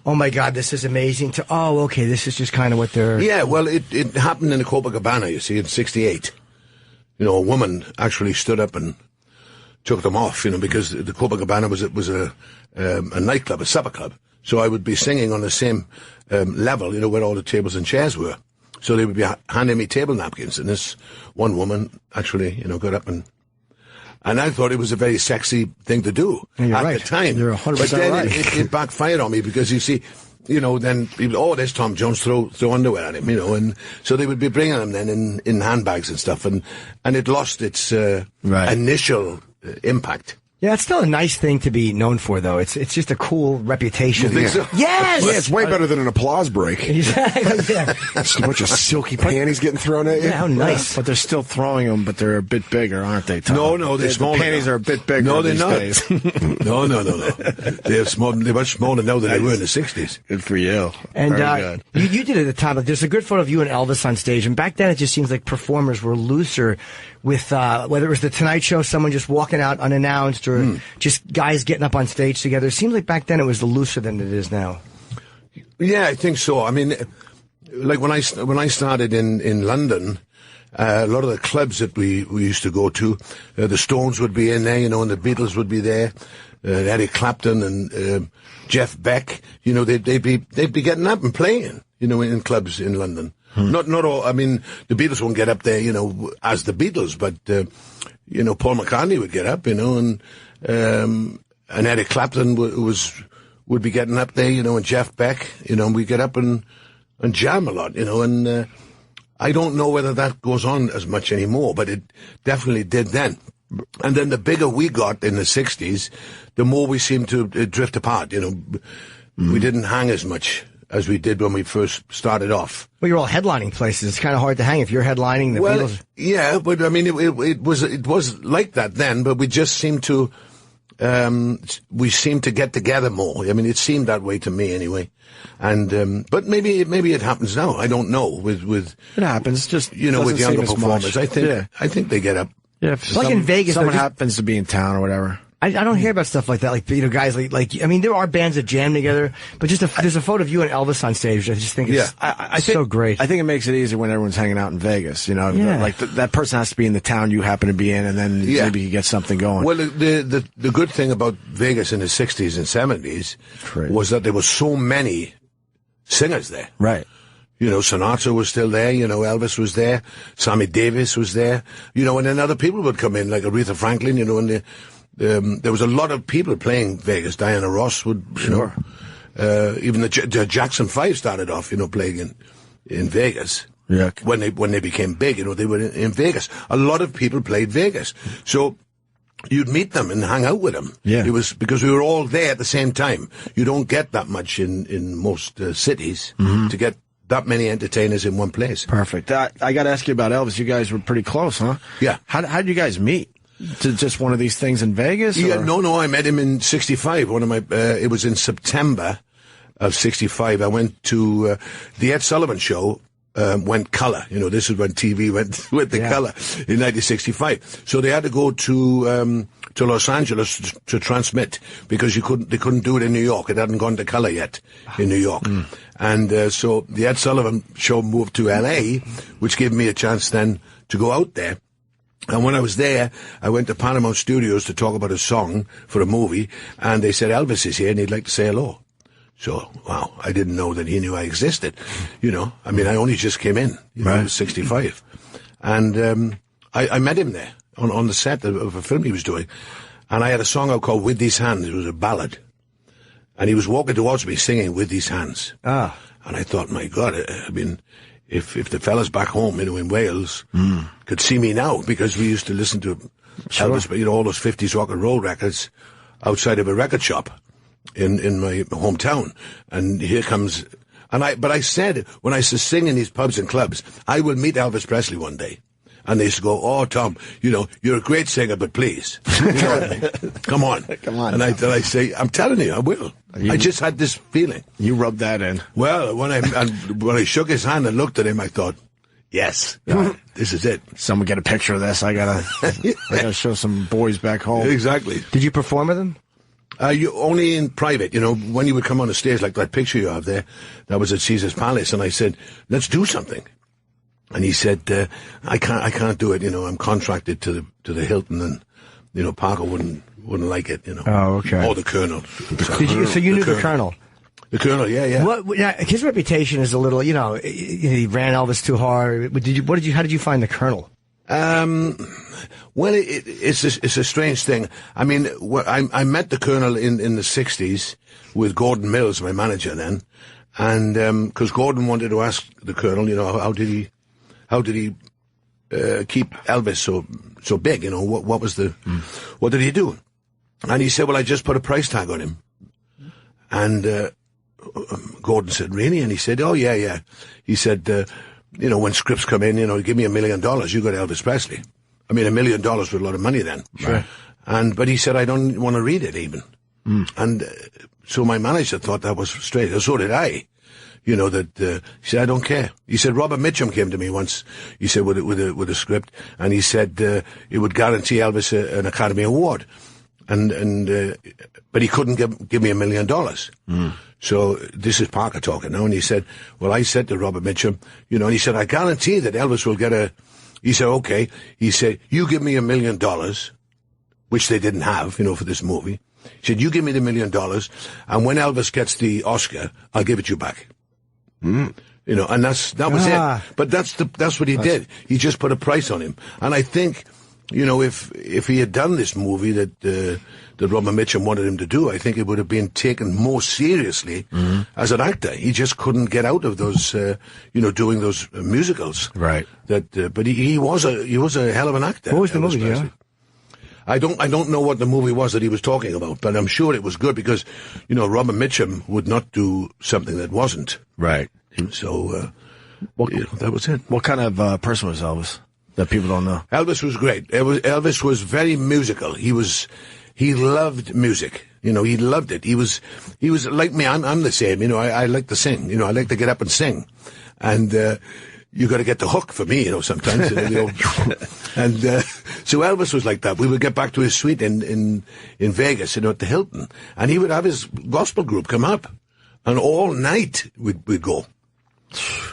oh my God, this is amazing, to, oh, okay, this is just kind of what they're... Yeah, well, it happened in the Copacabana, you see, in 68. A woman actually stood up and took them off, because the Copacabana was a nightclub, a supper club. So I would be singing on the same level, where all the tables and chairs were. So they would be handing me table napkins, and this one woman actually, got up and I thought it was a very sexy thing to do at the time. You're 100% but then right. it backfired on me because you see, then people, there's Tom Jones, throw underwear at him, and so they would be bringing them then in handbags and stuff, and it lost its initial impact. Yeah, it's still a nice thing to be known for, though. It's just a cool reputation. You think so? Yes! Yeah, it's way better than an applause break. Exactly, yeah. Just a bunch of silky panties getting thrown at you. Yeah, how nice. But they're still throwing them, but they're a bit bigger, aren't they, Tom? No, they're smaller. The panties are a bit bigger No, they're these not. days. No. They're much smaller now than they were in the 60s. Good for you. And Very good. You did it at the time. Like, there's a good photo of you and Elvis on stage, and back then it just seems like performers were looser with whether it was the Tonight Show, someone just walking out unannounced, or just guys getting up on stage together. It seems like back then it was looser than it is now. Yeah, I think so. I mean, like when I started in London, a lot of the clubs that we used to go to, the Stones would be in there, and the Beatles would be there, Eric Clapton and Jeff Beck. They'd be getting up and playing, in clubs in London. Not all. I mean, the Beatles won't get up there, as the Beatles, but Paul McCartney would get up, and Eric Clapton would be getting up there, and Jeff Beck, we get up and jam a lot, and I don't know whether that goes on as much anymore, but it definitely did then. And then the bigger we got in the 60s, the more we seemed to drift apart, We didn't hang as much as we did when we first started off. Well, you're all headlining places. It's kind of hard to hang if you're headlining the Beatles. Yeah, but I mean, it was like that then, but we just seemed to, we seemed to get together more. I mean, it seemed that way to me anyway. And, but maybe it happens now. I don't know with it happens just, with younger performers. I think they get up. Yeah. If like in Vegas, someone happens to be in town or whatever. I don't hear about stuff like that. Like, guys like I mean, there are bands that jam together, but there's a photo of you and Elvis on stage. I just think it's I think, so great. I think it makes it easier when everyone's hanging out in Vegas. Like that person has to be in the town you happen to be in, and then maybe you get something going. Well, the good thing about Vegas in the 60s and 70s was that there were so many singers there. Right. Sinatra was still there, Elvis was there, Sammy Davis was there, and then other people would come in, like Aretha Franklin, and there was a lot of people playing Vegas. Diana Ross would, even the Jackson 5 started off, playing in Vegas. Yeah. When they became big, they were in Vegas. A lot of people played Vegas. So you'd meet them and hang out with them. Yeah. It was because we were all there at the same time. You don't get that much in most cities to get that many entertainers in one place. Perfect. I got to ask you about Elvis. You guys were pretty close, huh? Yeah. How did you guys meet? To just one of these things in Vegas? Yeah, no, I met him in 65. It was in September of 65. I went to the Ed Sullivan show, went color. This is when TV went with the color in 1965. So they had to go to to Los Angeles to transmit because they couldn't do it in New York. It hadn't gone to color yet in New York. And so the Ed Sullivan show moved to L.A., which gave me a chance then to go out there. And when I was there, I went to Paramount Studios to talk about a song for a movie, and they said, Elvis is here and he'd like to say hello. So, wow, I didn't know that he knew I existed. I mean, I only just came in. I was 65. And I met him there on the set of a film he was doing. And I had a song out called With These Hands. It was a ballad. And he was walking towards me singing With These Hands. And I thought, my God, I mean, if the fellas back home, in Wales could see me now, because we used to listen to Elvis, all those 50s rock and roll records outside of a record shop in my hometown. And here comes, but I said, when I used to sing in these pubs and clubs, I will meet Elvis Presley one day. And they used to go, oh, Tom, you're a great singer, but please. You know what I mean? Come on. Come on. And I say, I'm telling you, I will. I just had this feeling. You rubbed that in. Well, when I shook his hand and looked at him, I thought, yes, this is it. Someone get a picture of this. I gotta show some boys back home. Exactly. Did you perform with him? You only in private. When you would come on the stage, like that picture you have there, that was at Caesar's Palace, and I said, let's do something. And he said, I can't do it. I'm contracted to the Hilton, and Parker wouldn't like it. Oh, okay. Or the Colonel. So you knew the Colonel? The Colonel, yeah. His reputation is a little, he ran Elvis too hard. How did you find the Colonel? Well, it's a strange thing. I mean, I met the Colonel in the 60s with Gordon Mills, my manager then, and because Gordon wanted to ask the Colonel, how did he keep Elvis so big? What did he do? And he said, well, I just put a price tag on him. And Gordon said, really? And he said, oh, yeah. He said, when scripts come in, give me $1 million, you got Elvis Presley. I mean, $1 million was a lot of money then. Sure. But he said, I don't want to read it even. And so my manager thought that was straight. So did I. He said, I don't care. He said, Robert Mitchum came to me once, he said, with a script, and he said, it would guarantee Elvis an Academy Award. But he couldn't give me $1 million. So this is Parker talking now, and he said, well, I said to Robert Mitchum, and he said, I guarantee that Elvis will get he said, okay. He said, you give me $1 million, which they didn't have, for this movie. He said, you give me the $1 million, and when Elvis gets the Oscar, I'll give it you back. And that was it. But that's what he did. He just put a price on him. And I think, if he had done this movie that Robert Mitchum wanted him to do, I think it would have been taken more seriously as an actor. He just couldn't get out of those, doing those musicals. Right. But he was a hell of an actor. What was the movie? Yeah. I don't know what the movie was that he was talking about, but I'm sure it was good because, Robert Mitchum would not do something that wasn't. Right. So, that was it. What kind of person was Elvis that people don't know? Elvis was great. Elvis was very musical. He loved music. He loved it. He was like me. I'm the same. I like to sing. I like to get up and sing. And, you got to get the hook for me, sometimes. And so Elvis was like that. We would get back to his suite in Vegas, at the Hilton, and he would have his gospel group come up, and all night we'd go.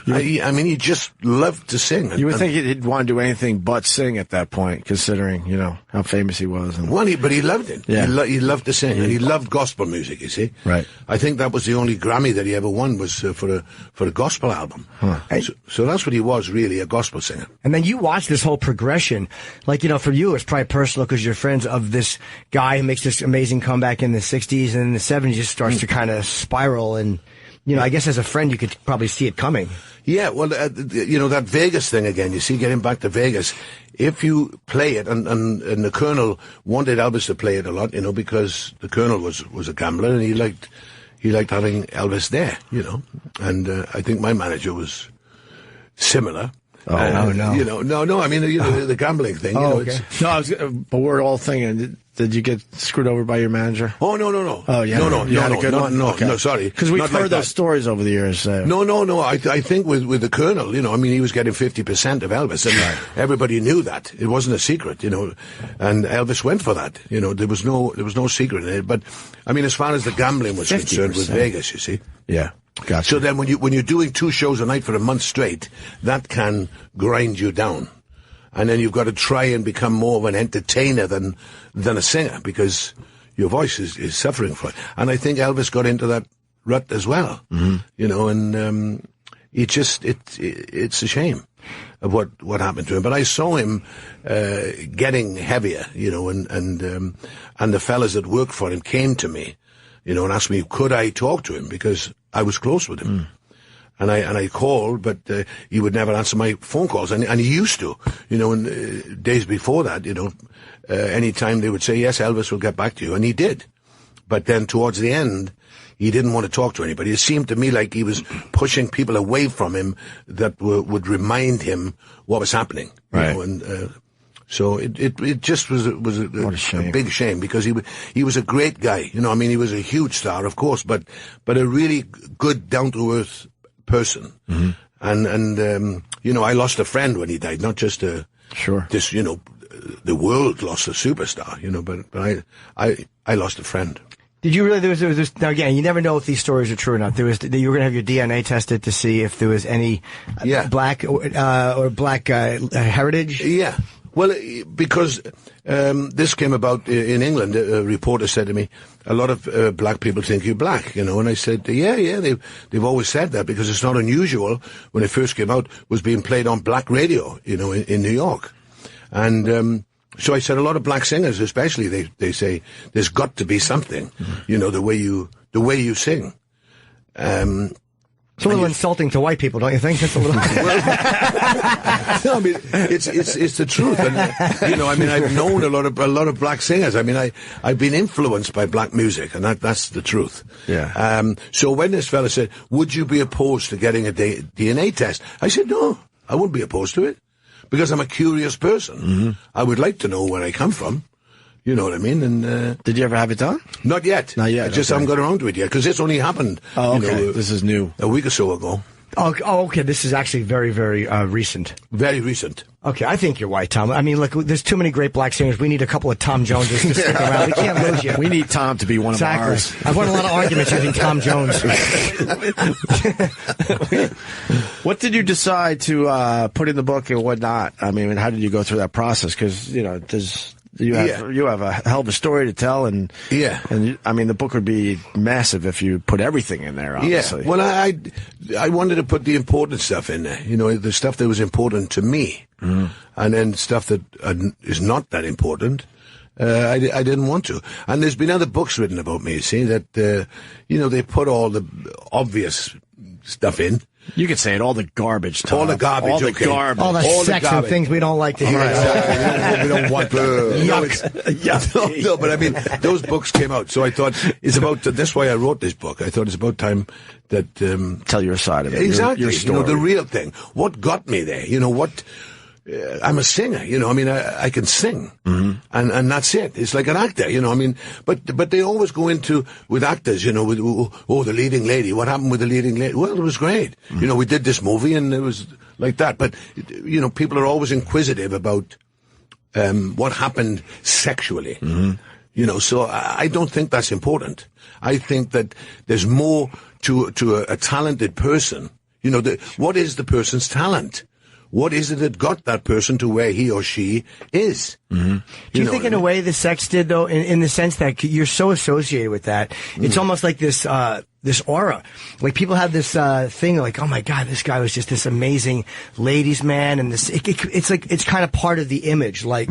I mean, he just loved to sing. You would think he'd want to do anything but sing at that point, considering, how famous he was. But he loved it. Yeah. He loved to sing, and he loved gospel music, you see. Right. I think that was the only Grammy that he ever won was for a gospel album. Huh. So that's what he was, really, a gospel singer. And then you watch this whole progression. Like, for you, it's probably personal because you're friends of this guy who makes this amazing comeback in the 60s, and in the 70s just starts to kind of spiral. And, I guess as a friend, you could probably see it coming. Yeah, well, that Vegas thing again, you see, getting back to Vegas, if you play it, and the Colonel wanted Elvis to play it a lot, because the Colonel was a gambler, and he liked having Elvis there, and I think my manager was similar. Oh, no. No, I mean, the gambling thing. Okay. but we're all thinking, Did you get screwed over by your manager? Oh, no. Oh, yeah. You had a good one? No, sorry. Because we've Not heard like those that. stories over the years. No. I think with the Colonel, you know, I mean, he was getting 50% of Elvis, and everybody knew that. It wasn't a secret, you know, and Elvis went for that. You know, there was no secret in it. But I mean, as far as the gambling was concerned with Vegas, you see. Yeah. Gotcha. So then when you're doing 2 shows a night for a month straight, that can grind you down. And then you've got to try and become more of an entertainer than a singer, because your voice is suffering for it. And I think Elvis got into that rut as well. You know, and it's a shame of what happened to him. But I saw him getting heavier, you know, and the fellas that worked for him came to me, you know, and asked me, could I talk to him, because I was close with him. And I called, but he would never answer my phone calls, and he used to, you know. And days before that, you know, any time they would say, yes, Elvis will get back to you, and he did. But then towards the end, he didn't want to talk to anybody. It seemed to me like he was pushing people away from him that would remind him what was happening. Right. You know, and so it just was a big shame, because he was a great guy. You know, I mean, he was a huge star, of course, but a really good, down to earth person. And you know, I lost a friend when he died, not just this, you know, the world lost a superstar, you know, but I lost a friend. Did you really? There was now again, you never know if these stories are true or not. You were going to have your DNA tested to see if there was any black or black heritage. Yeah. Well, because this came about in England. A reporter said to me, a lot of black people think you're black, you know, and I said, yeah, they've always said that, because it's not unusual. When it first came out, was being played on black radio, you know, in New York. And so I said, a lot of black singers, especially, they say there's got to be something, you know, the way you sing. It's a little insulting to white people, don't you think? It's a little. No, I mean, it's the truth, and you know, I mean, I've known a lot of black singers. I mean, I've been influenced by black music, and that's the truth. Yeah. So when this fella said, "Would you be opposed to getting a DNA test?" I said, "No, I wouldn't be opposed to it, because I'm a curious person. I would like to know where I come from." You know what I mean? And did you ever have it done? Not yet. Not yet. I just haven't got around to it yet, because this only happened. Oh, okay. You know, this is new. A week or so ago. Oh, okay. This is actually very, very recent. Very recent. Okay, I think you're white, Tom. I mean, look, there's too many great black singers. We need a couple of Tom Joneses to stick around. We can't lose you. We need Tom to be one of ours. I've won a lot of arguments using Tom Jones. What did you decide to put in the book and what not? I mean, how did you go through that process? Because, you know, you have a hell of a story to tell, and I mean, the book would be massive if you put everything in there. Obviously, yeah. Well, I wanted to put the important stuff in there. You know, the stuff that was important to me, and then stuff that is not that important. I didn't want to. And there's been other books written about me. You see that you know, they put all the obvious stuff in. You could say it, all the garbage, Tom. All the garbage, all the garbage. All the sex and things we don't like to hear. We don't want yuck. No, but I mean, those books came out, so I thought it's about. That's why I wrote this book. I thought it's about time that tell your side of it. Exactly, your story. You know, the real thing. What got me there? You know what? I'm a singer, you know, I mean, I can sing, and that's it. It's like an actor, you know, I mean, but they always go into, with actors, you know, with, the leading lady, what happened with the leading lady? Well, it was great. You know, we did this movie and it was like that, but, you know, people are always inquisitive about, what happened sexually. You know, so I don't think that's important. I think that there's more to a talented person. You know, what is the person's talent? What is it that got that person to where he or she is? Do you think in a way the sex did, though, in the sense that you're so associated with that? It's almost like this aura. Like people have this thing like, oh my God, this guy was just this amazing ladies' man, and this it's like it's kind of part of the image. Like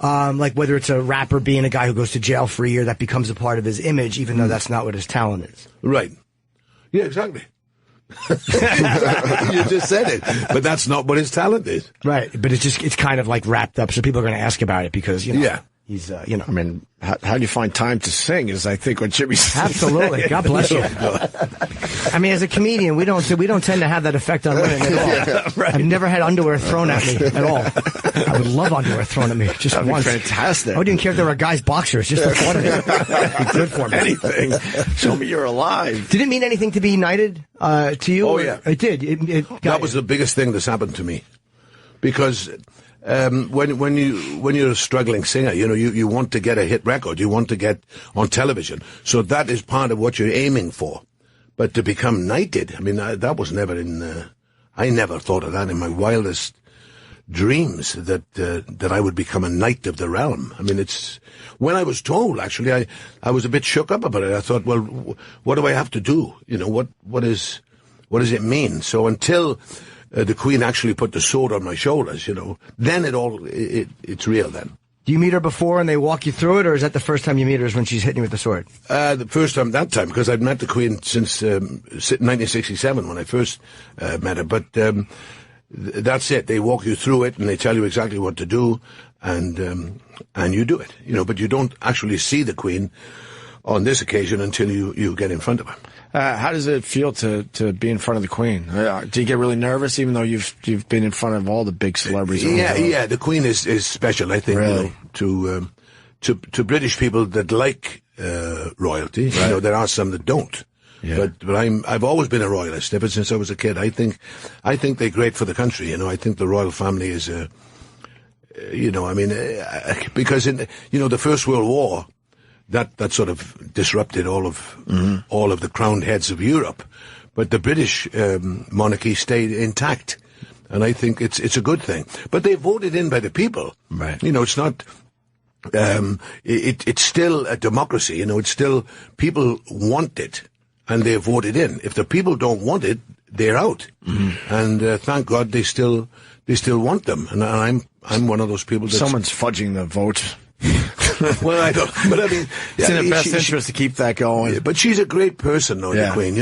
whether it's a rapper being a guy who goes to jail for a year, that becomes a part of his image, even though that's not what his talent is. Right. Yeah, exactly. You just said it, but that's not what his talent is. Right, but it's kind of like wrapped up, so people are going to ask about it because, you know. Yeah. He's, I mean, how do you find time to sing? Is I think what Jimmy's saying. Absolutely. God bless you. I mean, as a comedian, we don't tend to have that effect on women at all. Yeah, right. I've never had underwear thrown at me at all. I would love underwear thrown at me just That'd be once. fantastic. I wouldn't even care if there were guys' boxers, just for fun of it. It'd be good for me. Anything. Show me you're alive. Did it mean anything to be knighted to you? Oh, yeah. It did. That was the biggest thing that's happened to me. Because when you're a struggling singer, you want to get a hit record, you want to get on television. So that is part of what you're aiming for. But to become knighted, I mean, that was never I never thought of that in my wildest dreams, that I would become a knight of the realm. I mean, when I was told, actually, I was a bit shook up about it. I thought, well, what do I have to do? What does it mean? So until the Queen actually put the sword on my shoulders, then it's real then. Do you meet her before and they walk you through it, or is that the first time you meet her is when she's hitting you with the sword? The first time, because I'd met the Queen since 1967 when I first met her. But that's it. They walk you through it and they tell you exactly what to do, and you do it. But you don't actually see the Queen on this occasion until you get in front of her. How does it feel to be in front of the Queen? Do you get really nervous, even though you've been in front of all the big celebrities? Yeah. The Queen is special, I think, really? To British people that like royalty. Right. There are some that don't. Yeah. But I've always been a royalist ever since I was a kid. I think they're great for the country. I think the royal family is because in the First World War, that sort of disrupted all of the crowned heads of Europe, but the British monarchy stayed intact, and I think it's a good thing. But they voted in by the people, right? It's not. It's still a democracy. It's still people want it, and they voted in. If the people don't want it, they're out. And thank God they still want them. And I'm one of those people. Someone's fudging the vote. Well, I don't. But I mean, it's in the best interest to keep that going. Yeah, but she's a great person, though, the Queen.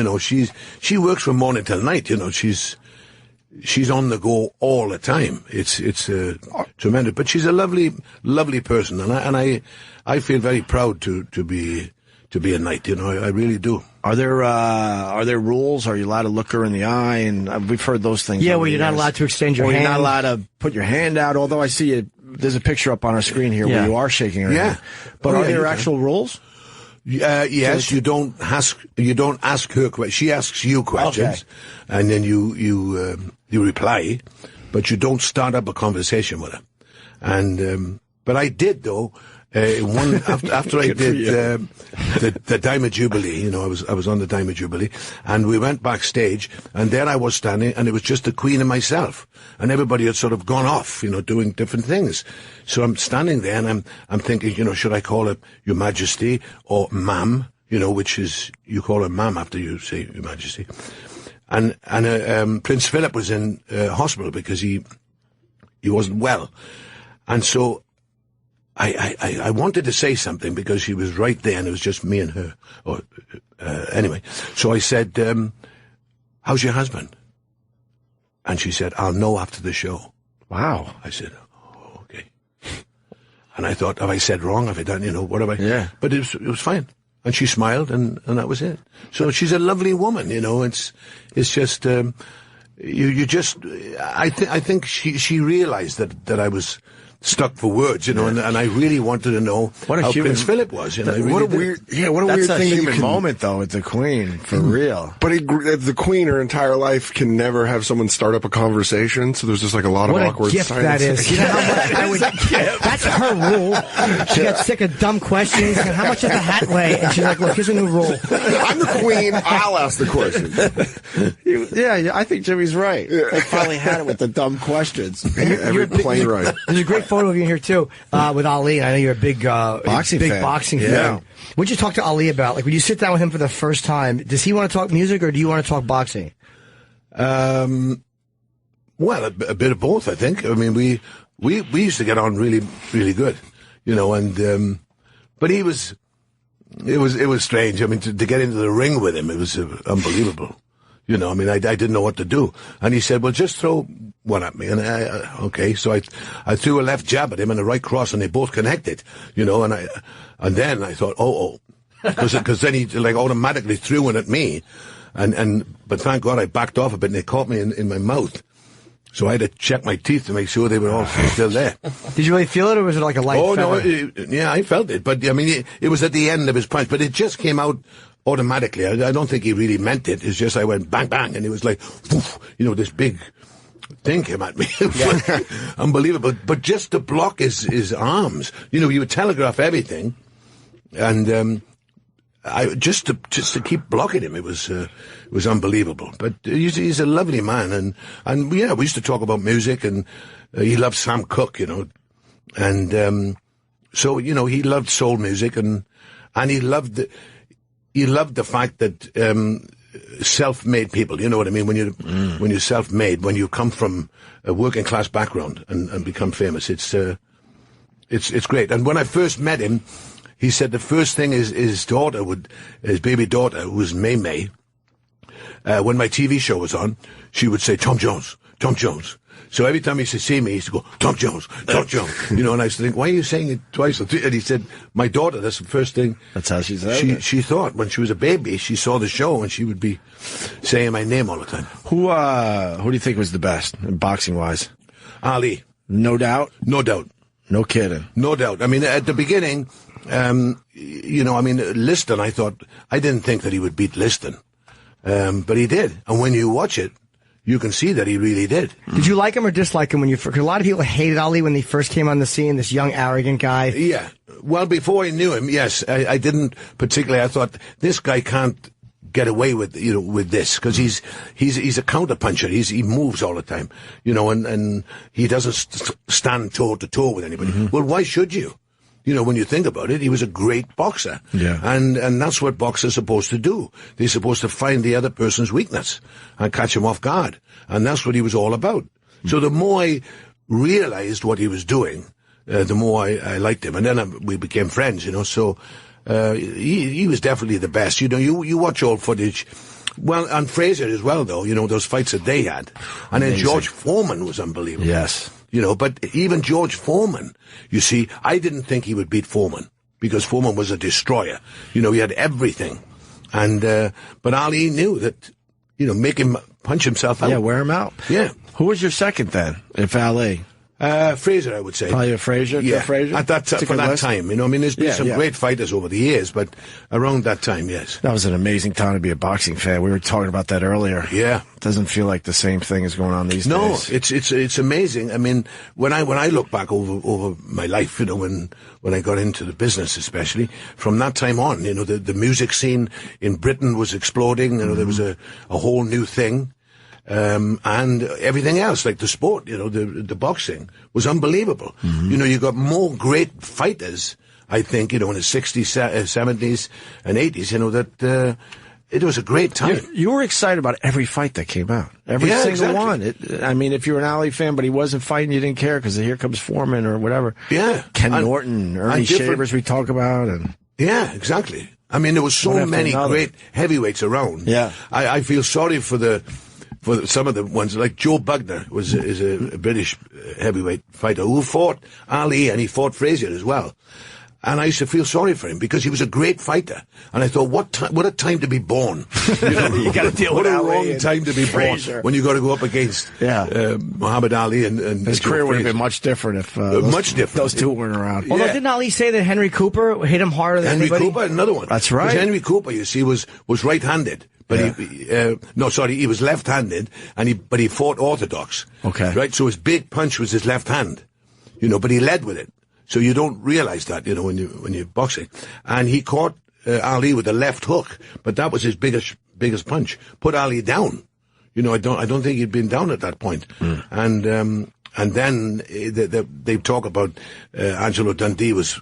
She works from morning till night. She's on the go all the time. It's tremendous. But she's a lovely person, and I feel very proud to be a knight. I really do. Are there rules? Are you allowed to look her in the eye? And we've heard those things. Yeah, well, you're not allowed to extend your hand. You're not allowed to put your hand out. Although I see it. There's a picture up on our screen here where you are shaking her hand. But are there actual rules? Yes, you don't ask her questions. She asks you questions, and then you reply, but you don't start up a conversation with her. And but I did though. After I did the Diamond Jubilee, I was on the Diamond Jubilee, and we went backstage, and there I was standing, and it was just the Queen and myself, and everybody had sort of gone off, doing different things. So I'm standing there, and I'm thinking, should I call her Your Majesty or Ma'am? Which is you call her Ma'am after you say Your Majesty. And Prince Philip was in hospital because he wasn't well, and so. I wanted to say something because she was right there and it was just me and her. Anyway, so I said, how's your husband? And she said, I'll know after the show. Wow. I said, oh, okay. And I thought, have I said wrong? Have I done, what have I? Yeah. But it was fine. And she smiled and that was it. So she's a lovely woman, it's just, I think she realized that I was stuck for words, and I really wanted to know how Prince Philip was. What a weird thing. Human moment, though, with the Queen, for real. But the Queen, her entire life, can never have someone start up a conversation. So there's just like a lot of awkward gift silence. That is. You know how much that's her rule. She got sick of dumb questions. And how much does the hat weigh? And she's like, look, here's a new rule. I'm the Queen. I'll ask the question. Yeah, I think Jimmy's right. They finally had it with the dumb questions. Every plane ride. There's a great photo of you in here too with Ali. I know you're a big boxing fan. What'd you talk to Ali about? Like when you sit down with him for the first time, does he want to talk music or do you want to talk boxing? Well, a bit of both, I think. I mean, we used to get on really, really good, and but it was strange. I mean, to get into the ring with him, it was unbelievable. You know, I mean, I didn't know what to do. And he said, well, just throw one at me. And okay. So I threw a left jab at him and a right cross, and they both connected, you know, and then I thought, because then he like automatically threw one at me. But thank God I backed off a bit and they caught me in my mouth. So I had to check my teeth to make sure they were all still there. Did you really feel it, or was it like a light feather? No, yeah, I felt it. But, I mean, it was at the end of his punch, but it just came out automatically. I don't think he really meant it. It's just I went bang, bang, and it was like, woof, you know, this big thing came at me. Unbelievable. But just to block his arms, you know, you would telegraph everything, and just to keep blocking him, it was unbelievable. But he's a lovely man, and yeah, we used to talk about music, and he loved Sam Cooke, you know, and so you know he loved soul music, and he loved the fact that self-made people, you know what I mean, when you're self-made, when you come from a working class background and become famous, it's great. And when I first met him, he said the first thing his baby daughter, who was May, when my TV show was on, she would say, Tom Jones, Tom Jones. So every time he used to see me, he used to go, Tom Jones, Tom Jones. You know, and I used to think, why are you saying it twice or three? And he said, my daughter, that's the first thing. That's how she said it. She thought when she was a baby, she saw the show and she would be saying my name all the time. Who do you think was the best, boxing-wise? Ali. No doubt? No doubt. No kidding. No doubt. I mean, at the beginning, you know, I mean, Liston, I didn't think that he would beat Liston. But he did. And when you watch it, you can see that he really did. Did you like him or dislike him because a lot of people hated Ali when he first came on the scene, this young, arrogant guy. Yeah. Well, before I knew him, yes, I didn't particularly. I thought, this guy can't get away with, you know, with this, because he's a counterpuncher. He moves all the time, you know, and he doesn't stand toe to toe with anybody. Mm-hmm. Well, why should you? You know, when you think about it, he was a great boxer. Yeah. And that's what boxers are supposed to do. They're supposed to find the other person's weakness and catch him off guard. And that's what he was all about. Mm-hmm. So the more I realized what he was doing, the more I liked him. And then we became friends, you know, so, he was definitely the best. You know, you watch old footage. Well, and Fraser as well, though, you know, those fights that they had. And then George Foreman was unbelievable. Yes. You know, but even George Foreman, you see, I didn't think he would beat Foreman because Foreman was a destroyer. You know, he had everything. And, but Ali knew that, you know, make him punch himself out. Yeah, wear him out. Yeah. Who was your second then, if Ali? Fraser, I would say. Probably Fraser? Yeah. Fraser? At that for that time, you know, I mean, there's been some great fighters over the years, but around that time, yes. That was an amazing time to be a boxing fan. We were talking about that earlier. Yeah. It doesn't feel like the same thing is going on these days. No, it's amazing. I mean, when I look back over my life, you know, when I got into the business, especially from that time on, you know, the music scene in Britain was exploding. You know, there was a whole new thing. And everything else, like the sport, you know, the boxing was unbelievable. Mm-hmm. You know, you got more great fighters, I think, you know, in the 60s, 70s, and 80s, you know, that, it was a great time. You were excited about every fight that came out. Every single one. I mean, if you were an Ali fan, but he wasn't fighting, you didn't care because here comes Foreman or whatever. Yeah. Ken Norton, Ernie Shavers we talk about. And yeah, exactly. I mean, there was so many great heavyweights around. Yeah. I feel sorry for some of the ones, like Joe Bugner is a British heavyweight fighter who fought Ali and he fought Frazier as well. And I used to feel sorry for him because he was a great fighter. And I thought, what a time to be born. You know, you got to deal with what a wrong time to be born when you got to go up against Muhammad Ali and his career would have been much different if those two weren't around. Although didn't Ali say that Henry Cooper hit him harder than anybody? Henry Cooper, another one. That's right. Henry Cooper, you see, was right-handed. But he was left-handed, but he fought orthodox. Okay. Right? So his big punch was his left hand. You know, but he led with it. So you don't realize that, you know, when you're boxing. And he caught Ali with a left hook, but that was his biggest punch. Put Ali down. You know, I don't think he'd been down at that point. Mm. And then they talk about Angelo Dundee was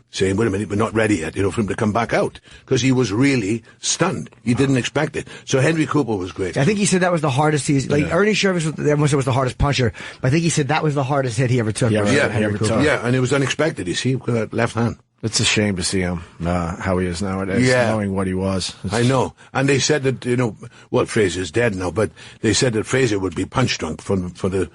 saying, wait a minute, we're not ready yet, you know, for him to come back out. Because he was really stunned. He didn't expect it. So Henry Cooper was great. I think he said that was the hardest Ernie Shavers was the hardest puncher, but I think he said that was the hardest hit he ever took. Yeah, and it was unexpected, you see, with that left hand. It's a shame to see him how he is nowadays, knowing what he was. I know. And they said that, well, Fraser's dead now, but they said that Fraser would be punch drunk for the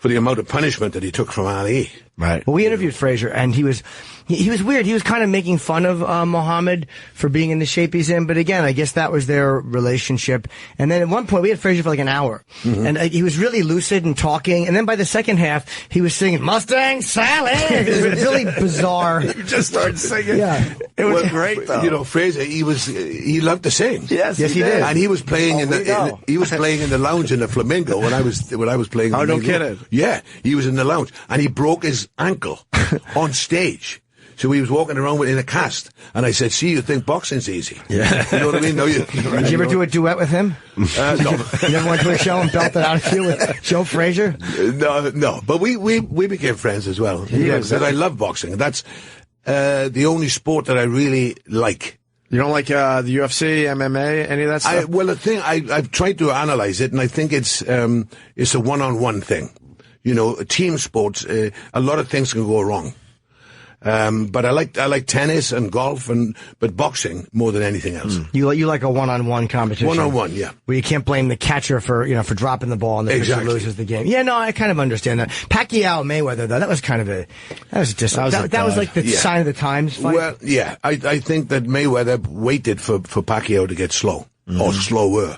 amount of punishment that he took from Ali. Right. Well, we interviewed Fraser, and he was weird. He was kind of making fun of Muhammad for being in the shape he's in, but again, I guess that was their relationship. And then at one point, we had Fraser for like an hour, and he was really lucid and talking, and then by the second half, he was singing Mustang Sally. It was really bizarre. He just started singing. Yeah. It was great, though. Fraser, he loved to sing. Yes, he did. And he was playing in the lounge in the Flamingo when I was playing. Oh, no kidding. Yeah, he was in the lounge, and he broke his ankle on stage. So he was walking around in a cast, and I said, "See, you think boxing's easy? Yeah, you know what I mean? No, Did you ever do a duet with him? No. You never went to a show and belted out a few with Joe Frazier? No. But we became friends as well. Because I love boxing. That's the only sport that I really like. You don't like the UFC, MMA, any of that stuff? Well, the thing I've tried to analyze it, and I think it's a one-on-one thing. Team sports. A lot of things can go wrong. But I like tennis and golf, but boxing more than anything else. You like a one-on-one competition? One-on-one, yeah. Where you can't blame the catcher for dropping the ball and the pitcher loses the game. Yeah, no, I kind of understand that. Pacquiao Mayweather though, that was like the sign of the times fight. Well, yeah, I think that Mayweather waited for Pacquiao to get slow or slower,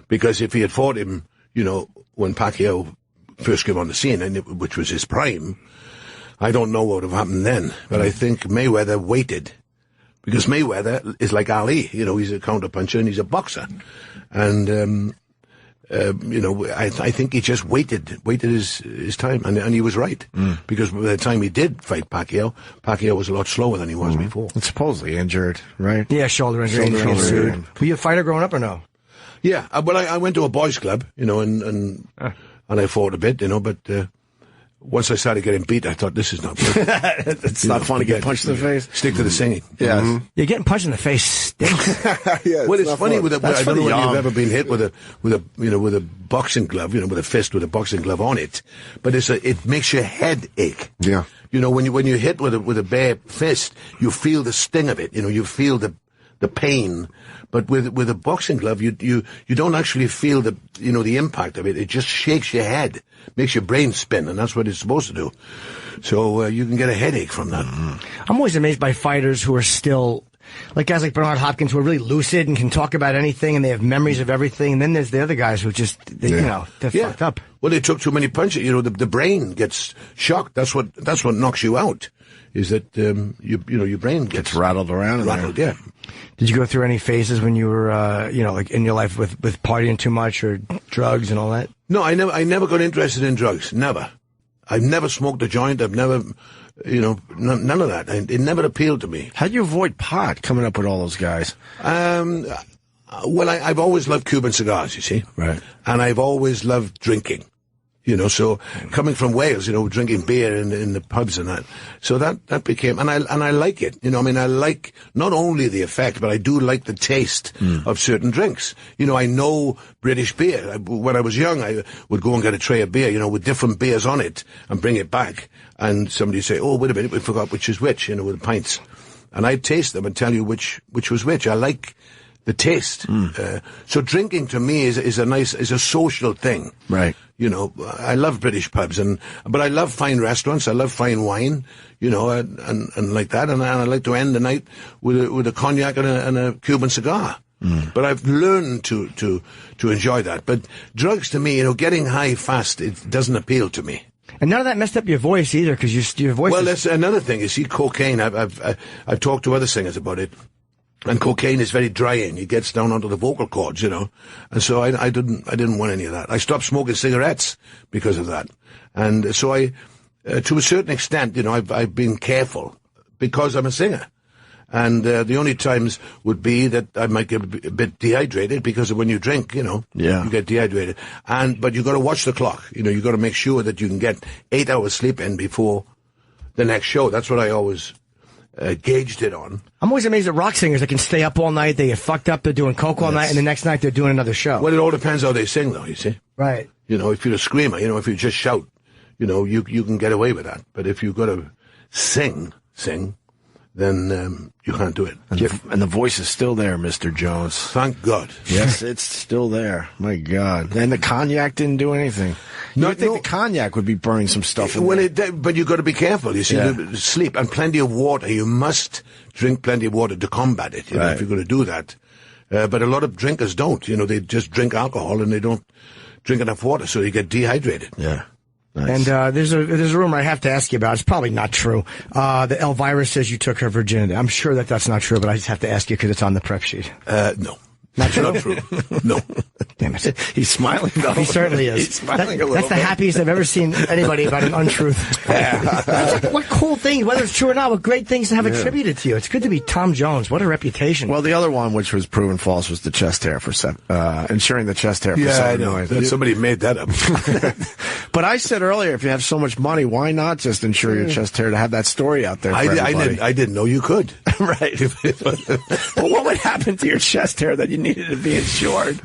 because if he had fought him, when Pacquiao first came on the scene, which was his prime, I don't know what would have happened then, but I think Mayweather waited, because Mayweather is like Ali. He's a counterpuncher and he's a boxer, and I think he just waited his time, and he was right, because by the time he did fight Pacquiao was a lot slower than he was before. And supposedly injured, right? Yeah, shoulder injury. Were you a fighter growing up or no? Yeah, well, I went to a boys' club, and I fought a bit, but. Once I started getting beat, I thought, this is not good. It's not fun to get punched in the face. Stick to the singing. Yeah. You're getting punched in the face stinks. Well, it's funny I don't know whether you've ever been hit with a boxing glove, with a fist with a boxing glove on it, but it makes your head ache. Yeah. When you hit with a bare fist, you feel the sting of it. You feel the pain. But with a boxing glove, you don't actually feel the impact of it. It just shakes your head, makes your brain spin, and that's what it's supposed to do. So you can get a headache from that. I'm always amazed by fighters who are still, like guys like Bernard Hopkins, who are really lucid and can talk about anything, and they have memories of everything. And then there's the other guys who just, they're fucked up. Well, they took too many punches. The brain gets shocked. That's what knocks you out. Is that your brain gets rattled around? Yeah. Did you go through any phases when you were, like in your life with partying too much or drugs and all that? No, I never got interested in drugs. Never. I've never smoked a joint. I've never, none of that. It never appealed to me. How'd you avoid pot coming up with all those guys? Well, I've always loved Cuban cigars, you see. Right. And I've always loved drinking. So coming from Wales, drinking beer in the pubs and that. So that became, and I like it. I like not only the effect, but I do like the taste of certain drinks. I know British beer. When I was young, I would go and get a tray of beer, with different beers on it and bring it back. And somebody would say, oh, wait a minute, we forgot which is which, with pints. And I'd taste them and tell you which was which. I like the taste. So drinking to me is a social thing. Right. I love British pubs, but I love fine restaurants. I love fine wine, and like that. And I like to end the night with a cognac and a Cuban cigar. But I've learned to enjoy that. But drugs to me, getting high fast, it doesn't appeal to me. And none of that messed up your voice either, because your voice. Well, that's another thing. You see, cocaine. I've talked to other singers about it. And cocaine is very drying. It gets down onto the vocal cords, and so I didn't want any of that. I stopped smoking cigarettes because of that, and so to a certain extent, I've been careful because I'm a singer, and the only times would be that I might get a bit dehydrated because of when you drink, you get dehydrated, but you got to watch the clock. You got to make sure that you can get 8 hours sleep in before the next show. That's what I always gauged it on. I'm always amazed at rock singers that can stay up all night, they get fucked up, they're doing coke all night, and the next night they're doing another show. Well, it all depends how they sing, though, you see. Right. If you're a screamer, if you just shout, you can get away with that. But if you've got to sing, then you can't do it. And the voice is still there, Mr. Jones. Thank God. Yes, it's still there. My God. And the cognac didn't do anything. You would think the cognac would be burning some stuff in there. But you've got to be careful. You see, sleep and plenty of water. You must drink plenty of water to combat it, you know, if you're going to do that. But a lot of drinkers don't. You know, they just drink alcohol and they don't drink enough water, so they get dehydrated. Yeah. Nice. And there's a rumor I have to ask you about. It's probably not true. The Elvira says you took her virginity. I'm sure that's not true, but I just have to ask you because it's on the prep sheet. No. Not true. No. Damn it. He's smiling, though. He certainly is. He's smiling that's the happiest I've ever seen anybody about an untruth. What cool things, whether it's true or not, what great things to have attributed to you. It's good to be Tom Jones. What a reputation. Well, the other one, which was proven false, was the chest hair for ensuring the chest hair for 7 million. Somebody made that up. But I said earlier, if you have so much money, why not just insure your chest hair to have that story out there for everybody? I didn't know you could. Right. Well, what would happen to your chest hair that you needed to be insured?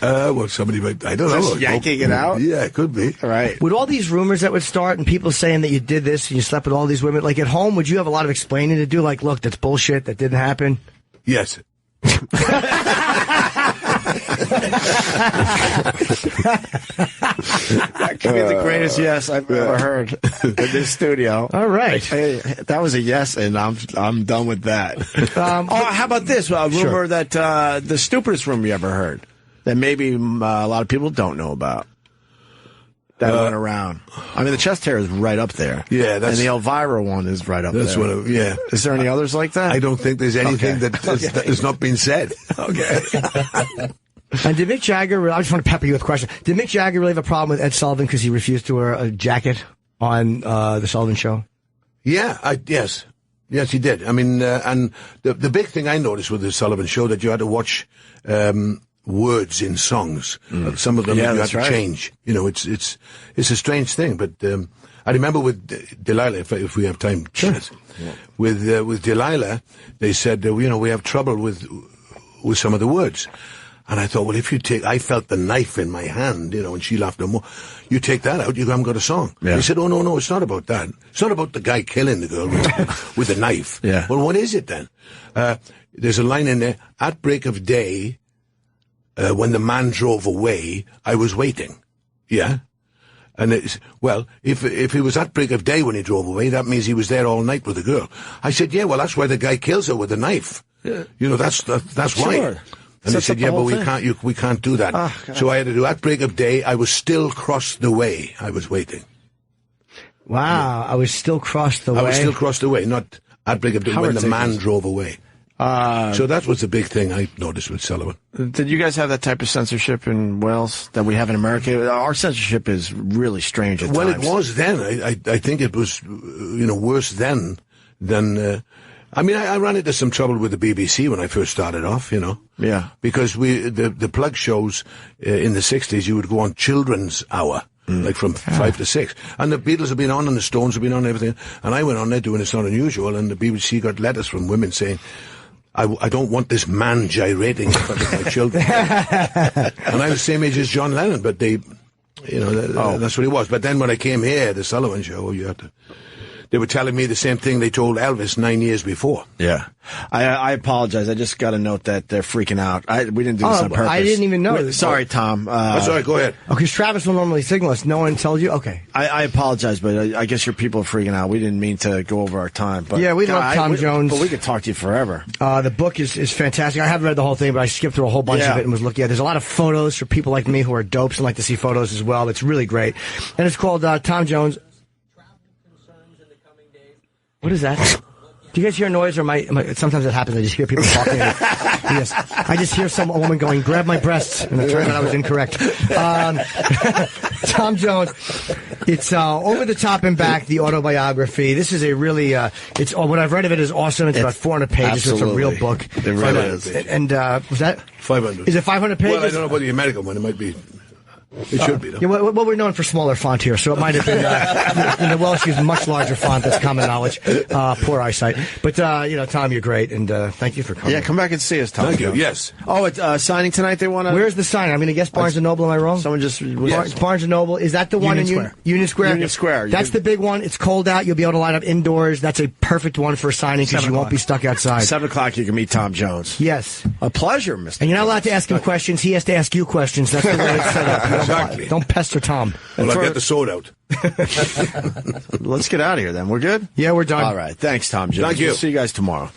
Well, somebody might, I don't know. Just yanking it out? Yeah, it could be. Right. With all these rumors that would start and people saying that you did this and you slept with all these women, like at home, would you have a lot of explaining to do? Like, look, that's bullshit. That didn't happen. Yes. That could be the greatest yes I've ever heard in this studio. All right. Hey, that was a yes, and I'm done with that. How about this? A rumor that the stupidest rumor you ever heard that maybe a lot of people don't know about. That went around. I mean, the chest hair is right up there. Yeah, and the Elvira one is right up that's there. Yeah. Is there any others like that? I don't think there's anything that has not been said. Okay. And did Mick Jagger, I just want to pepper you with a question. Did Mick Jagger really have a problem with Ed Sullivan because he refused to wear a jacket on the Sullivan Show? Yeah, yes. Yes, he did. I mean, and the big thing I noticed with the Sullivan Show that you had to watch words in songs. Some of them you had to change. You know, it's a strange thing. But I remember with Delilah, if we have time, with Delilah, they said, we have trouble with some of the words. And I thought, well, if you I felt the knife in my hand, and she laughed no more. You take that out, you haven't got a song. Yeah. He said, oh, no, it's not about that. It's not about the guy killing the girl with a knife. Yeah. Well, what is it then? There's a line in there, at break of day, when the man drove away, I was waiting. Yeah? And if it was at break of day when he drove away, that means he was there all night with the girl. I said, yeah, well, that's why the guy kills her with a knife. Yeah. That's why. And they said, yeah, but we can't do that. Oh, so I had to do, at break of day, I was still crossed the way. I was waiting. Wow, I was still crossed the way. I was still crossed the way, not at break of day when the man drove away. So that was the big thing I noticed with Sullivan. Did you guys have that type of censorship in Wales that we have in America? Our censorship is really strange at times. Well, it was then. I think it was, worse then than... I mean, I ran into some trouble with the BBC when I first started off, Yeah. Because the plug shows in the 60s, you would go on children's hour, like from 5 to 6. And the Beatles have been on and the Stones have been on and everything. And I went on there doing It's Not Unusual, and the BBC got letters from women saying, I don't want this man gyrating in front of my children. And I'm the same age as John Lennon, but that's what he was. But then when I came here, the Sullivan Show, they were telling me the same thing they told Elvis 9 years before. Yeah. I apologize. I just got a note that they're freaking out. We didn't do this on purpose. I didn't even know. Sorry, Tom. That's all right. Go ahead. Because Travis will normally signal us. No one tells you? Okay. I apologize, but I guess your people are freaking out. We didn't mean to go over our time. But yeah, we love Tom Jones. But we could talk to you forever. The book is fantastic. I haven't read the whole thing, but I skipped through a whole bunch of it and was looking at it. There's a lot of photos for people like me who are dopes and like to see photos as well. It's really great. And it's called Tom Jones. What is that? Do you guys hear noise, or sometimes it happens, I just hear people talking. Yes. I just hear a woman going, grab my breasts, and it turned out I was incorrect. Tom Jones. It's Over the Top and Back, the autobiography. This is a really, what I've read of it is awesome. It's about 400 pages. Absolutely. It's a real book. It really is. And was that? 500. Is it 500 pages? Well, I don't know about the American one. It might be... It should be, though. Yeah, well, we're known for smaller font here, so it might have been in the Welsh use much larger font. That's common knowledge. Poor eyesight. But, Tom, you're great, and thank you for coming. Yeah, come back and see us, Tom. Thank you. Yes. Oh, it's signing tonight. They want to. Where's the sign? I'm going to guess Barnes & Noble. Am I wrong? Someone just. Yes. Barnes & Noble. Is that the one in Union Square? Union Square. That's the big one. It's cold out. You'll be able to line up indoors. That's a perfect one for signing because you won't be stuck outside. 7 o'clock, you can meet Tom Jones. Yes. A pleasure, Mr. And you're not allowed to ask him questions. He has to ask you questions. That's the way it's set up. Exactly. Don't pester Tom. Well, I'll get the sword out. Let's get out of here then. We're good? Yeah, we're done. All right. Thanks, Tom Jones. Thank you. We'll see you guys tomorrow.